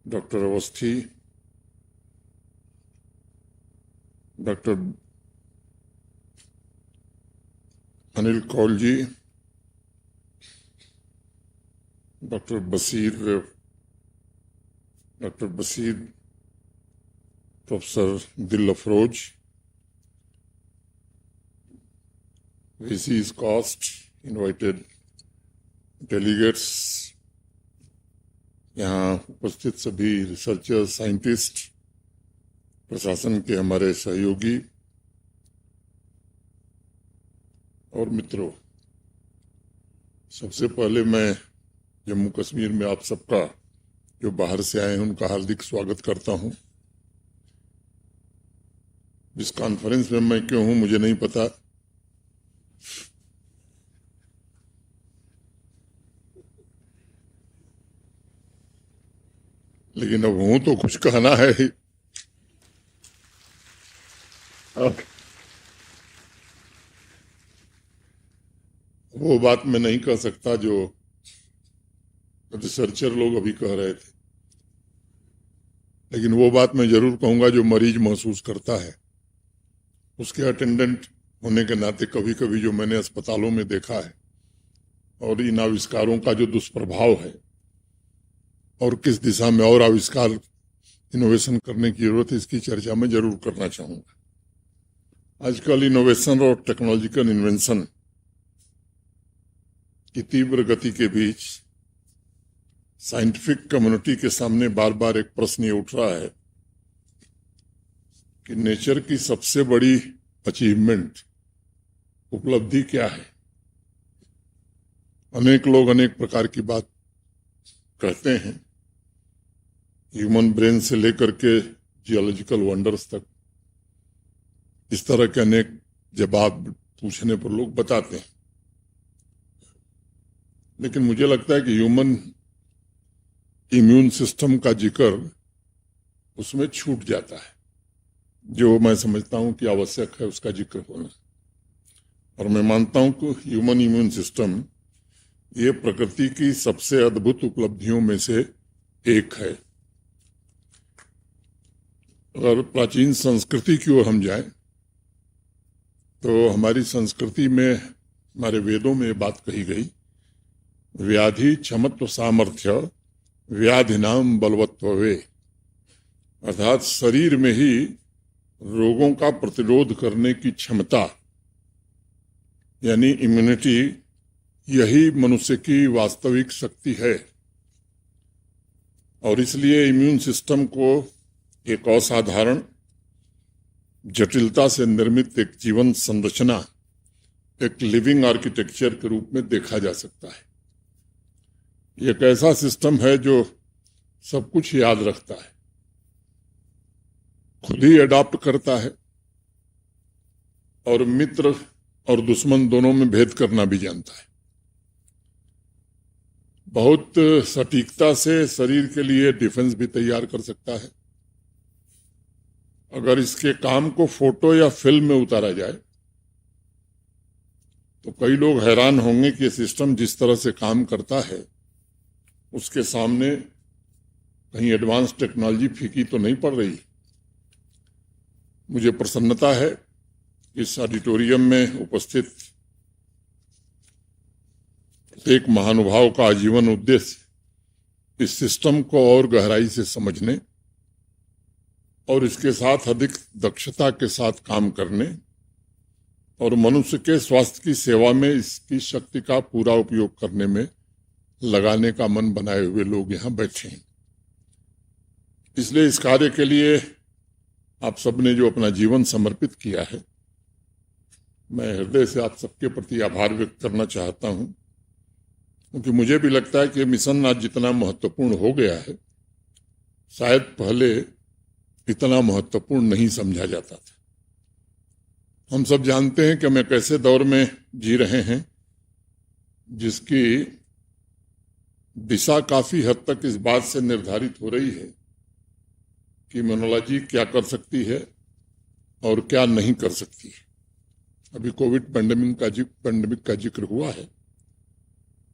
doctor Awasthi, doctor Anil Kaul ji, doctor Basir, professor Dil Afroz, VC's cost, invited delegates, यहाँ उपस्थित सभी researchers, scientist, प्रशासन के हमारे सहयोगी और मित्रों, सबसे पहले मैं जम्मू कश्मीर में आप सबका जो बाहर से आए हैं उनका हार्दिक स्वागत करता हूं। इस कॉन्फ्रेंस में मैं क्यों हूं मुझे नहीं पता, लेकिन अब हूं तो कुछ कहना है ही। वो बात मैं नहीं कह सकता जो रिसर्चर लोग अभी कह रहे थे, लेकिन वो बात मैं जरूर कहूंगा जो मरीज महसूस करता है। उसके अटेंडेंट होने के नाते कभी कभी जो मैंने अस्पतालों में देखा है और इन आविष्कारों का जो दुष्प्रभाव है और किस दिशा में और आविष्कार इनोवेशन करने की जरूरत है, इसकी चर्चा मैं जरूर करना चाहूंगा। आजकल इनोवेशन और टेक्नोलॉजिकल इन्वेंशन की तीव्र गति के बीच साइंटिफिक कम्युनिटी के सामने बार बार एक प्रश्न ये उठ रहा है कि नेचर की सबसे बड़ी अचीवमेंट, उपलब्धि क्या है। अनेक लोग अनेक प्रकार की बात कहते हैं, ह्यूमन ब्रेन से लेकर के जियोलॉजिकल वंडर्स तक, इस तरह के अनेक जवाब पूछने पर लोग बताते हैं। लेकिन मुझे लगता है कि ह्यूमन इम्यून सिस्टम का जिक्र उसमें छूट जाता है, जो मैं समझता हूं कि आवश्यक है उसका जिक्र होना। और मैं मानता हूं कि ह्यूमन इम्यून सिस्टम ये प्रकृति की सबसे अद्भुत उपलब्धियों में से एक है। अगर प्राचीन संस्कृति की ओर हम जाएं तो हमारी संस्कृति में, हमारे वेदों में ये बात कही गई, व्याधि क्षमत्व सामर्थ्य व्याधिनाम बलवत्वे, अर्थात शरीर में ही रोगों का प्रतिरोध करने की क्षमता यानी इम्यूनिटी, यही मनुष्य की वास्तविक शक्ति है। और इसलिए इम्यून सिस्टम को एक असाधारण जटिलता से निर्मित एक जीवन संरचना, एक लिविंग आर्किटेक्चर के रूप में देखा जा सकता है। ये एक ऐसा सिस्टम है जो सब कुछ याद रखता है, खुद ही अडॉप्ट करता है और मित्र और दुश्मन दोनों में भेद करना भी जानता है। बहुत सटीकता से शरीर के लिए डिफेंस भी तैयार कर सकता है। अगर इसके काम को फोटो या फिल्म में उतारा जाए तो कई लोग हैरान होंगे कि ये सिस्टम जिस तरह से काम करता है उसके सामने कहीं एडवांस टेक्नोलॉजी फीकी तो नहीं पड़ रही। मुझे प्रसन्नता है इस ऑडिटोरियम में उपस्थित एक महानुभाव का आजीवन उद्देश्य इस सिस्टम को और गहराई से समझने और इसके साथ अधिक दक्षता के साथ काम करने और मनुष्य के स्वास्थ्य की सेवा में इसकी शक्ति का पूरा उपयोग करने में लगाने का मन बनाए हुए लोग यहां बैठे हैं। इसलिए इस कार्य के लिए आप सबने जो अपना जीवन समर्पित किया है, मैं हृदय से आप सबके प्रति आभार व्यक्त करना चाहता हूं, क्योंकि मुझे भी लगता है कि मिशन आज जितना महत्वपूर्ण हो गया है, शायद पहले इतना महत्वपूर्ण नहीं समझा जाता था। हम सब जानते हैं कि हम एक ऐसे दौर में जी रहे हैं जिसकी दिशा काफी हद तक इस बात से निर्धारित हो रही है कि इम्यूनोलॉजी क्या कर सकती है और क्या नहीं कर सकती है। अभी कोविड पैंडेमिक का जिक्र हुआ है।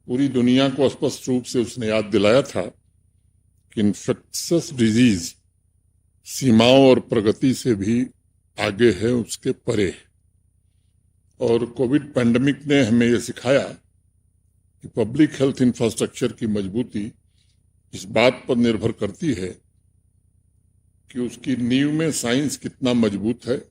पूरी दुनिया को स्पष्ट रूप से उसने याद दिलाया था कि इन्फेक्शस डिजीज सीमाओं और प्रगति से भी आगे है, उसके परे है। और कोविड पैंडेमिक ने हमें यह सिखाया कि पब्लिक हेल्थ इंफ्रास्ट्रक्चर की मजबूती इस बात पर निर्भर करती है कि उसकी नींव में साइंस कितना मजबूत है,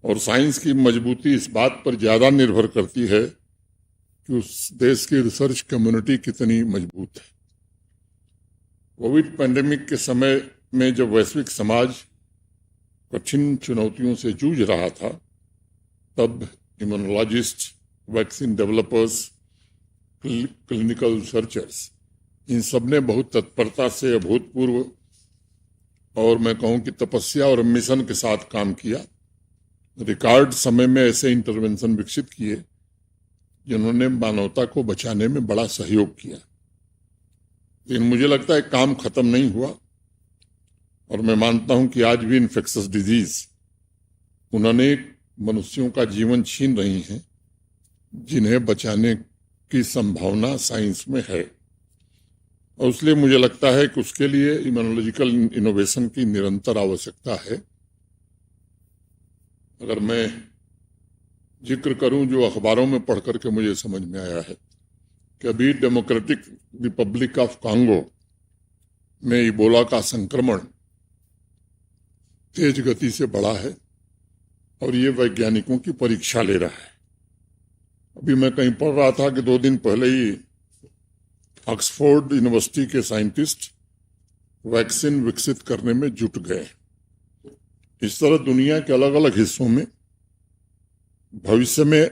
और साइंस की मजबूती इस बात पर ज्यादा निर्भर करती है कि उस देश की रिसर्च कम्युनिटी कितनी मजबूत है। कोविड पैंडेमिक के समय में जब वैश्विक समाज कठिन चुनौतियों से जूझ रहा था, तब immunologists, vaccine developers, clinical researchers, इन सब ने बहुत तत्परता से अभूतपूर्व और मैं कहूं कि तपस्या और मिशन के साथ काम किया। रिकॉर्ड समय में ऐसे इंटरवेंशन विकसित किए जिन्होंने मानवता को बचाने में बड़ा सहयोग किया। लेकिन मुझे लगता है काम खत्म नहीं हुआ, और मैं मानता हूं कि आज भी इन्फेक्शस डिजीज उन्होंने मनुष्यों का जीवन छीन रही हैं, जिन्हें बचाने की संभावना साइंस में है। और इसलिए मुझे लगता है कि उसके लिए इम्यूनोलॉजिकल इनोवेशन की निरंतर आवश्यकता है। अगर मैं जिक्र करूं जो अखबारों में पढ़ करके मुझे समझ में आया है कि अभी डेमोक्रेटिक रिपब्लिक ऑफ कांगो में इबोला का संक्रमण तेज गति से बढ़ा है, और ये वैज्ञानिकों की परीक्षा ले रहा है। अभी मैं कहीं पढ़ रहा था कि 2 दिन पहले ही ऑक्सफोर्ड यूनिवर्सिटी के साइंटिस्ट वैक्सीन विकसित करने में जुट गए। इस तरह दुनिया के अलग अलग हिस्सों में भविष्य में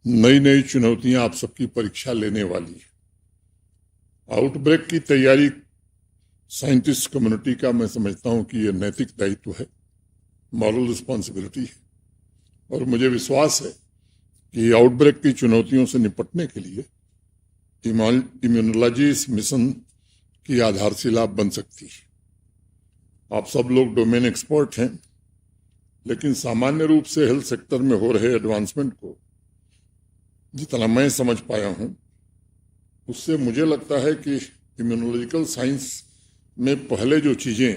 नई नई चुनौतियां आप सबकी परीक्षा लेने वाली है। आउटब्रेक की तैयारी साइंटिस्ट कम्युनिटी का मैं समझता हूं कि यह नैतिक दायित्व है, मॉरल रिस्पॉन्सिबिलिटी है, और मुझे विश्वास है कि आउटब्रेक की चुनौतियों से निपटने के लिए इम्यूनोलॉजी इस मिशन की आधारशिला बन सकती है। आप सब लोग डोमेन एक्सपर्ट हैं, लेकिन सामान्य रूप से हेल्थ सेक्टर में हो रहे एडवांसमेंट को जितना मैं समझ पाया हूं, उससे मुझे लगता है कि इम्यूनोलॉजिकल साइंस में पहले जो चीजें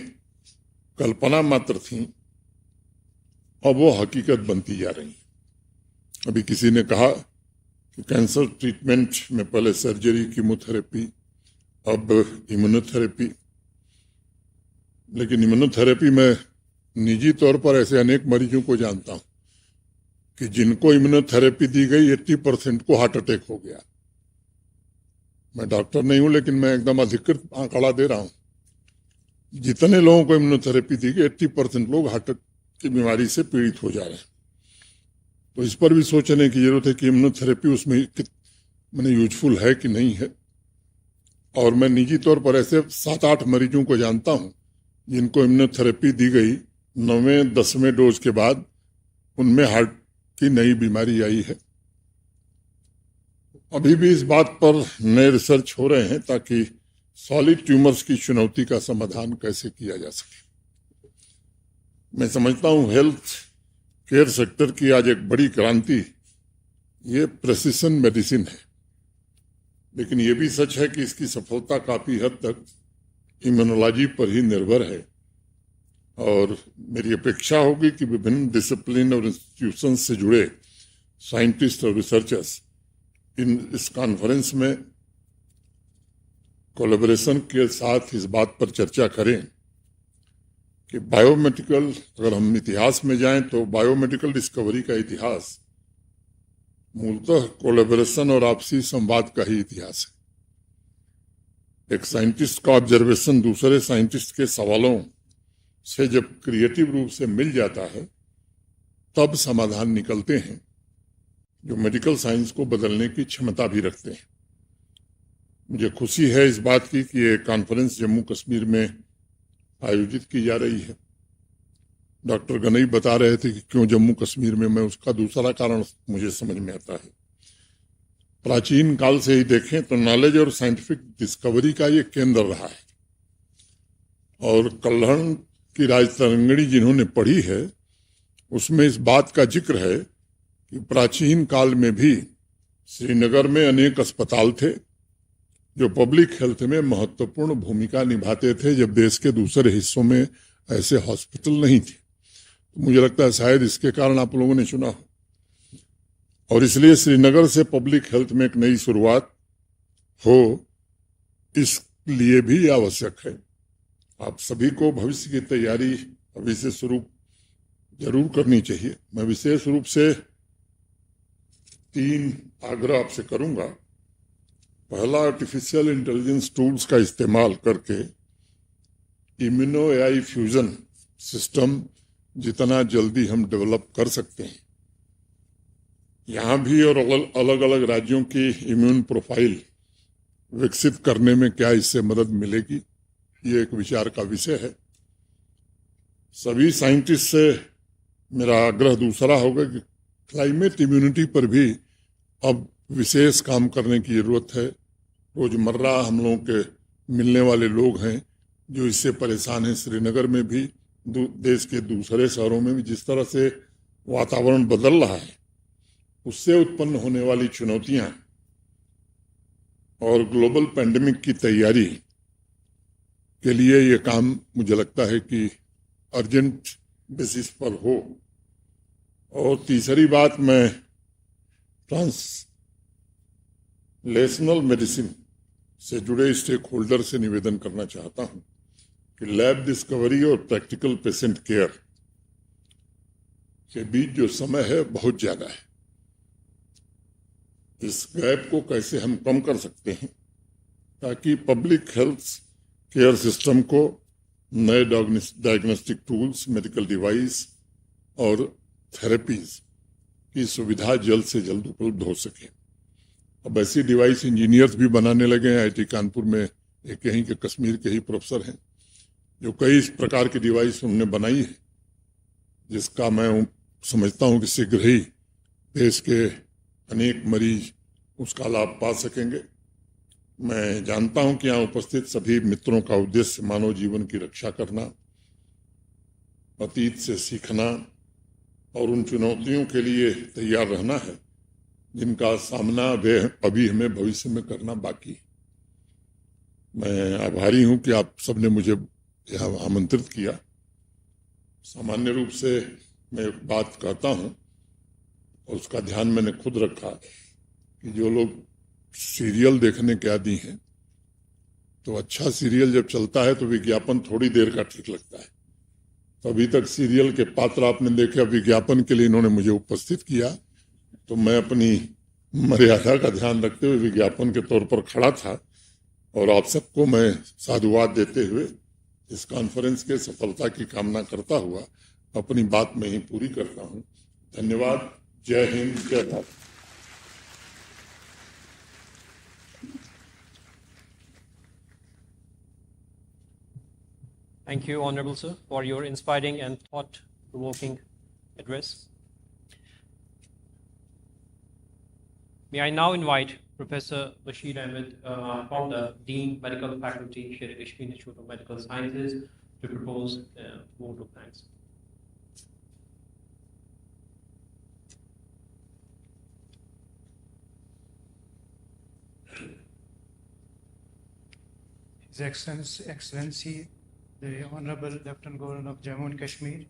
कल्पना मात्र थीं, अब वो हकीकत बनती जा रही। अभी किसी ने कहा कि कैंसर ट्रीटमेंट में पहले सर्जरी, कीमोथेरेपी, अब इम्यूनोथेरेपी। लेकिन इम्यूनोथेरेपी में निजी तौर पर ऐसे अनेक मरीजों को जानता हूं कि जिनको इम्यूनोथेरेपी दी गई 80% को हार्ट अटैक हो गया। मैं डॉक्टर नहीं हूं, लेकिन मैं एकदम अधिकृत आंकड़ा दे रहा हूं। जितने लोगों को इम्यूनोथेरेपी दी गई 80% लोग हार्ट की बीमारी से पीड़ित हो जा रहे हैं। तो इस पर भी सोचने की जरूरत है कि इम्यूनोथेरेपी उसमें मैंने यूजफुल है कि नहीं है। और मैं निजी तौर पर ऐसे 7-8 मरीजों को जानता हूं जिनको इम्यूनोथेरेपी दी गई 9वें-10वें डोज के बाद उनमें हार्ट की नई बीमारी आई है। अभी भी इस बात पर नए रिसर्च हो रहे हैं ताकि सॉलिड ट्यूमर्स की चुनौती का समाधान कैसे किया जा सके। मैं समझता हूं हेल्थ केयर सेक्टर की आज एक बड़ी क्रांति ये प्रेसिशन मेडिसिन है, लेकिन ये भी सच है कि इसकी सफलता काफी हद तक इम्यूनोलॉजी पर ही निर्भर है। और मेरी अपेक्षा होगी कि विभिन्न डिसिप्लिन और इंस्टीट्यूशन से जुड़े साइंटिस्ट और रिसर्चर्स इस कॉन्फ्रेंस में कोलैबोरेशन के साथ इस बात पर चर्चा करें कि बायोमेडिकल, अगर हम इतिहास में जाएं तो बायोमेडिकल डिस्कवरी का इतिहास मूलतः कोलैबोरेशन और आपसी संवाद का ही इतिहास है। एक साइंटिस्ट का ऑब्जर्वेशन दूसरे साइंटिस्ट के सवालों से जब क्रिएटिव रूप से मिल जाता है, तब समाधान निकलते हैं जो मेडिकल साइंस को बदलने की क्षमता भी रखते हैं। मुझे खुशी है इस बात की कि ये कॉन्फ्रेंस जम्मू कश्मीर में आयोजित की जा रही है। डॉक्टर गनई बता रहे थे कि क्यों जम्मू कश्मीर में, मैं उसका दूसरा कारण मुझे समझ में आता है। प्राचीन काल से ही देखें तो नॉलेज और साइंटिफिक डिस्कवरी का ये केंद्र रहा है, और कल्हड़ की राजतरंगिणी जिन्होंने पढ़ी है उसमें इस बात का जिक्र है कि प्राचीन काल में भी श्रीनगर में अनेक अस्पताल थे जो पब्लिक हेल्थ में महत्वपूर्ण भूमिका निभाते थे जब देश के दूसरे हिस्सों में ऐसे हॉस्पिटल नहीं थे। तो मुझे लगता है शायद इसके कारण आप लोगों ने चुना हो और इसलिए श्रीनगर से पब्लिक हेल्थ में एक नई शुरुआत हो, इसलिए भी आवश्यक है। आप सभी को भविष्य की तैयारी अभी से शुरू जरूर करनी चाहिए। मैं विशेष रूप से 3 आग्रह आपसे करूंगा। पहला, आर्टिफिशियल इंटेलिजेंस टूल्स का इस्तेमाल करके इम्यूनो एआई फ्यूजन सिस्टम जितना जल्दी हम डेवलप कर सकते हैं, यहाँ भी और अलग अलग राज्यों की इम्यून प्रोफाइल विकसित करने में क्या इससे मदद मिलेगी, ये एक विचार का विषय है। सभी साइंटिस्ट से मेरा आग्रह दूसरा होगा कि क्लाइमेट इम्यूनिटी पर भी अब विशेष काम करने की जरूरत है। रोजमर्रा हम लोगों के मिलने वाले लोग हैं जो इससे परेशान हैं। श्रीनगर में भी, देश के दूसरे शहरों में भी जिस तरह से वातावरण बदल रहा है, उससे उत्पन्न होने वाली चुनौतियां और ग्लोबल पैंडेमिक की तैयारी के लिए ये काम मुझे लगता है कि अर्जेंट बेसिस पर हो। और तीसरी बात, मैं ट्रांसलेशनल मेडिसिन से जुड़े स्टेक होल्डर से निवेदन करना चाहता हूं कि लैब डिस्कवरी और प्रैक्टिकल पेशेंट केयर के बीच जो समय है बहुत ज्यादा है। इस गैप को कैसे हम कम कर सकते हैं ताकि पब्लिक हेल्थ केयर सिस्टम को नए डायग्नोस्टिक टूल्स, मेडिकल डिवाइस और थेरेपीज की सुविधा जल्द से जल्द उपलब्ध हो सके। अब ऐसी डिवाइस इंजीनियर्स भी बनाने लगे हैं। आईटी कानपुर में एक यहीं के कश्मीर के ही प्रोफेसर हैं जो कई इस प्रकार की डिवाइस उन्होंने बनाई है, जिसका मैं समझता हूं कि शीघ्र ही देश के अनेक मरीज उसका लाभ पा सकेंगे। मैं जानता हूं कि यहाँ उपस्थित सभी मित्रों का उद्देश्य मानव जीवन की रक्षा करना, अतीत से सीखना और उन चुनौतियों के लिए तैयार रहना है जिनका सामना वे अभी हमें भविष्य में करना बाकी है। मैं आभारी हूं कि आप सबने मुझे यहाँ आमंत्रित किया। सामान्य रूप से मैं एक बात कहता हूं और उसका ध्यान मैंने खुद रखा कि जो लोग सीरियल देखने के आदी हैं, तो अच्छा सीरियल जब चलता है तो विज्ञापन थोड़ी देर का ठीक लगता है। तो अभी तक सीरियल के पात्र आपने देखे, विज्ञापन के लिए इन्होंने मुझे उपस्थित किया, तो मैं अपनी मर्यादा का ध्यान रखते हुए विज्ञापन के तौर पर खड़ा था और आप सबको मैं साधुवाद देते हुए इस कॉन्फ्रेंस के सफलता की कामना करता हुआ अपनी बात में ही पूरी करता हूं। धन्यवाद। जय हिंद, जय Bharat. Thank you, Honorable Sir, for your inspiring and thought-provoking address. May I now invite Professor Bashir Ahmed, founder, Dean, Medical Faculty, SKICC Institute of Medical Sciences, to propose a vote of thanks. His Excellency, the Honorable Lieutenant Governor of Jammu and Kashmir,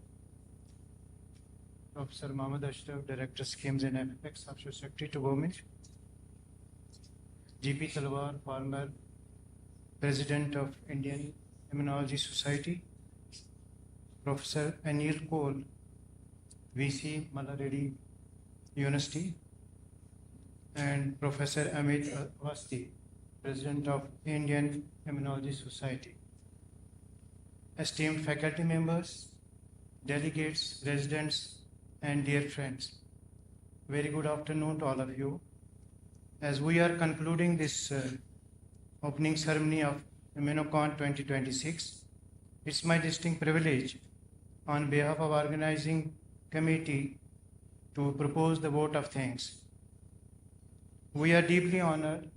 Professor Mohammad Ashraf, Director Schemes and Effects, Associate Secretary to Government, G.P. Talwar, former President of Indian Immunology Society, Professor Anil Kaul, VC, Malareddy University, and Professor Amit Avasti, President of Indian Immunology Society. Esteemed faculty members, delegates, residents, and dear friends, very good afternoon to all of you. As we are concluding this opening ceremony of Immunocon 2026, it's my distinct privilege on behalf of organizing committee to propose the vote of thanks. We are deeply honored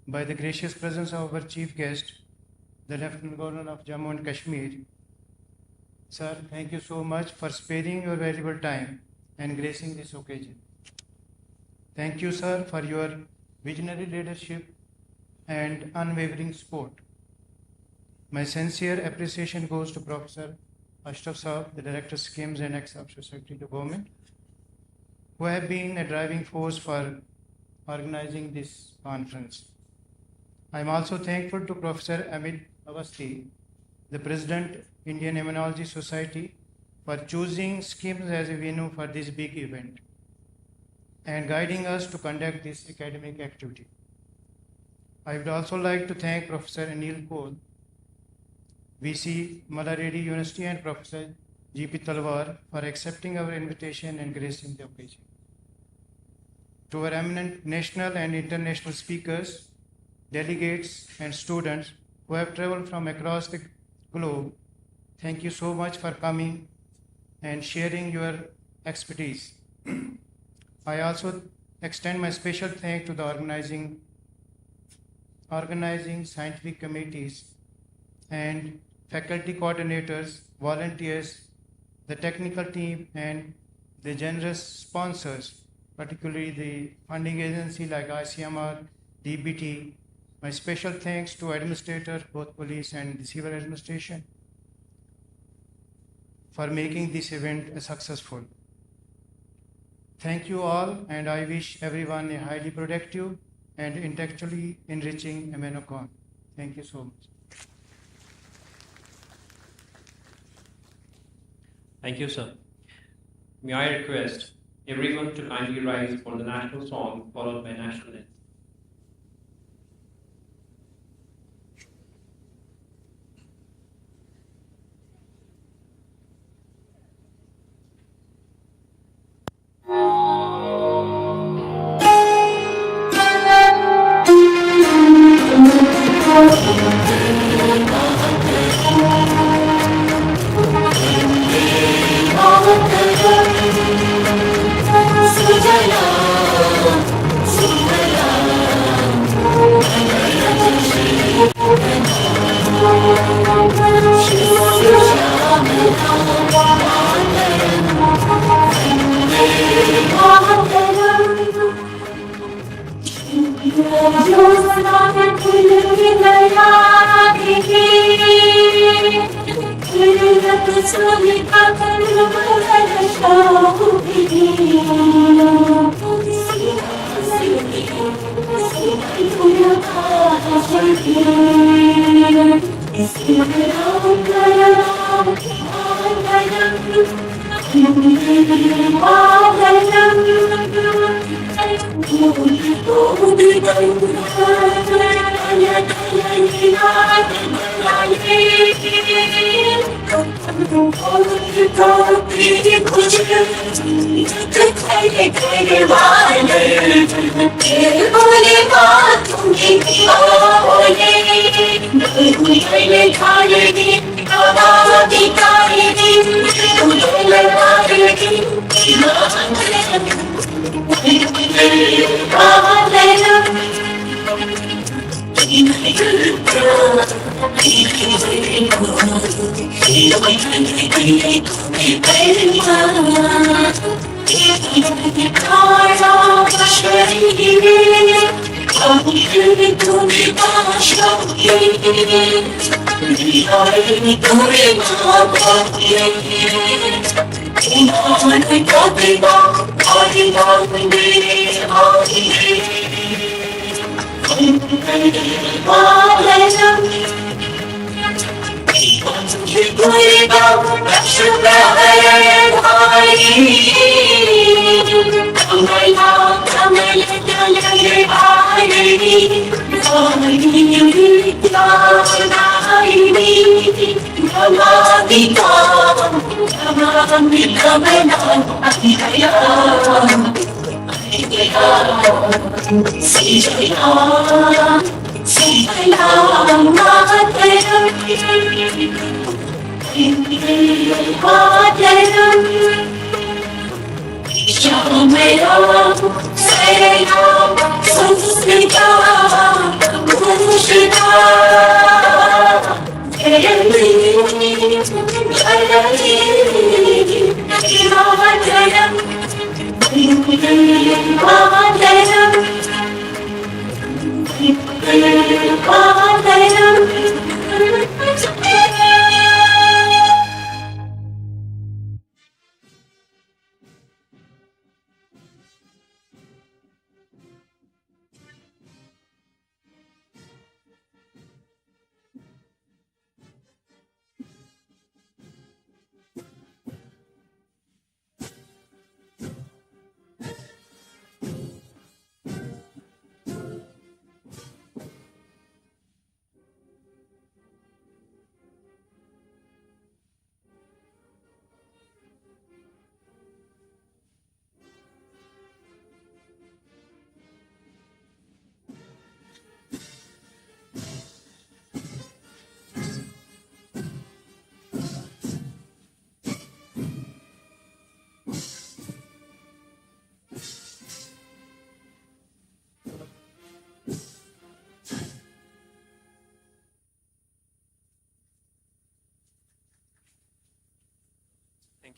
by the gracious presence of our chief guest, the Lieutenant Governor of Jammu and Kashmir, Sir, thank you so much for sparing your valuable time and gracing this occasion. Thank you, sir, for your visionary leadership and unwavering support. My sincere appreciation goes to Professor Ashraf Saab, the Director of Schemes and Ex-Officer Secretary to Government, who have been a driving force for organizing this conference. I am also thankful to Professor Amit Avasthi, the President, Indian Immunology Society, for choosing SKICC as a venue for this big event and guiding us to conduct this academic activity. I would also like to thank Professor Anil Kaul, VC Malaredi University, and Professor G.P. Talwar for accepting our invitation and gracing the occasion. To our eminent national and international speakers, delegates, and students who have traveled from across the globe, thank you so much for coming and sharing your expertise. I also extend my special thanks to the organizing scientific committees and faculty coordinators, volunteers, the technical team, and the generous sponsors, particularly the funding agency like ICMR, DBT. My special thanks to administrators, both police and the civil administration, for making this event successful. Thank you all, and I wish everyone a highly productive and intellectually enriching Immunocon. Thank you so much. Thank you, sir. May I request everyone to kindly rise for the national song followed by national anthem.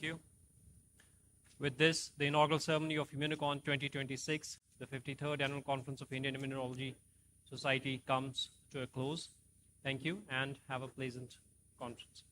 Thank you. With this, the inaugural ceremony of Immunocon 2026, the 53rd Annual Conference of Indian Immunology Society, comes to a close. Thank you and have a pleasant conference.